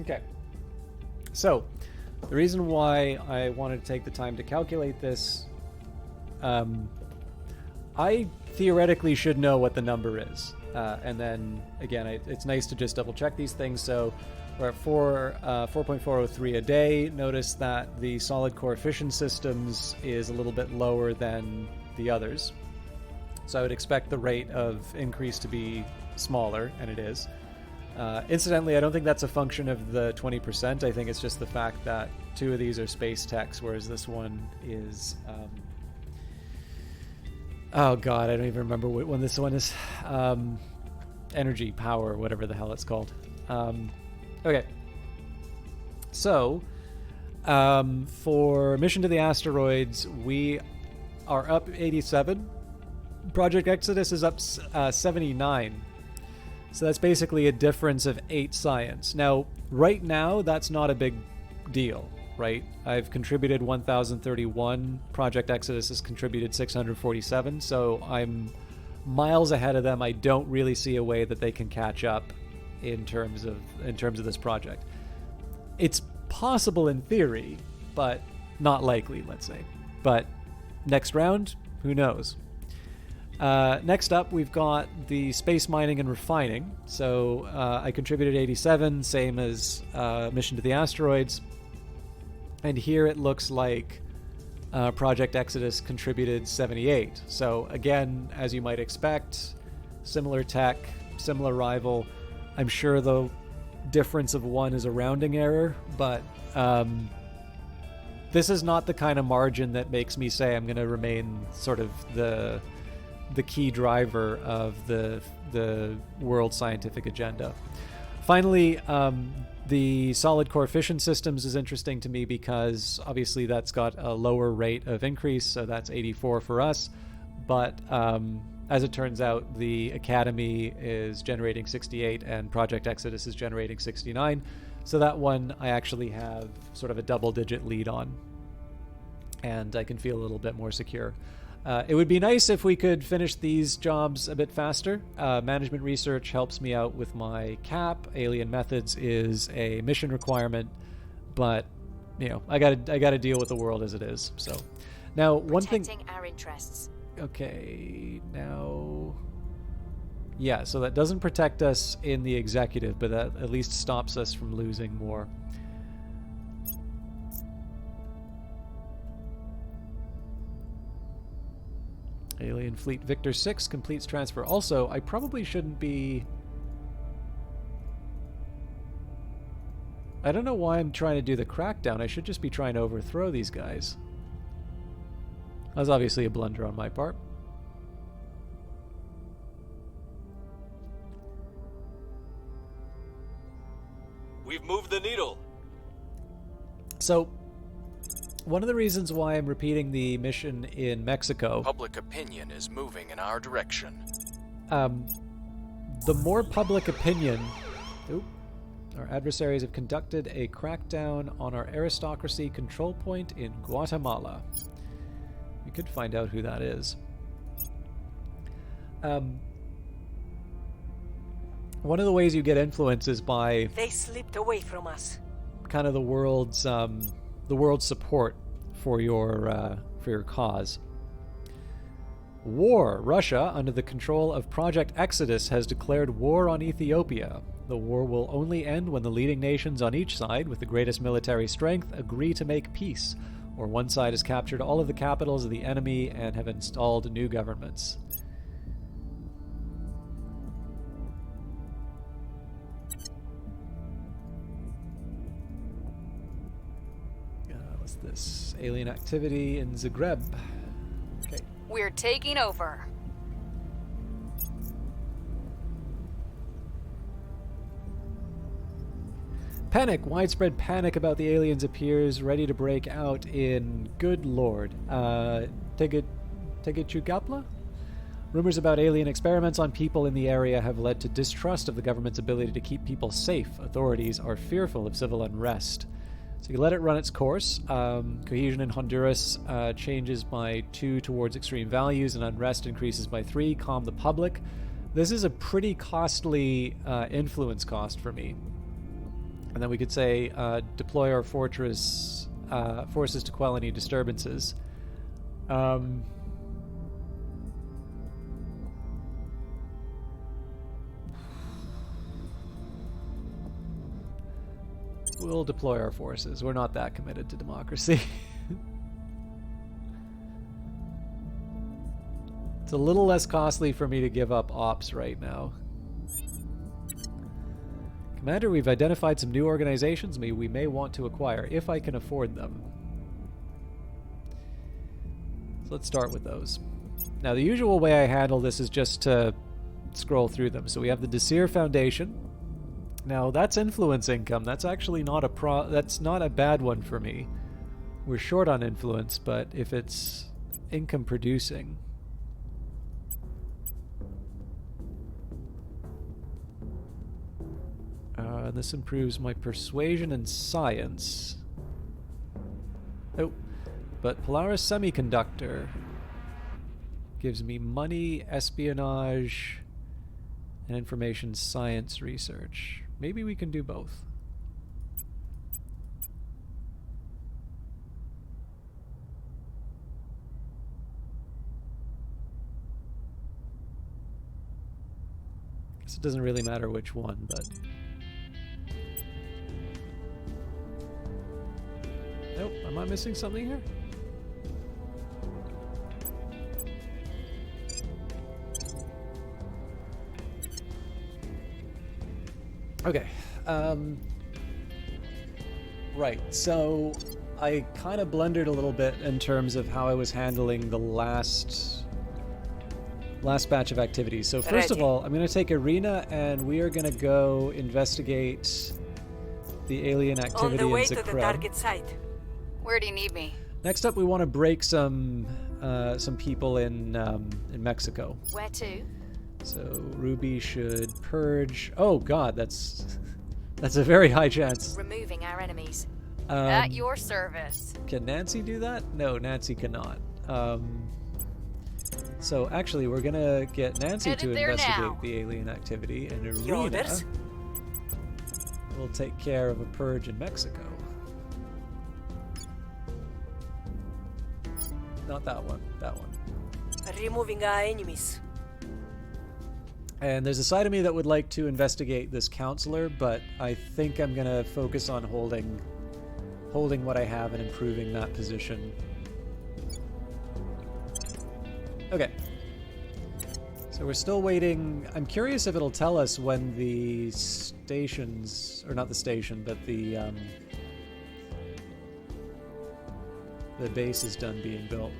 Okay, so the reason why I wanted to take the time to calculate this, I theoretically should know what the number is, and then again, it's nice to just double check these things. So we're at 4.403 a day. Notice that the solid core fission systems is a little bit lower than the others, so I would expect the rate of increase to be smaller, and it is. Incidentally, I don't think that's a function of the 20%. I think it's just the fact that two of these are space techs, whereas this one is... oh god, I don't even remember what one this one is. Energy, power, whatever the hell it's called. Okay. So, for Mission to the Asteroids, we are up 87. Project Exodus is up 79. So that's basically a difference of 8 science. Now, right now, that's not a big deal, right? I've contributed 1,031. Project Exodus has contributed 647. So I'm miles ahead of them. I don't really see a way that they can catch up in terms of this project. It's possible in theory, but not likely, let's say. But next round, who knows? Next up, we've got the space mining and refining. So I contributed 87, same as Mission to the Asteroids. And here it looks like Project Exodus contributed 78. So again, as you might expect, similar tech, similar rival. I'm sure the difference of 1 is a rounding error, but this is not the kind of margin that makes me say I'm going to remain sort of the key driver of the world scientific agenda. Finally, the solid core fission systems is interesting to me because obviously that's got a lower rate of increase, so that's 84 for us. But as it turns out, the Academy is generating 68 and Project Exodus is generating 69. So that one I actually have sort of a double-digit lead on, and I can feel a little bit more secure. It would be nice if we could finish these jobs a bit faster. Management research helps me out with my cap. Alien methods is a mission requirement, but you know, I gotta deal with the world as it is. So now one thing. Protecting our interests. Okay, now. Yeah, so that doesn't protect us in the executive, but that at least stops us from losing more. Alien Fleet Victor 6 completes transfer. Also, I probably shouldn't be... I don't know why I'm trying to do the crackdown. I should just be trying to overthrow these guys. That was obviously a blunder on my part. We've moved the needle. So, one of the reasons why I'm repeating the mission in Mexico, Public opinion is moving in our direction. the more public opinion... Oop, our adversaries have conducted a crackdown on our aristocracy control point in Guatemala. We could find out who that is. One of the ways you get influence is by They slipped away from us. kind of the world's support for your cause. War. Russia, under the control of Project Exodus, has declared war on Ethiopia. The war will only end when the leading nations on each side, with the greatest military strength, agree to make peace, or one side has captured all of the capitals of the enemy and have installed new governments. What's this? Alien activity in Zagreb. Okay. We're taking over. Panic. Widespread panic about the aliens appears ready to break out in... Good lord. Tegucigalpa? Rumors about alien experiments on people in the area have led to distrust of the government's ability to keep people safe. Authorities are fearful of civil unrest. So you let it run its course. Cohesion in Honduras changes by 2 towards extreme values, and unrest increases by 3. Calm the public. This is a pretty costly influence cost for me. And then we could say deploy our forces to quell any disturbances. We'll deploy our forces. We're not that committed to democracy. It's a little less costly for me to give up ops right now. Commander, we've identified some new organizations we may want to acquire, if I can afford them. So let's start with those. Now, the usual way I handle this is just to scroll through them. So we have the Desir Foundation. Now, that's influence income. That's actually not that's not a bad one for me. We're short on influence, but if it's income producing... this improves my persuasion and science. Oh, but Polaris Semiconductor gives me money, espionage, and information science research. Maybe we can do both. Guess it doesn't really matter which one, but... Nope, am I missing something here? Okay. Right, so I kind of blundered a little bit in terms of how I was handling the last batch of activities. So first of all, I'm going to take Arena, and we are going to go investigate the alien activity On the way in to the Zagreb. target site. Where do you need me? Next up, we want to break some people in Mexico. Where to? So Ruby should purge. Oh God, that's a very high chance. Removing our enemies. Um, At your service. Can Nancy do that? No, Nancy cannot. So actually, we're gonna get Nancy Headed to there investigate now. the alien activity, and Arena Orders? will take care of a purge in Mexico. Not that one. That one. Removing our enemies. And there's a side of me that would like to investigate this counselor, but I think I'm going to focus on holding what I have and improving that position. Okay. So we're still waiting. I'm curious if it'll tell us when the stations, or not the station, but the base is done being built.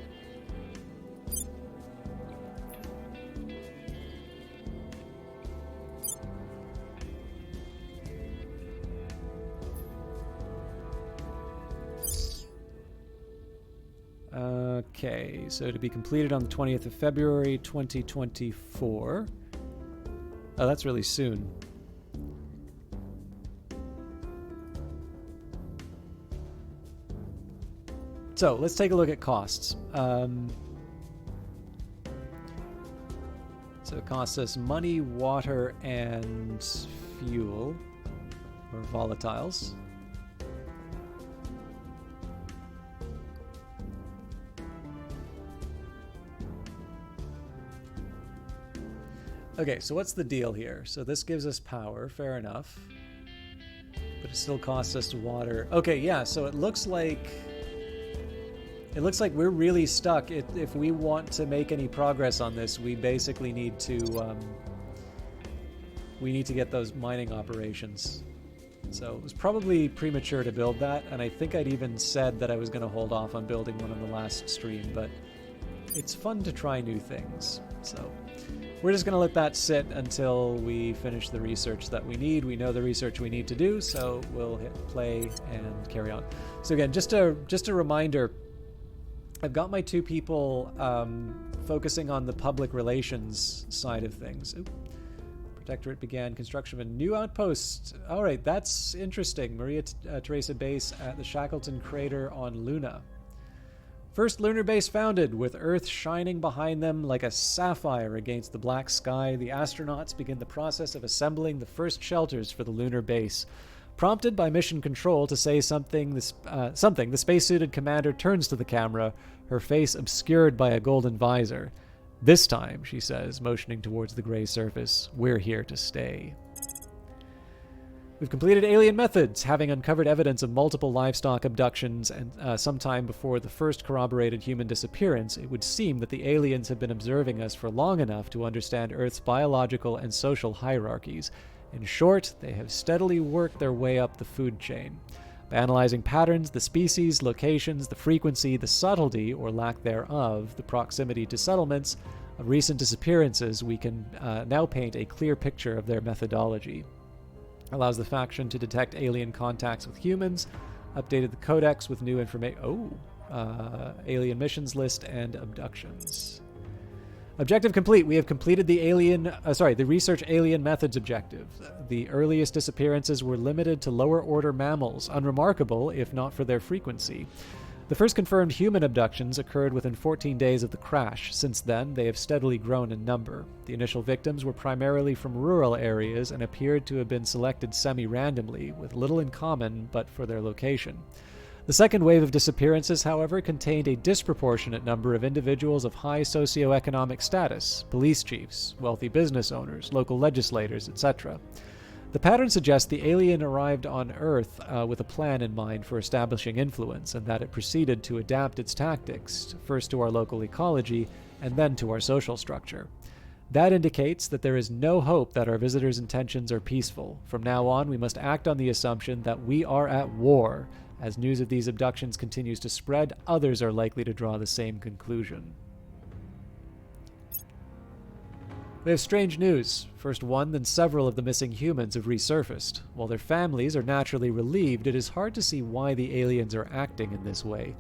Okay, so to be completed on the 20th of February, 2024. Oh, that's really soon. So, let's take a look at costs. So it costs us money, water, and fuel, or volatiles. Okay, so what's the deal here? So this gives us power, fair enough. But it still costs us water. Okay, yeah, so it looks like we're really stuck. If we want to make any progress on this, we basically need to get those mining operations. So it was probably premature to build that, and I think I'd even said that I was going to hold off on building one on the last stream, but it's fun to try new things. So we're just going to let that sit until we finish the research that we need. We know the research we need to do, so we'll hit play and carry on. So again, just a reminder, I've got my two people focusing on the public relations side of things. Oop. Protectorate began construction of a new outpost. All right, that's interesting. Maria Teresa Base at the Shackleton Crater on Luna. First lunar base founded, with Earth shining behind them like a sapphire against the black sky. The astronauts begin the process of assembling the first shelters for the lunar base. Prompted by mission control to say something, the spacesuited commander turns to the camera, her face obscured by a golden visor. This time, she says, motioning towards the gray surface, we're here to stay. We've completed alien methods, having uncovered evidence of multiple livestock abductions, and sometime before the first corroborated human disappearance, it would seem that the aliens have been observing us for long enough to understand Earth's biological and social hierarchies. In short, they have steadily worked their way up the food chain. By analyzing patterns, the species, locations, the frequency, the subtlety, or lack thereof, the proximity to settlements of recent disappearances, we can now paint a clear picture of their methodology. Allows the faction to detect alien contacts with humans, updated the codex with new information. Alien missions list and abductions. Objective complete. We have completed the research alien methods objective. The earliest disappearances were limited to lower order mammals, unremarkable if not for their frequency. The first confirmed human abductions occurred within 14 days of the crash. Since then, they have steadily grown in number. The initial victims were primarily from rural areas and appeared to have been selected semi-randomly, with little in common but for their location. The second wave of disappearances, however, contained a disproportionate number of individuals of high socioeconomic status, police chiefs, wealthy business owners, local legislators, etc. The pattern suggests the alien arrived on Earth with a plan in mind for establishing influence, and that it proceeded to adapt its tactics, first to our local ecology, and then to our social structure. That indicates that there is no hope that our visitors' intentions are peaceful. From now on, we must act on the assumption that we are at war. As news of these abductions continues to spread, others are likely to draw the same conclusion. We have strange news. First one, then several of the missing humans have resurfaced. While their families are naturally relieved, it is hard to see why the aliens are acting in this way.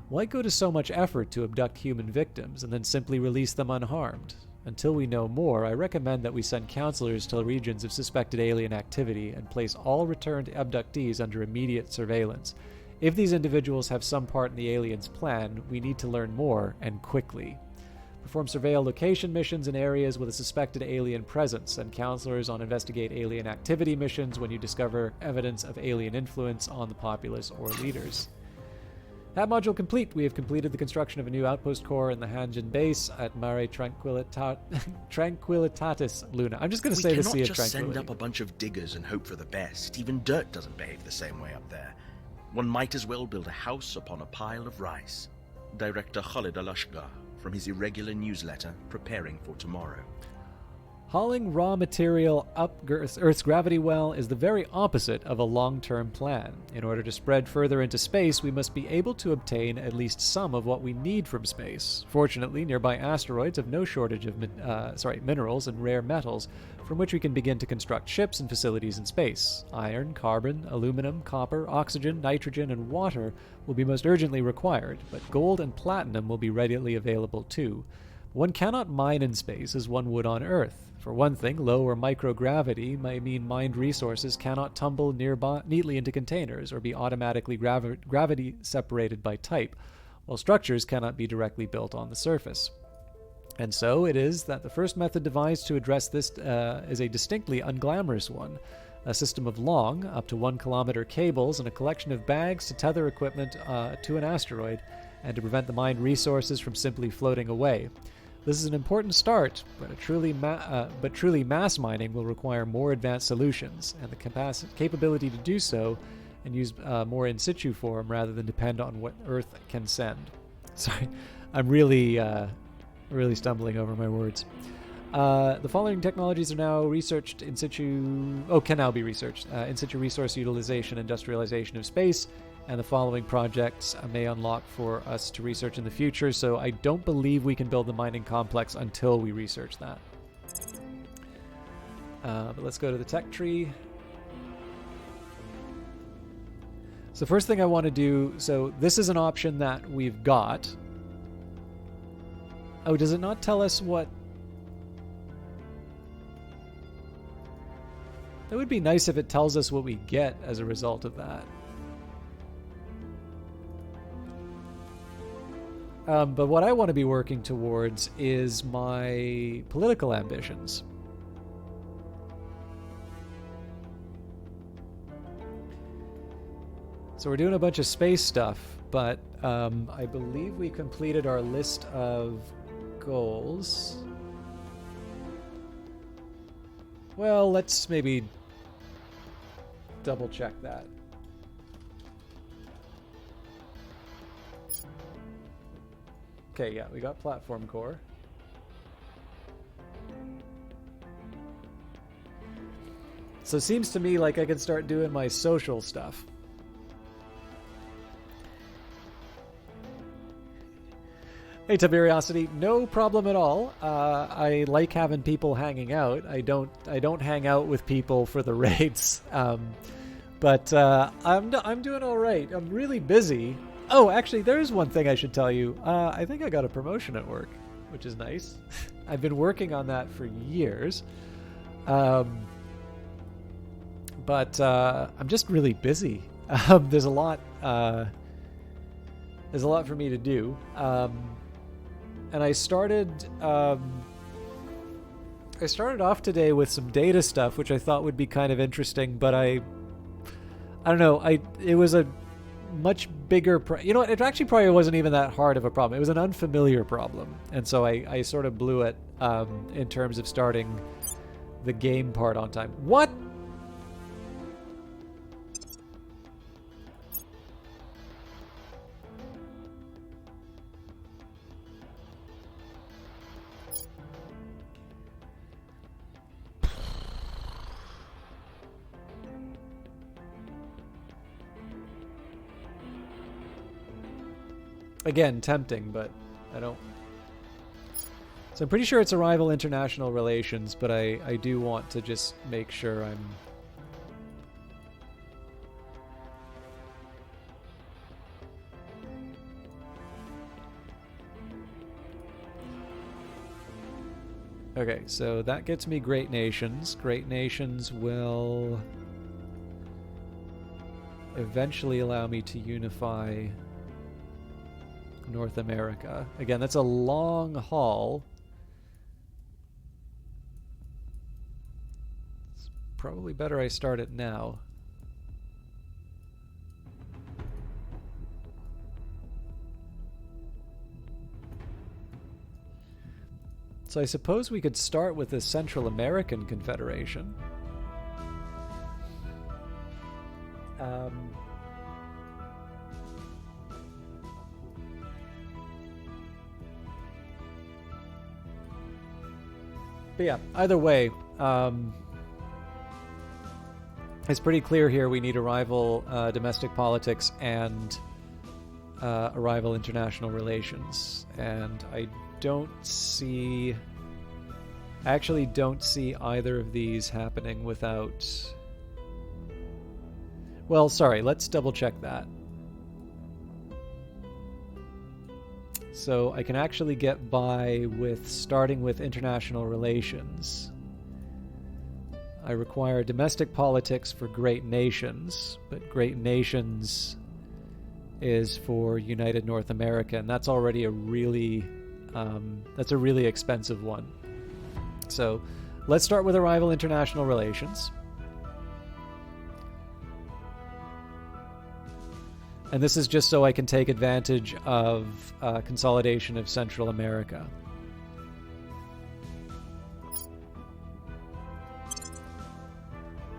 Why go to so much effort to abduct human victims and then simply release them unharmed? Until we know more, I recommend that we send counselors to regions of suspected alien activity and place all returned abductees under immediate surveillance. If these individuals have some part in the aliens' plan, we need to learn more, and quickly. Perform surveil location missions in areas with a suspected alien presence, and counselors on investigate alien activity missions when you discover evidence of alien influence on the populace or leaders. That module complete. We have completed the construction of a new outpost core in the Hanjin base at Mare Tranquillitatis Luna. I'm just going to say the Sea of Tranquility. We cannot just send up a bunch of diggers and hope for the best. Even dirt doesn't behave the same way up there. One might as well build a house upon a pile of rice. Director Khalid Alashgar, from his irregular newsletter, Preparing for Tomorrow. Hauling raw material up Earth's gravity well is the very opposite of a long-term plan. In order to spread further into space, we must be able to obtain at least some of what we need from space. Fortunately, nearby asteroids have no shortage of minerals and rare metals, from which we can begin to construct ships and facilities in space. Iron, carbon, aluminum, copper, oxygen, nitrogen, and water will be most urgently required, but gold and platinum will be readily available too. One cannot mine in space as one would on Earth. For one thing, low or microgravity may mean mined resources cannot tumble neatly into containers or be automatically gravity separated by type, while structures cannot be directly built on the surface. And so it is that the first method devised to address this is a distinctly unglamorous one, a system of long, up to 1 kilometer cables and a collection of bags to tether equipment to an asteroid and to prevent the mined resources from simply floating away. This is an important start, but truly mass mining will require more advanced solutions and the capability to do so and use more in situ form rather than depend on what Earth can send. Sorry, I'm really stumbling over my words. The following technologies are now researched in situ. Can now be researched in situ resource utilization, industrialization of space, and the following projects may unlock for us to research in the future. So I don't believe we can build the mining complex until we research that. But let's go to the tech tree. So first thing I want to do. So this is an option that we've got. Oh, does it not tell us what? It would be nice if it tells us what we get as a result of that. But what I want to be working towards is my political ambitions. So we're doing a bunch of space stuff, but I believe we completed our list of goals. Well, let's maybe double check that. Okay, yeah, we got platform core. So it seems to me like I can start doing my social stuff. Hey, Tiberiosity, no problem at all. I like having people hanging out. I don't hang out with people for the raids, but I'm doing all right. I'm really busy. Oh, actually, there is one thing I should tell you. I think I got a promotion at work, which is nice. I've been working on that for years, but I'm just really busy. There's a lot for me to do. And I started off today with some data stuff, which I thought would be kind of interesting, but I don't know. It was a much bigger you know what, it actually probably wasn't even that hard of a problem. It was an unfamiliar problem, and so I sort of blew it in terms of starting the game part on time. What? Again, tempting, but I don't... So I'm pretty sure it's Arrival International Relations, but I do want to just make sure I'm... Okay, so that gets me Great Nations. Great Nations will eventually allow me to unify North America. Again, that's a long haul. It's probably better I start it now. So I suppose we could start with the Central American Confederation. But yeah, either way, it's pretty clear here we need a rival domestic politics and a rival international relations. And I actually don't see either of these happening without... Well, sorry, let's double check that. So I can actually get by with starting with international relations. I require domestic politics for great nations, but great nations is for United North America, and that's already a really expensive one. So let's start with a rival international relations. And this is just so I can take advantage of consolidation of Central America.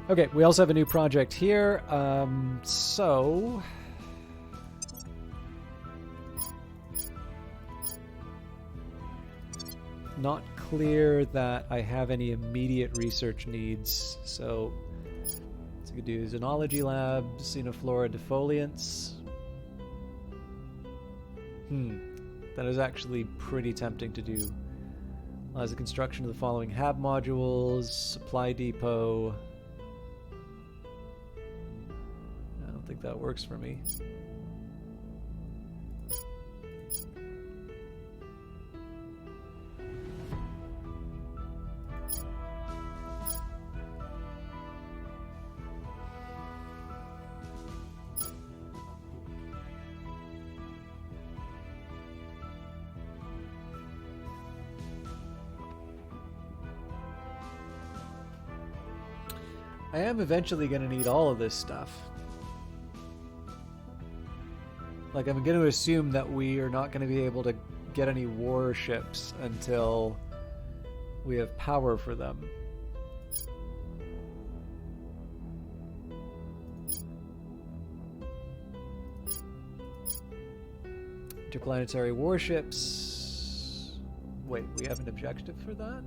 Okay, we also have a new project here. So... Not clear that I have any immediate research needs. So we could do Xenology Lab, Xenoflora defoliants. That is actually pretty tempting to do. Allows the construction of the following HAB modules, supply depot. I don't think that works for me. I am eventually going to need all of this stuff. Like, I'm going to assume that we are not going to be able to get any warships until we have power for them. Interplanetary warships. Wait, we have an objective for that?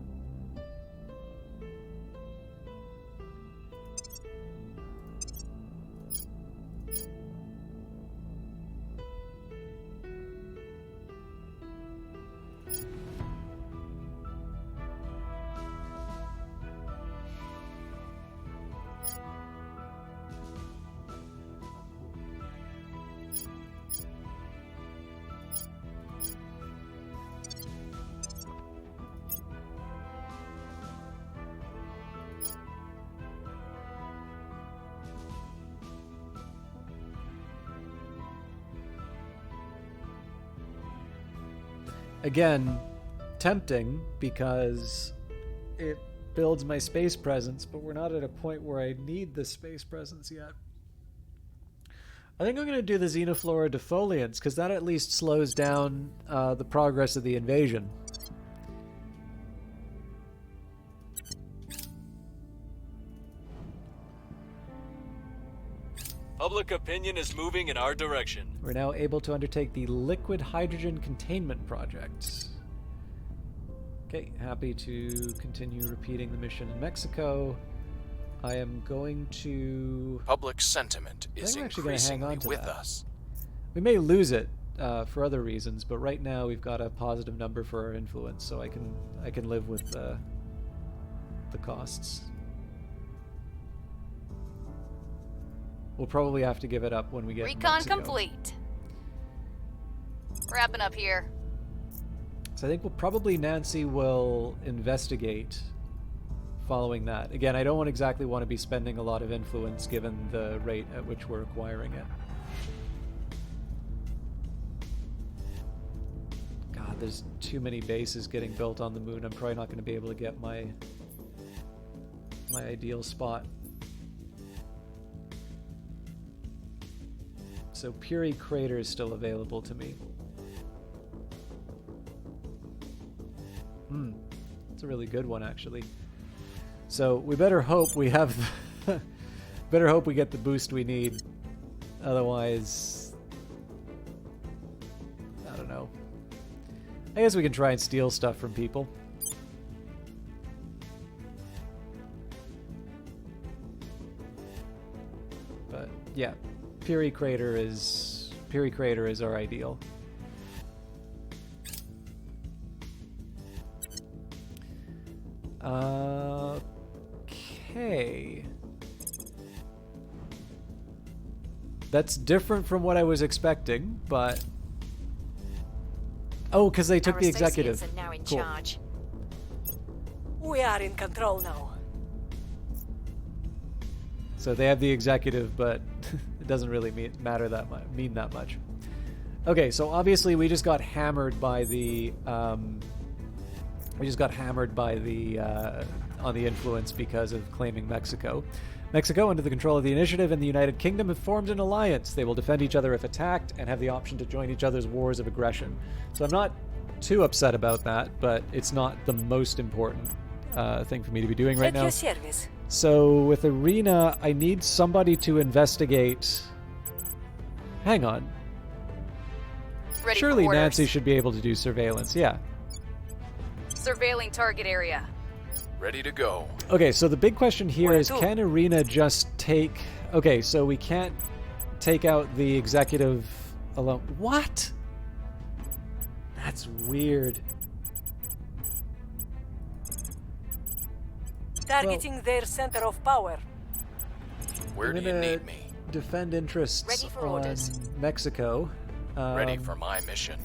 Again, tempting because it builds my space presence, but we're not at a point where I need the space presence yet. I think I'm going to do the Xenoflora defoliants because that at least slows down the progress of the invasion. Public opinion is moving in our direction. We're now able to undertake the liquid hydrogen containment project. Okay, happy to continue repeating the mission in Mexico. I am going to... Public sentiment is I'm actually gonna hang on increasingly to with that. us. We may lose it for other reasons, but right now we've got a positive number for our influence, so I can live with the costs. We'll probably have to give it up when we get Recon Mexico. complete. Wrapping up here. So I think Nancy will investigate following that. Again, I don't exactly want to be spending a lot of influence given the rate at which we're acquiring it. God, there's too many bases getting built on the moon. I'm probably not going to be able to get my ideal spot. So Puri Crater is still available to me. It's a really good one, actually. So we better hope we have better hope we get the boost we need. Otherwise, I don't know. I guess we can try and steal stuff from people. But yeah, Fury Crater is our ideal. Okay. That's different from what I was expecting, but... Oh, because they took Our the executive. associates are now in Cool. charge. We are in control now. So they have the executive, but it doesn't really mean that much. Okay, so obviously we just got hammered by the on the influence because of claiming Mexico. Mexico, under the control of the Initiative and the United Kingdom, have formed an alliance. They will defend each other if attacked and have the option to join each other's wars of aggression. So I'm not too upset about that, but it's not the most important thing for me to be doing right At now. your service. So with Arena, I need somebody to investigate... Hang on. Ready Surely for orders. Nancy should be able to do surveillance, yeah. Surveilling target area. Ready to go. Okay, so the big question here Where is, to? can Arena just take... Okay, so we can't take out the executive alone. What? That's weird. Targeting their center of power. Where do I'm you gonna need me? defend interests Ready for on orders. Mexico. Ready for my mission.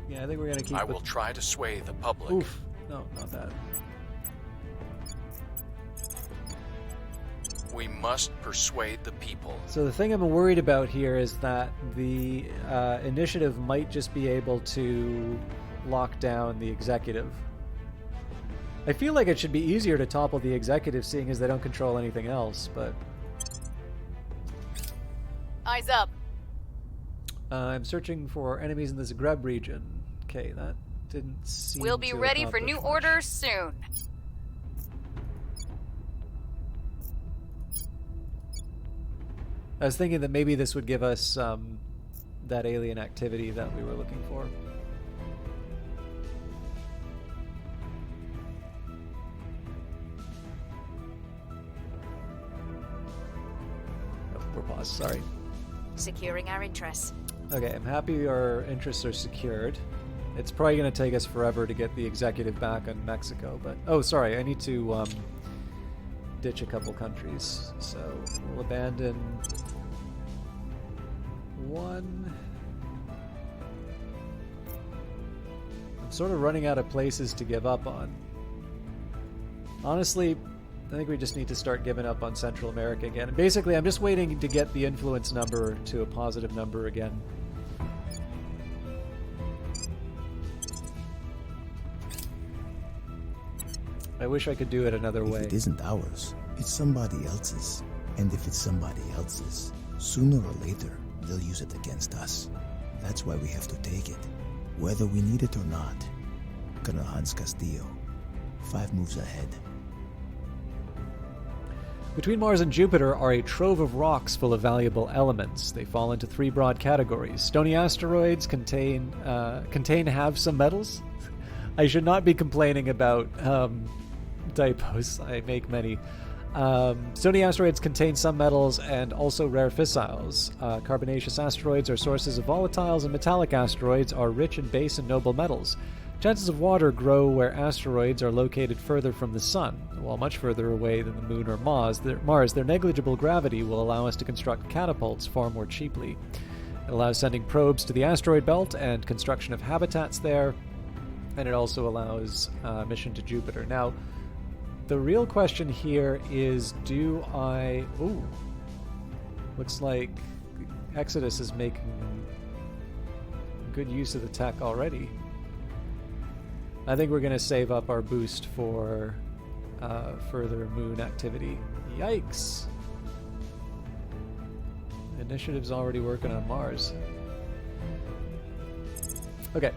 Yeah, I think we're gonna keep I with- will try to sway the public. Oof. No, not that. We must persuade the people. So the thing I'm worried about here is that the Initiative might just be able to lock down the executive. I feel like it should be easier to topple the executive, seeing as they don't control anything else, but... Eyes up. I'm searching for enemies in the Zagreb region. Okay, that didn't seem We'll be to ready for accomplish new much. orders soon. I was thinking that maybe this would give us that alien activity that we were looking for. Oh, we're paused, sorry. Securing our interests. Okay, I'm happy our interests are secured. It's probably going to take us forever to get the executive back on Mexico, but... Oh, sorry, I need to ditch a couple countries. So, we'll abandon... one... I'm sort of running out of places to give up on. Honestly, I think we just need to start giving up on Central America again. And basically, I'm just waiting to get the influence number to a positive number again. I wish I could do it another way. If it isn't ours, it's somebody else's. And if it's somebody else's, sooner or later, they'll use it against us. That's why we have to take it, whether we need it or not. Colonel Hans Castillo, 5 moves ahead. Between Mars and Jupiter are a trove of rocks full of valuable elements. They fall into 3 broad categories. Stony asteroids contain have some metals. I should not be complaining about typos. I make many. Stony asteroids contain some metals and also rare fissiles. Carbonaceous asteroids are sources of volatiles, and metallic asteroids are rich in base and noble metals. Chances of water grow where asteroids are located further from the Sun. While much further away than the Moon or Mars, their negligible gravity will allow us to construct catapults far more cheaply. It allows sending probes to the asteroid belt and construction of habitats there, and it also allows mission to Jupiter. Now, the real question here is, do I... Ooh. Looks like Exodus is making good use of the tech already. I think we're going to save up our boost for further moon activity. Yikes! Initiative's already working on Mars. Okay.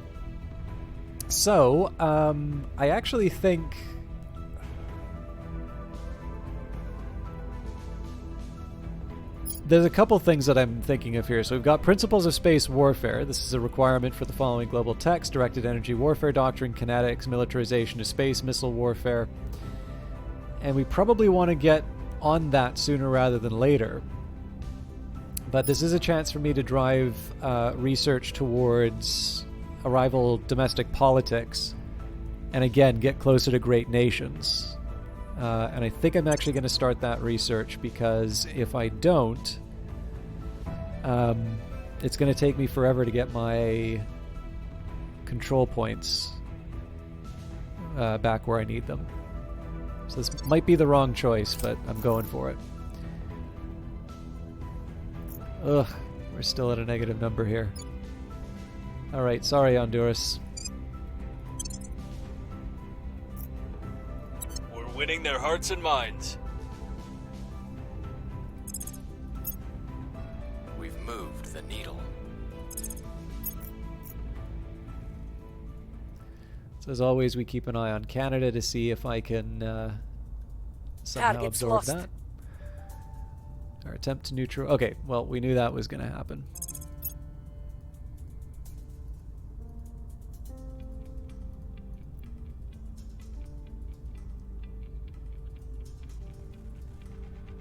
So, I actually think... There's a couple things that I'm thinking of here. So we've got Principles of Space Warfare. This is a requirement for the following global texts: Directed Energy Warfare Doctrine, Kinetics, Militarization of Space, Missile Warfare. And we probably want to get on that sooner rather than later. But this is a chance for me to drive research towards a rival domestic politics, and again, get closer to great nations. And I think I'm actually going to start that research, because if I don't, it's going to take me forever to get my control points back where I need them. So this might be the wrong choice, but I'm going for it. Ugh, we're still at a negative number here. Alright, sorry Honduras. We're winning their hearts and minds. We've moved the needle. So as always, we keep an eye on Canada to see if I can somehow Target's absorb lost. that. Our attempt to neutral. Okay, well, we knew that was going to happen.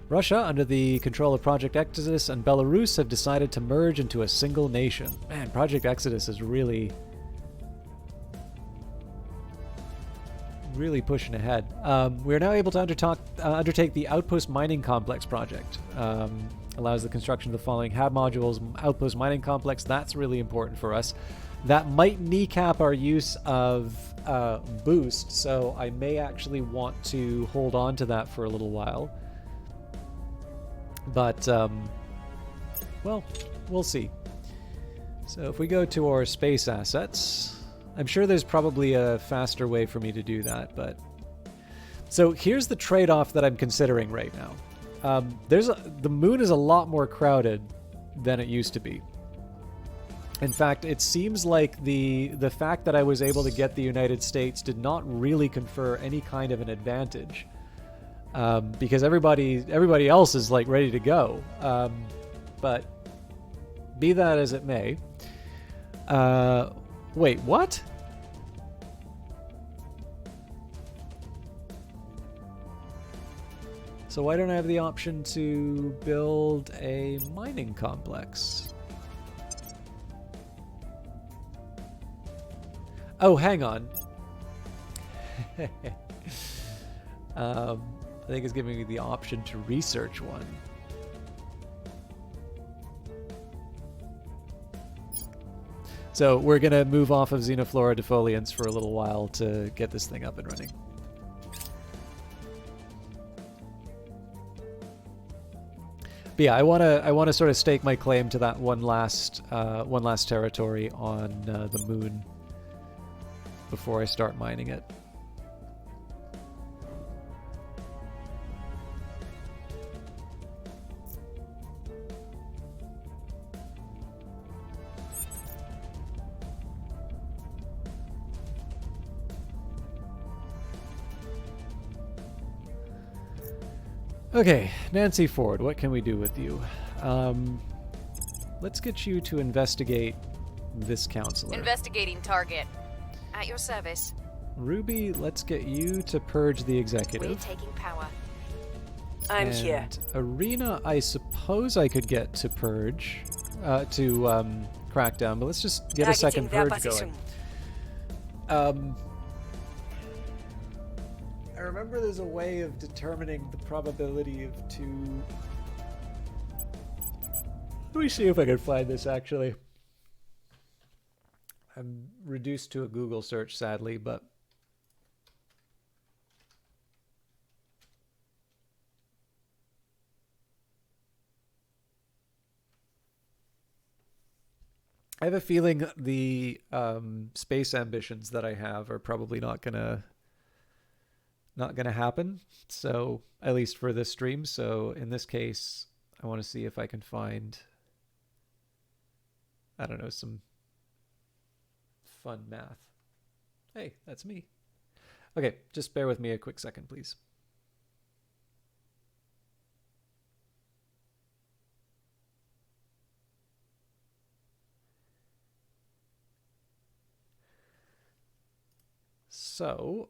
Russia, under the control of Project Exodus, and Belarus have decided to merge into a single nation. Man, Project Exodus is really pushing ahead. We are now able to undertake the Outpost Mining Complex project. Allows the construction of the following HAB modules. Outpost Mining Complex, that's really important for us. That might kneecap our use of boost, so I may actually want to hold on to that for a little while. But, well, we'll see. So if we go to our space assets, I'm sure there's probably a faster way for me to do that, but... So here's the trade-off that I'm considering right now. The moon is a lot more crowded than it used to be. In fact, it seems like the fact that I was able to get the United States did not really confer any kind of an advantage. Because everybody else is like ready to go. But be that as it may. Wait, what? So why don't I have the option to build a mining complex? Oh, hang on. I think it's giving me the option to research one. So we're going to move off of Xenoflora defoliants for a little while to get this thing up and running. But yeah, I want to sort of stake my claim to that one last territory on the moon before I start mining it. Okay, Nancy Ford, what can we do with you? Let's get you to investigate this counselor. Investigating target. At your service. Ruby, let's get you to purge the We're executive. taking power. I'm And here. Arena, I suppose I could get to purge, to crack down, but let's just get a second Targeting their purge going. position. I remember there's a way of determining the probability of two... Let me see if I can find this, actually. I'm reduced to a Google search, sadly, but... I have a feeling the space ambitions that I have are probably not gonna happen. So at least for this stream. So in this case, I want to see if I can find, I don't know, some fun math. Hey, that's me. Okay, just bear with me a quick second, please. So,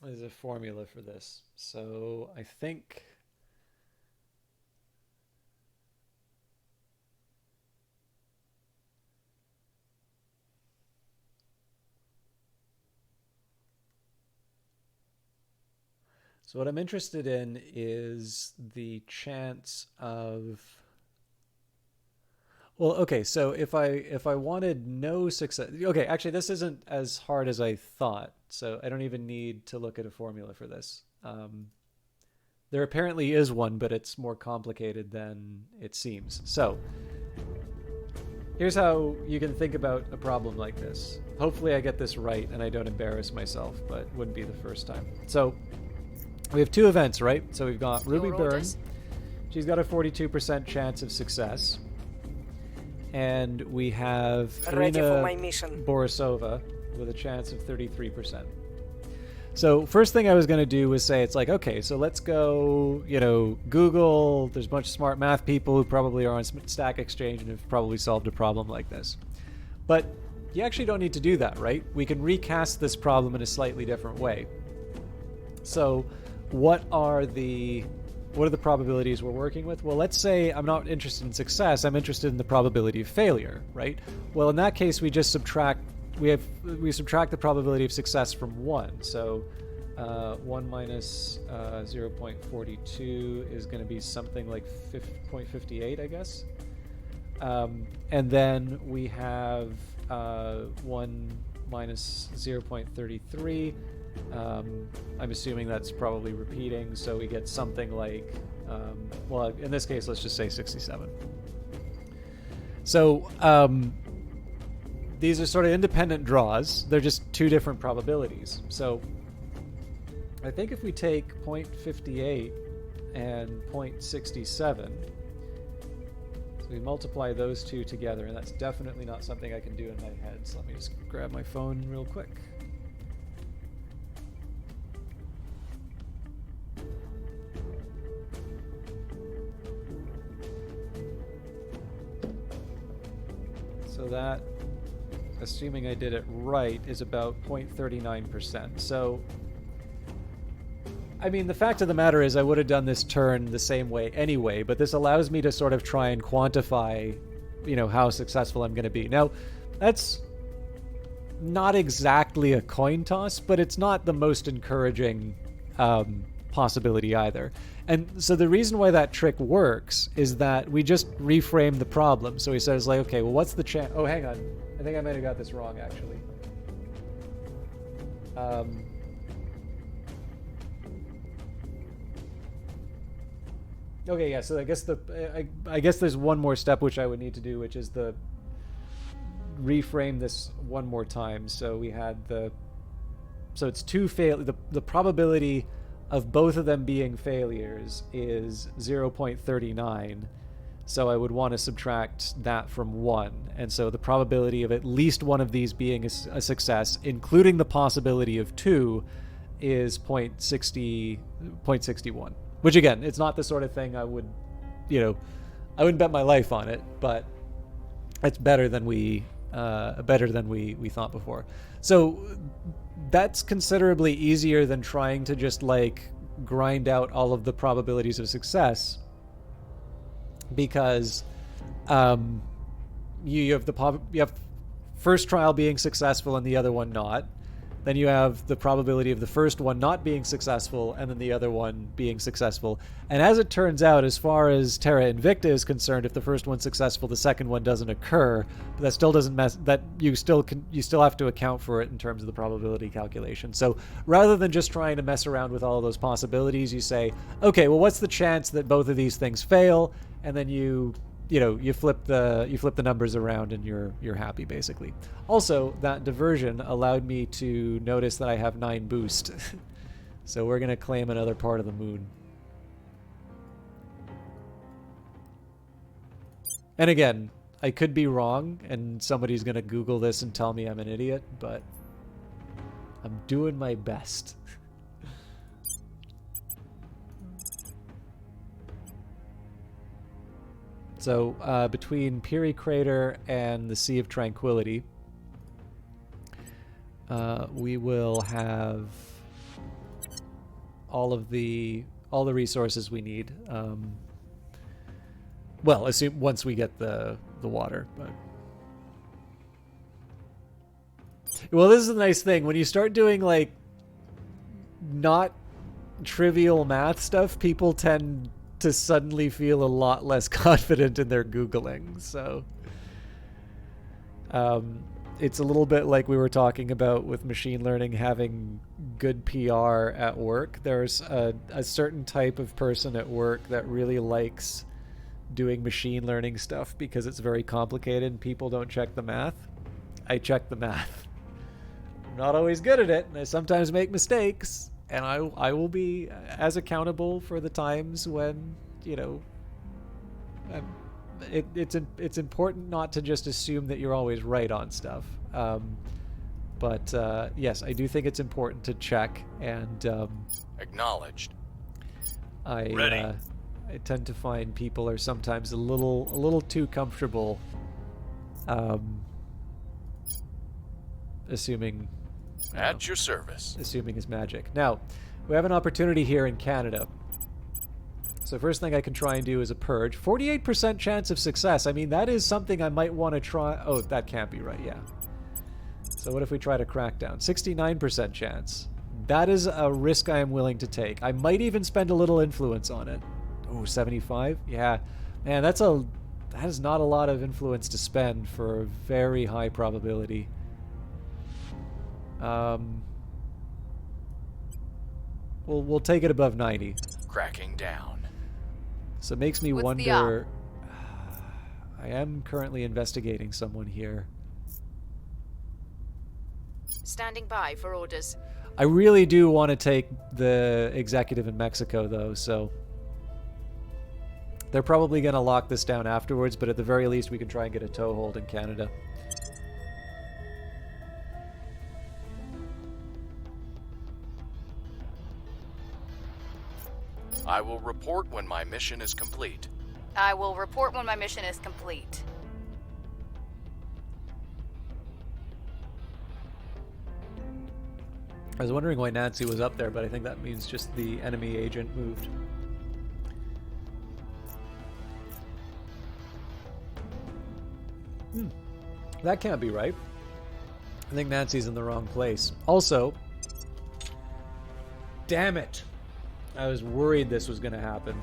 There's a formula for this. So I think... So what I'm interested in is the chance of... Well, okay, so if I wanted no success... Okay, actually, this isn't as hard as I thought, so I don't even need to look at a formula for this. There apparently is one, but it's more complicated than it seems. So here's how you can think about a problem like this. Hopefully I get this right and I don't embarrass myself, but it wouldn't be the first time. So we have two events, right? So we've got Ruby Byrne. She's got a 42% chance of success. And we have Ready Irina for my mission. Borisova with a chance of 33%. So first thing I was going to do was say, it's like, okay, so let's go, Google. There's a bunch of smart math people who probably are on Stack Exchange and have probably solved a problem like this. But you actually don't need to do that, right? We can recast this problem in a slightly different way. So what are the probabilities we're working with? Well, let's say I'm not interested in success. I'm interested in the probability of failure, right? Well, in that case, we just subtract. We subtract the probability of success from 1. So 1 minus 0.42 is going to be something like 0.58, I guess. And then we have 1 minus 0.33. I'm assuming that's probably repeating, so we get something like, well, in this case, let's just say 67. So these are sort of independent draws. They're just two different probabilities. So I think if we take 0.58 and 0.67, so we multiply those two together, and that's definitely not something I can do in my head. So let me just grab my phone real quick. So that, assuming I did it right, is about 0.39%. So, I mean, the fact of the matter is I would have done this turn the same way anyway, but this allows me to sort of try and quantify, how successful I'm going to be. Now, that's not exactly a coin toss, but it's not the most encouraging possibility either. And so the reason why that trick works is that we just reframe the problem. So he says, like, okay, well, what's the chance? Oh, hang on. I think I might have got this wrong, actually. Okay, yeah, so I guess there's one more step which I would need to do, which is the reframe this one more time. So we had so it's two the probability of both of them being failures is 0.39. So I would want to subtract that from 1. And so the probability of at least one of these being a success, including the possibility of 2, is 0.61. Which, again, it's not the sort of thing I would, I wouldn't bet my life on it, but it's better than we thought before. So that's considerably easier than trying to just grind out all of the probabilities of success, because you have first trial being successful and the other one not. Then you have the probability of the first one not being successful and then the other one being successful. And as it turns out, as far as Terra Invicta is concerned, if the first one's successful, the second one doesn't occur. But that still doesn't you still have to account for it in terms of the probability calculation. So rather than just trying to mess around with all of those possibilities, you say, okay, well, what's the chance that both of these things fail? And then you flip the numbers around and you're happy, basically. Also, that diversion allowed me to notice that I have 9 boost. So we're going to claim another part of the moon. And again, I could be wrong and somebody's going to Google this and tell me I'm an idiot, but I'm doing my best. So between Piri Crater and the Sea of Tranquility, we will have all the resources we need. Well, assume once we get the water. But well, this is a nice thing when you start doing like not trivial math stuff. People tend to suddenly feel a lot less confident in their Googling. So it's a little bit like we were talking about with machine learning having good PR at work. There's a certain type of person at work that really likes doing machine learning stuff because it's very complicated and people don't check the math. I check the math. I'm not always good at it, and I sometimes make mistakes, and I will be as accountable for the times when, you know, it's important not to just assume that you're always right on stuff. But yes, I do think it's important to check, and Acknowledged. I tend to find people are sometimes a little too comfortable assuming At your service. assuming is magic. Now, we have an opportunity here in Canada. So first thing I can try and do is a purge. 48% chance of success. I mean, that is something I might want to try. Oh, that can't be right, yeah. So what if we try to crack down? 69% chance. That is a risk I am willing to take. I might even spend a little influence on it. Oh, 75? Yeah. Man, that is not a lot of influence to spend for a very high probability. We'll take it above 90. Cracking down. So it makes me What's the wonder. I am currently investigating someone here. Standing by for orders. I really do want to take the executive in Mexico, though, so they're probably going to lock this down afterwards, but at the very least we can try and get a toehold in Canada. I will report when my mission is complete. I will report when my mission is complete. I was wondering why Nancy was up there, but I think that means just the enemy agent moved. That can't be right. I think Nancy's in the wrong place. Also, damn it. I was worried this was going to happen.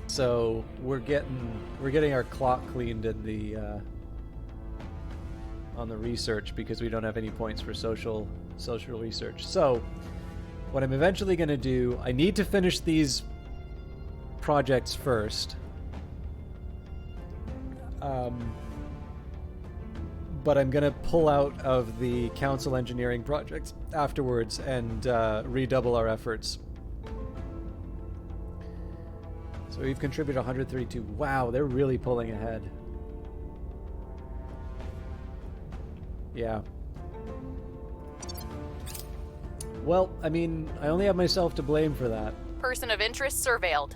So we're getting our clock cleaned in the on the research because we don't have any points for social research. So what I'm eventually going to do, I need to finish these projects first. But I'm going to pull out of the council engineering projects afterwards and redouble our efforts. So we've contributed 132. Wow, they're really pulling ahead. Yeah. Well, I mean, I only have myself to blame for that. Person of interest surveilled.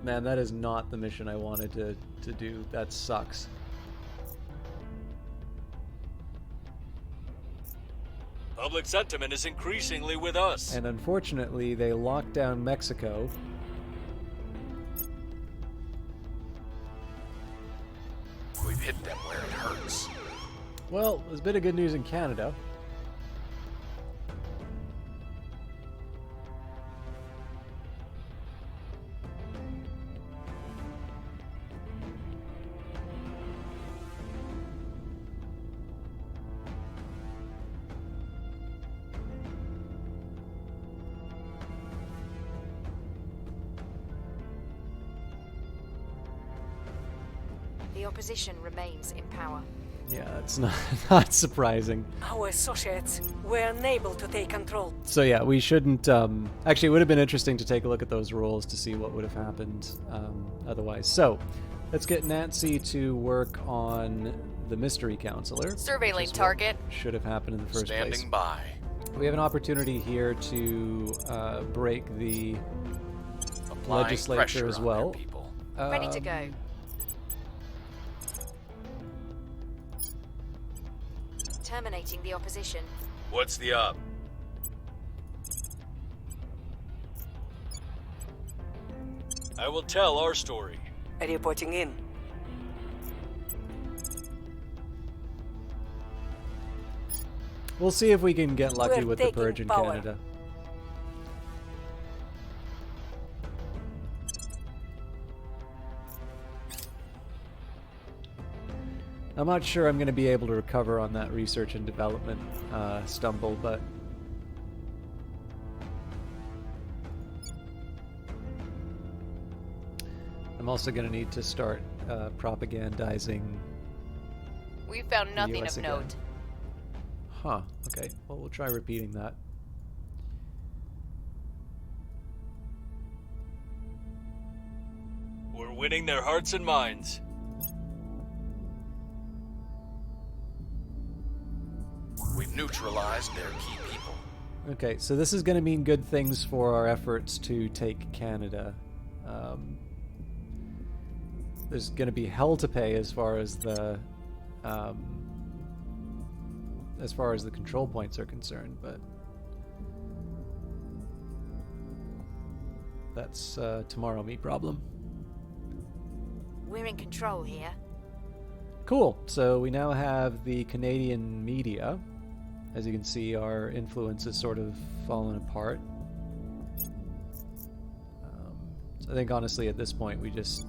Man, that is not the mission I wanted to do. That sucks. Public sentiment is increasingly with us. And unfortunately, they locked down Mexico. We've hit them where it hurts. Well, there's a bit of good news in Canada. The opposition remains in power. Yeah, that's not surprising. Our associates were unable to take control. So yeah, we shouldn't. Actually, it would have been interesting to take a look at those rolls to see what would have happened otherwise. So, let's get Nancy to work on the mystery counselor. Surveilling which is what target. should have happened in the first place. Standing by. We have an opportunity here to break the Applying legislature pressure as on well. their people. Ready to go. Terminating the opposition. What's the up? I will tell our story. Reporting in. We'll see if we can get lucky We're with the taking purge in power. Canada. I'm not sure I'm going to be able to recover on that research and development stumble, but I'm also going to need to start propagandizing. We found nothing US of again. note. Huh, okay. Well, we'll try repeating that. We're winning their hearts and minds. We've neutralized their key people. Okay, so this is going to mean good things for our efforts to take Canada. There's going to be hell to pay as far as the control points are concerned, but that's tomorrow me problem. We're in control here. Cool. So we now have the Canadian media. As you can see, our influence has sort of fallen apart. So I think honestly at this point we just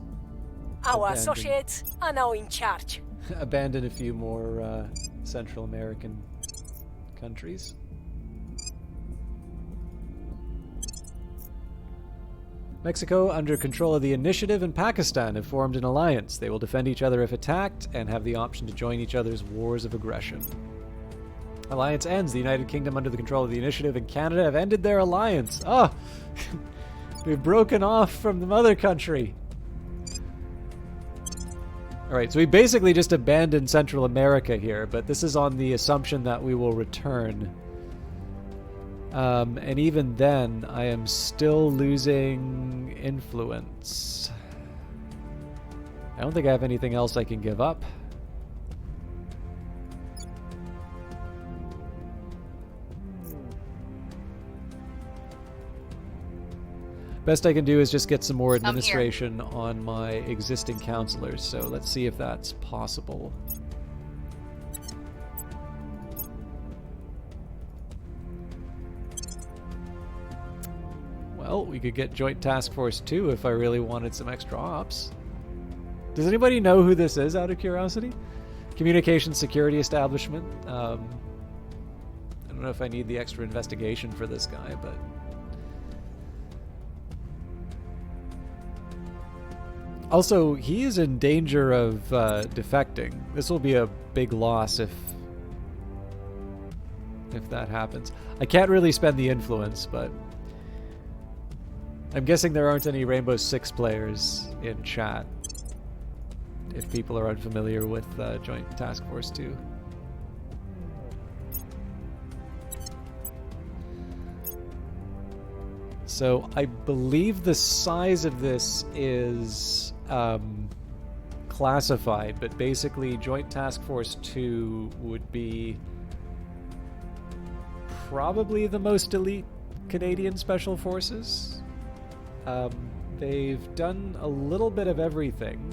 Our abandon- associates are now in charge. abandon a few more Central American countries. Mexico, under control of the Initiative, and Pakistan have formed an alliance. They will defend each other if attacked and have the option to join each other's wars of aggression. Alliance ends. The United Kingdom, under the control of the Initiative, and Canada have ended their alliance. Oh! We've broken off from the mother country. Alright, so we basically just abandoned Central America here, but this is on the assumption that we will return. And even then, I am still losing influence. I don't think I have anything else I can give up. Best I can do is just get some more here. administration on my existing counselors, so let's see if that's possible. Well, we could get Joint Task Force 2 if I really wanted some extra ops. Does anybody know who this is, out of curiosity? Communications Security Establishment. I don't know if I need the extra investigation for this guy, but... Also, he is in danger of defecting. This will be a big loss if that happens. I can't really spend the influence, but I'm guessing there aren't any Rainbow Six players in chat if people are unfamiliar with Joint Task Force 2. So I believe the size of this is classified, but basically Joint Task Force 2 would be probably the most elite Canadian Special Forces. They've done a little bit of everything.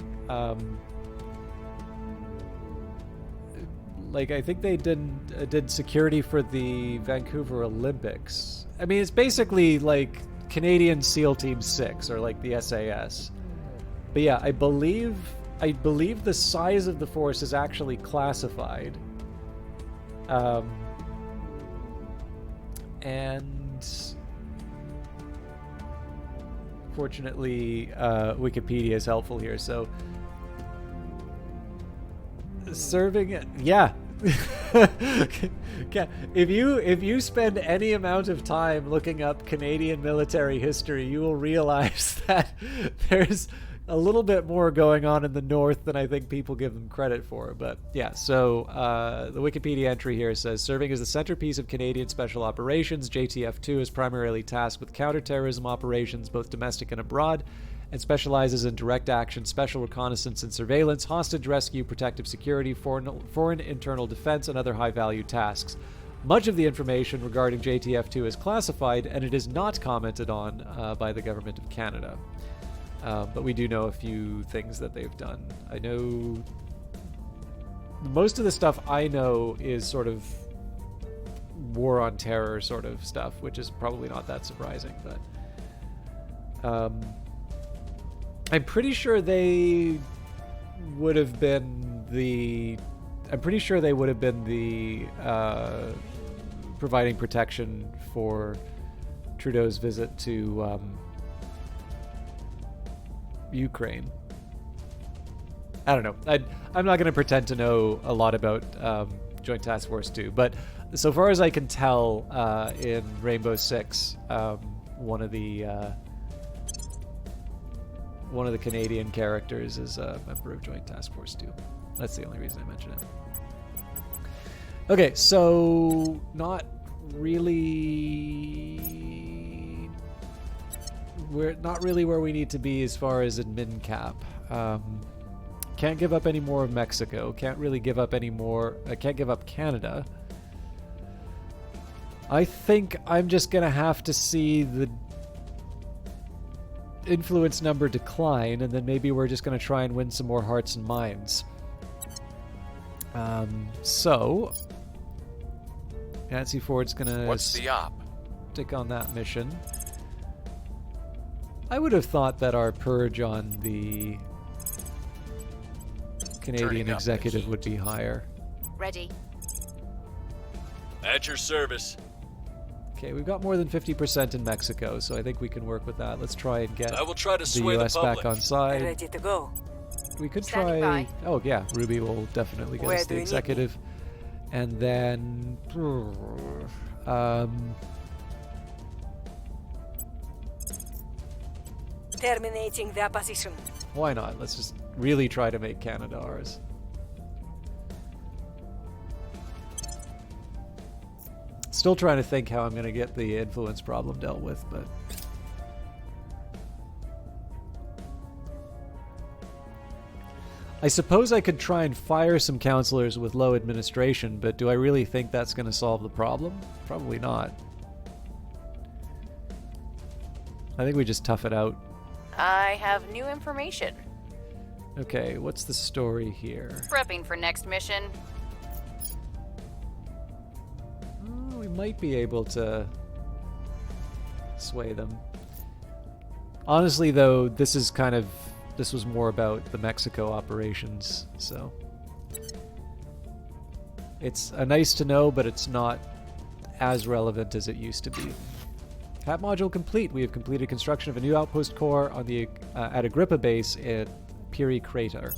Like, I think they did security for the Vancouver Olympics. I mean, it's basically like Canadian SEAL Team 6 or like the SAS. But yeah, I believe the size of the force is actually classified. And fortunately, Wikipedia is helpful here. So serving, yeah. If you spend any amount of time looking up Canadian military history, you will realize that there's a little bit more going on in the North than I think people give them credit for. But yeah, so the Wikipedia entry here says, serving as the centerpiece of Canadian Special Operations, JTF-2 is primarily tasked with counterterrorism operations, both domestic and abroad, and specializes in direct action, special reconnaissance and surveillance, hostage rescue, protective security, foreign internal defense, and other high-value tasks. Much of the information regarding JTF-2 is classified, and it is not commented on by the Government of Canada. But we do know a few things that they've done. I know most of the stuff I know is sort of war on terror sort of stuff, which is probably not that surprising, but I'm pretty sure they would have been the providing protection for Trudeau's visit to Ukraine. I don't know. I'm not going to pretend to know a lot about Joint Task Force 2, but so far as I can tell, in Rainbow Six, one of the Canadian characters is a member of Joint Task Force 2. That's the only reason I mention it. Okay, so not really. We're not really where we need to be as far as admin cap. Can't give up any more of Mexico. Can't really give up any more. Can't give up Canada. I think I'm just gonna have to see the influence number decline, and then maybe we're just gonna try and win some more hearts and minds. So Nancy Ford's gonna What's the op? stick on that mission. I would have thought that our purge on the Canadian Turning up the executive heat. would be higher. Ready. At your service. Okay, we've got more than 50% in Mexico, so I think we can work with that. Let's try and get I will try to the sway the US public. back on side. Ready to go. We could Standing try. by. Oh yeah, Ruby will definitely get Where us do the you need me? executive, and then Terminating the opposition. why not? Let's just really try to make Canada ours. Still trying to think how I'm going to get the influence problem dealt with, but I suppose I could try and fire some counselors with low administration, but do I really think that's going to solve the problem? Probably not. I think we just tough it out. I have new information. Okay, what's the story here? Prepping for next mission. We might be able to sway them. Honestly, though, this was more about the Mexico operations, so it's a nice to know, but it's not as relevant as it used to be. Hat module complete. We have completed construction of a new outpost core on the at Agrippa base at Piri Crater.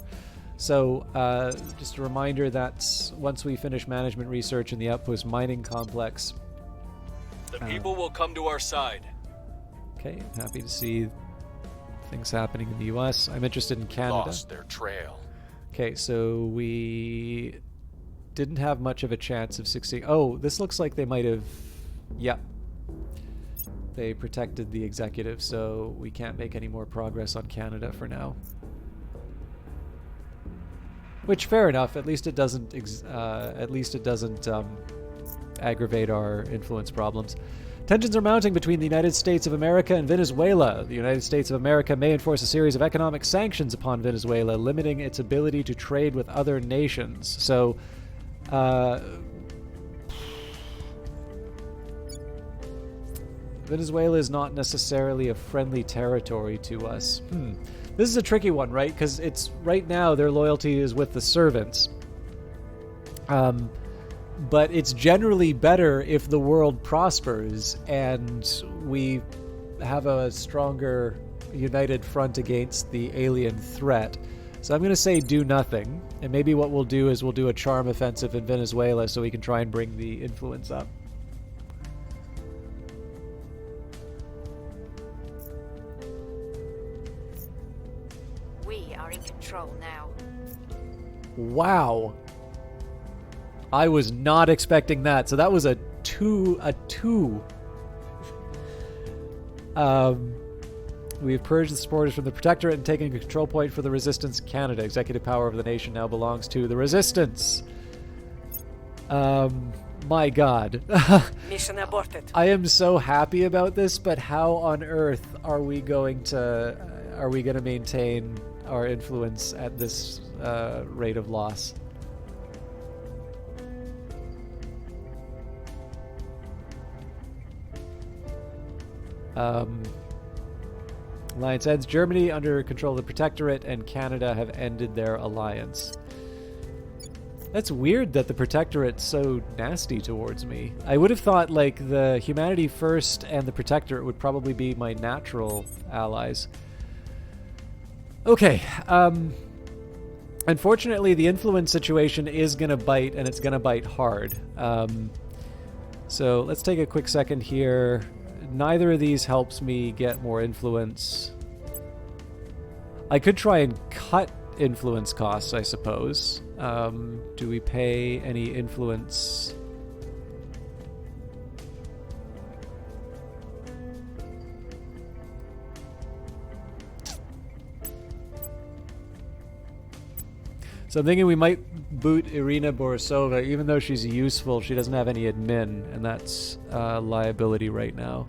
So, just a reminder that once we finish management research in the outpost mining complex, The people will come to our side. okay, happy to see things happening in the U.S. I'm interested in Canada. Lost their trail. Okay, so we didn't have much of a chance of succeeding. Oh, this looks like they might have. Yep. They protected the executive, so we can't make any more progress on Canada for now. Which, fair enough. At least it doesn't. Aggravate our influence problems. Tensions are mounting between the United States of America and Venezuela. The United States of America may enforce a series of economic sanctions upon Venezuela, limiting its ability to trade with other nations. So, Venezuela is not necessarily a friendly territory to us. This is a tricky one, right? Because it's right now their loyalty is with the servants. But it's generally better if the world prospers and we have a stronger united front against the alien threat. So I'm going to say do nothing. And maybe what we'll do is we'll do a charm offensive in Venezuela so we can try and bring the influence up. We are in control now. Wow. I was not expecting that. So that was a two. We have purged the supporters from the Protectorate and taken a control point for the Resistance Canada. Executive power of the nation now belongs to the Resistance. My God. Mission aborted. I am so happy about this, but how on earth are we going to are we going to maintain our influence at this rate of loss? Alliance ends. Germany, under control of the Protectorate, and Canada have ended their alliance. That's weird that the Protectorate's so nasty towards me. I would have thought, like, the Humanity First and the Protectorate would probably be my natural allies. Okay, unfortunately, the influence situation is going to bite, and it's going to bite hard. So let's take a quick second here. Neither of these helps me get more influence. I could try and cut influence costs, I suppose. Do we pay any influence? So I'm thinking we might boot Irina Borisova. Even though she's useful, she doesn't have any admin, and that's liability right now.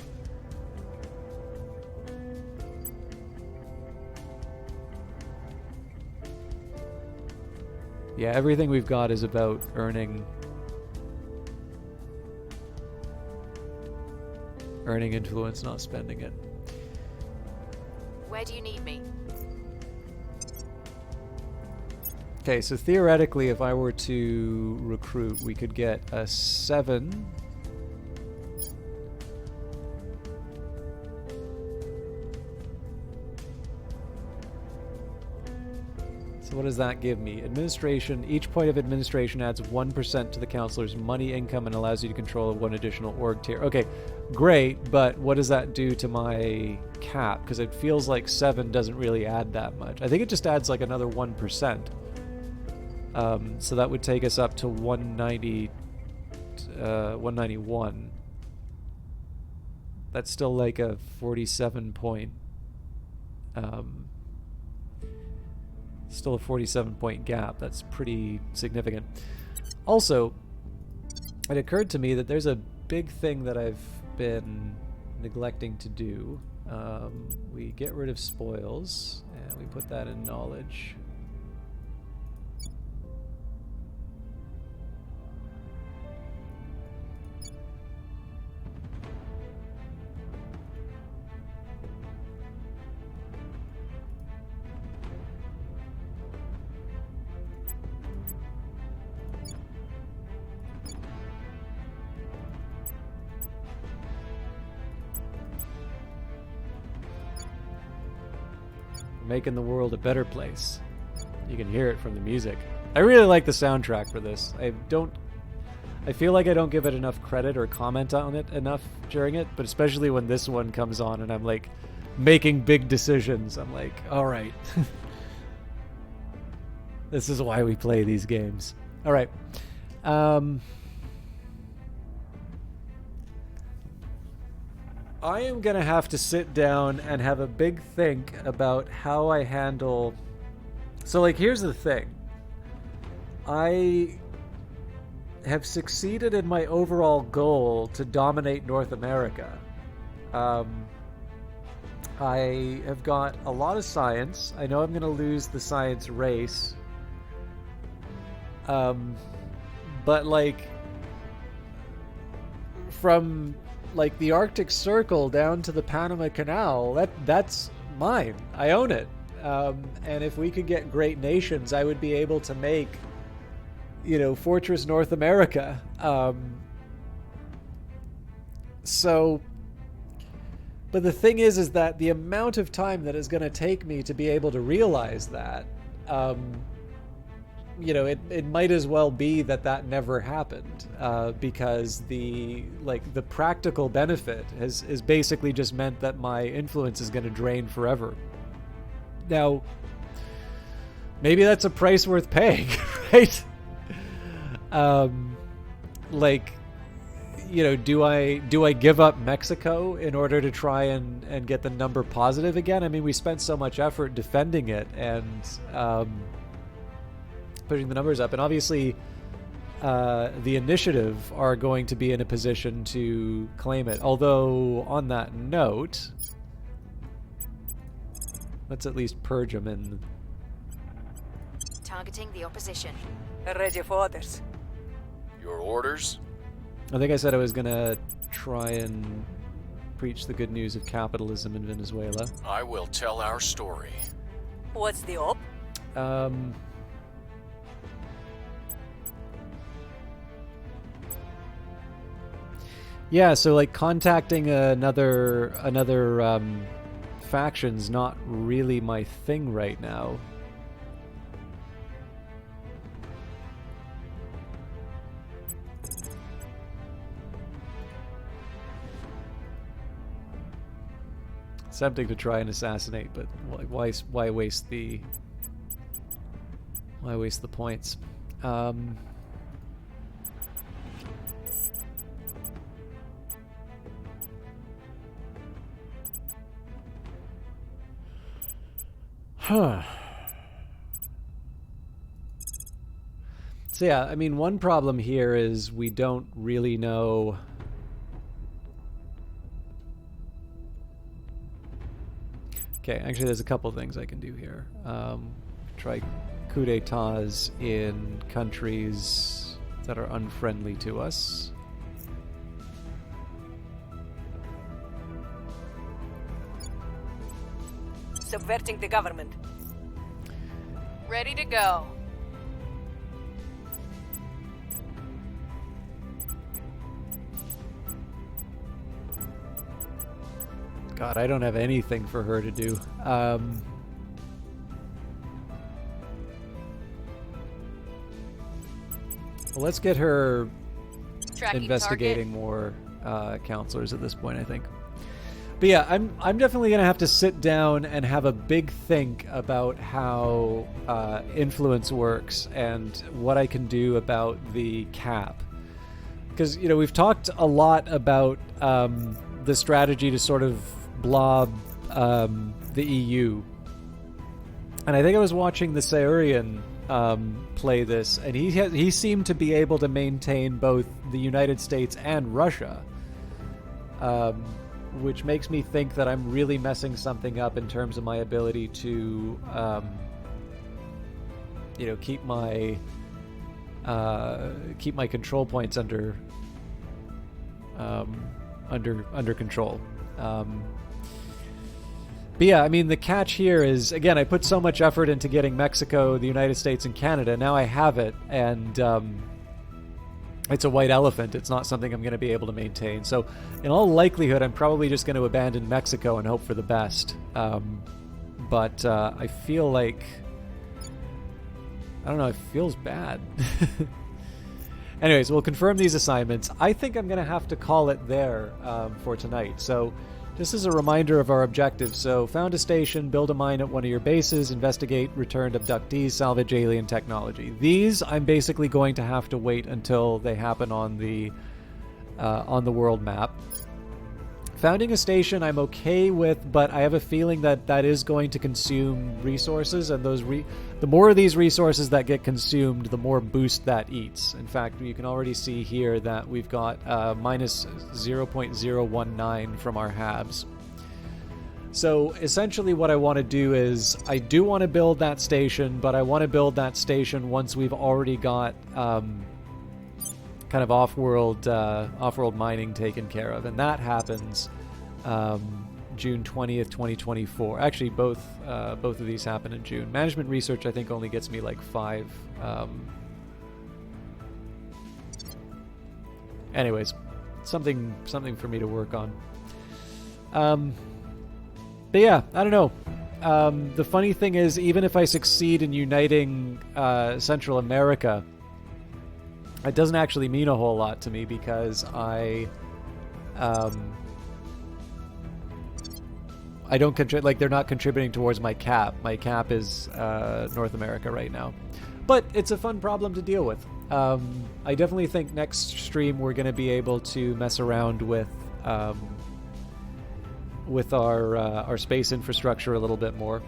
Yeah, everything we've got is about earning influence, not spending it. Where do you need me? Okay, so theoretically, if I were to recruit, we could get a 7. So what does that give me? Administration. Each point of administration adds 1% to the counselor's money income and allows you to control one additional org tier. Okay, great, but what does that do to my cap? Because it feels like 7 doesn't really add that much. I think it just adds like another 1%. So that would take us up to 191. That's still like a 47 point. Still a 47 point gap. That's pretty significant. Also, it occurred to me that there's a big thing that I've been neglecting to do. We get rid of spoils, and we put that in knowledge. Making the world a better place. You can hear it from the music. I really like the soundtrack for this. I feel like I don't give it enough credit or comment on it enough during it, but especially when this one comes on and I'm like making big decisions, I'm like, all right. This is why we play these games. All right. I am going to have to sit down and have a big think about how I handle... So, like, here's the thing. I have succeeded in my overall goal to dominate North America. I have got a lot of science. I know I'm going to lose the science race. But, like, from... like the Arctic Circle down to the Panama Canal, that's mine. I own it. And if we could get great nations, I would be able to make, Fortress North America. But the thing is that the amount of time that is going to take me to be able to realize that, it might as well be that never happened, because the practical benefit has basically just meant that my influence is going to drain forever. Now, maybe that's a price worth paying, right? Do I give up Mexico in order to try and get the number positive again? I mean, we spent so much effort defending it and pushing the numbers up, and obviously the initiative are going to be in a position to claim it. Although, on that note, Let's at least purge them and... Targeting the opposition. Ready for orders. Your orders? I think I said I was gonna try and preach the good news of capitalism in Venezuela. I will tell our story. What's the op? Yeah, so like contacting another faction's not really my thing right now. It's tempting to try and assassinate, but why waste the points? Huh. So yeah, I mean, one problem here is we don't really know. Okay, actually, there's a couple things I can do here. Try coup d'etats in countries that are unfriendly to us. Subverting the government. Ready to go. God, I don't have anything for her to do. Well, let's get her Tracking investigating more counselors at this point, I think. But yeah, I'm definitely gonna have to sit down and have a big think about how influence works and what I can do about the cap. Because, you know, we've talked a lot about the strategy to sort of blob the EU. And I think I was watching the Saurian play this, and he seemed to be able to maintain both the United States and Russia. Which makes me think that I'm really messing something up in terms of my ability to, you know, keep my control points under control. But yeah, I mean, the catch here is, again, I put so much effort into getting Mexico, the United States, and Canada. Now I have it, and it's a white elephant. It's not something I'm going to be able to maintain. So in all likelihood, I'm probably just going to abandon Mexico and hope for the best. But I feel like... I don't know, it feels bad. Anyways, we'll confirm these assignments. I think I'm going to have to call it there for tonight. So just as a reminder of our objectives. So found a station, build a mine at one of your bases, investigate returned abductees, salvage alien technology. These I'm basically going to have to wait until they happen on the world map. Founding a station I'm okay with, but I have a feeling that that is going to consume resources, and the more of these resources that get consumed, the more boost that eats. In fact, you can already see here that we've got minus 0.019 from our HABs. So essentially what I want to do is, I do want to build that station, but I want to build that station once we've already got kind of off-world mining taken care of, and that happens June 20th, 2024. Actually, both of these happen in June. Management research, I think, only gets me like 5. Anyways, something for me to work on. But yeah, I don't know. The funny thing is, even if I succeed in uniting Central America, it doesn't actually mean a whole lot to me, because I don't contribute. Like, they're not contributing towards my cap. My cap is North America right now, but it's a fun problem to deal with. I definitely think next stream we're going to be able to mess around with our space infrastructure a little bit more.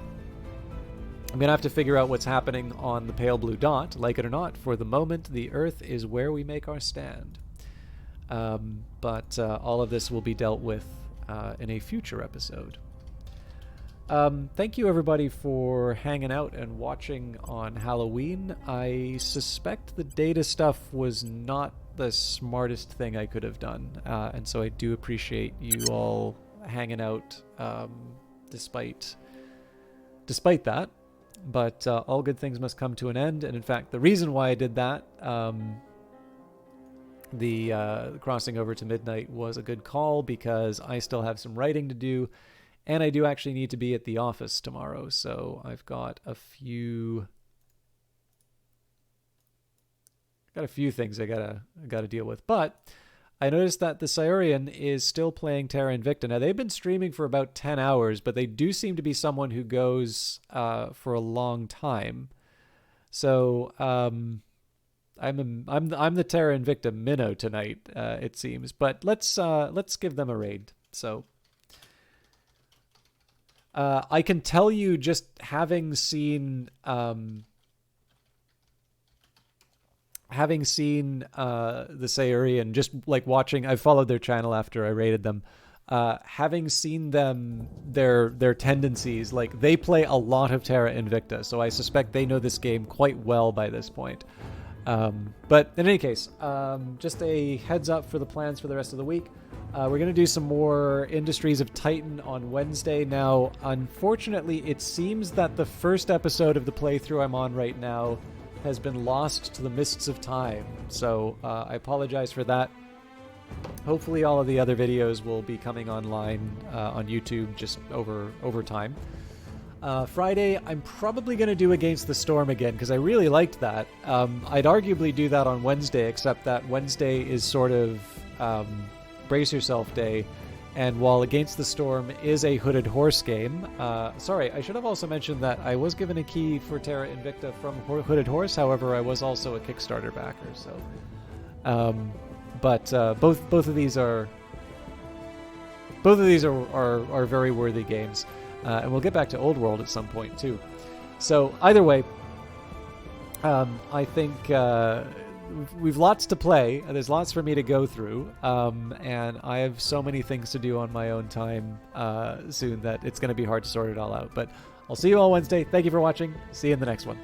I'm going to have to figure out what's happening on the pale blue dot. Like it or not, for the moment, the Earth is where we make our stand. But all of this will be dealt with in a future episode. Thank you everybody for hanging out and watching on Halloween. I suspect the data stuff was not the smartest thing I could have done, and so I do appreciate you all hanging out despite that. But all good things must come to an end, and in fact, the reason why I did that, the crossing over to midnight, was a good call because I still have some writing to do, and I do actually need to be at the office tomorrow, so I've got a few things I gotta deal with. But I noticed that the Cyurian is still playing Terra Invicta. Now, they've been streaming for about 10 hours, but they do seem to be someone who goes for a long time. So I'm the Terra Invicta minnow tonight, it seems. But let's give them a raid. So I can tell you, just having seen the Sayurian, just like watching, I followed their channel after I raided them, having seen them, their tendencies, like they play a lot of Terra Invicta, so I suspect they know this game quite well by this point. But in any case, just a heads up for the plans for the rest of the week. We're going to do some more Industries of Titan on Wednesday. Now, unfortunately, it seems that the first episode of the playthrough I'm on right now has been lost to the mists of time, so I apologize for that. Hopefully all of the other videos will be coming online on YouTube just over time. Friday, I'm probably going to do Against the Storm again, because I really liked that. I'd arguably do that on Wednesday, except that Wednesday is sort of Brace Yourself Day, and while Against the Storm is a Hooded Horse game, sorry, I should have also mentioned that I was given a key for Terra Invicta from Hooded Horse. However, I was also a Kickstarter backer, so both of these are very worthy games, and we'll get back to Old World at some point too. So either way, I think we've lots to play. There's lots for me to go through, and I have so many things to do on my own time soon that it's going to be hard to sort it all out. But I'll see you all Wednesday. Thank you for watching. See you in the next one.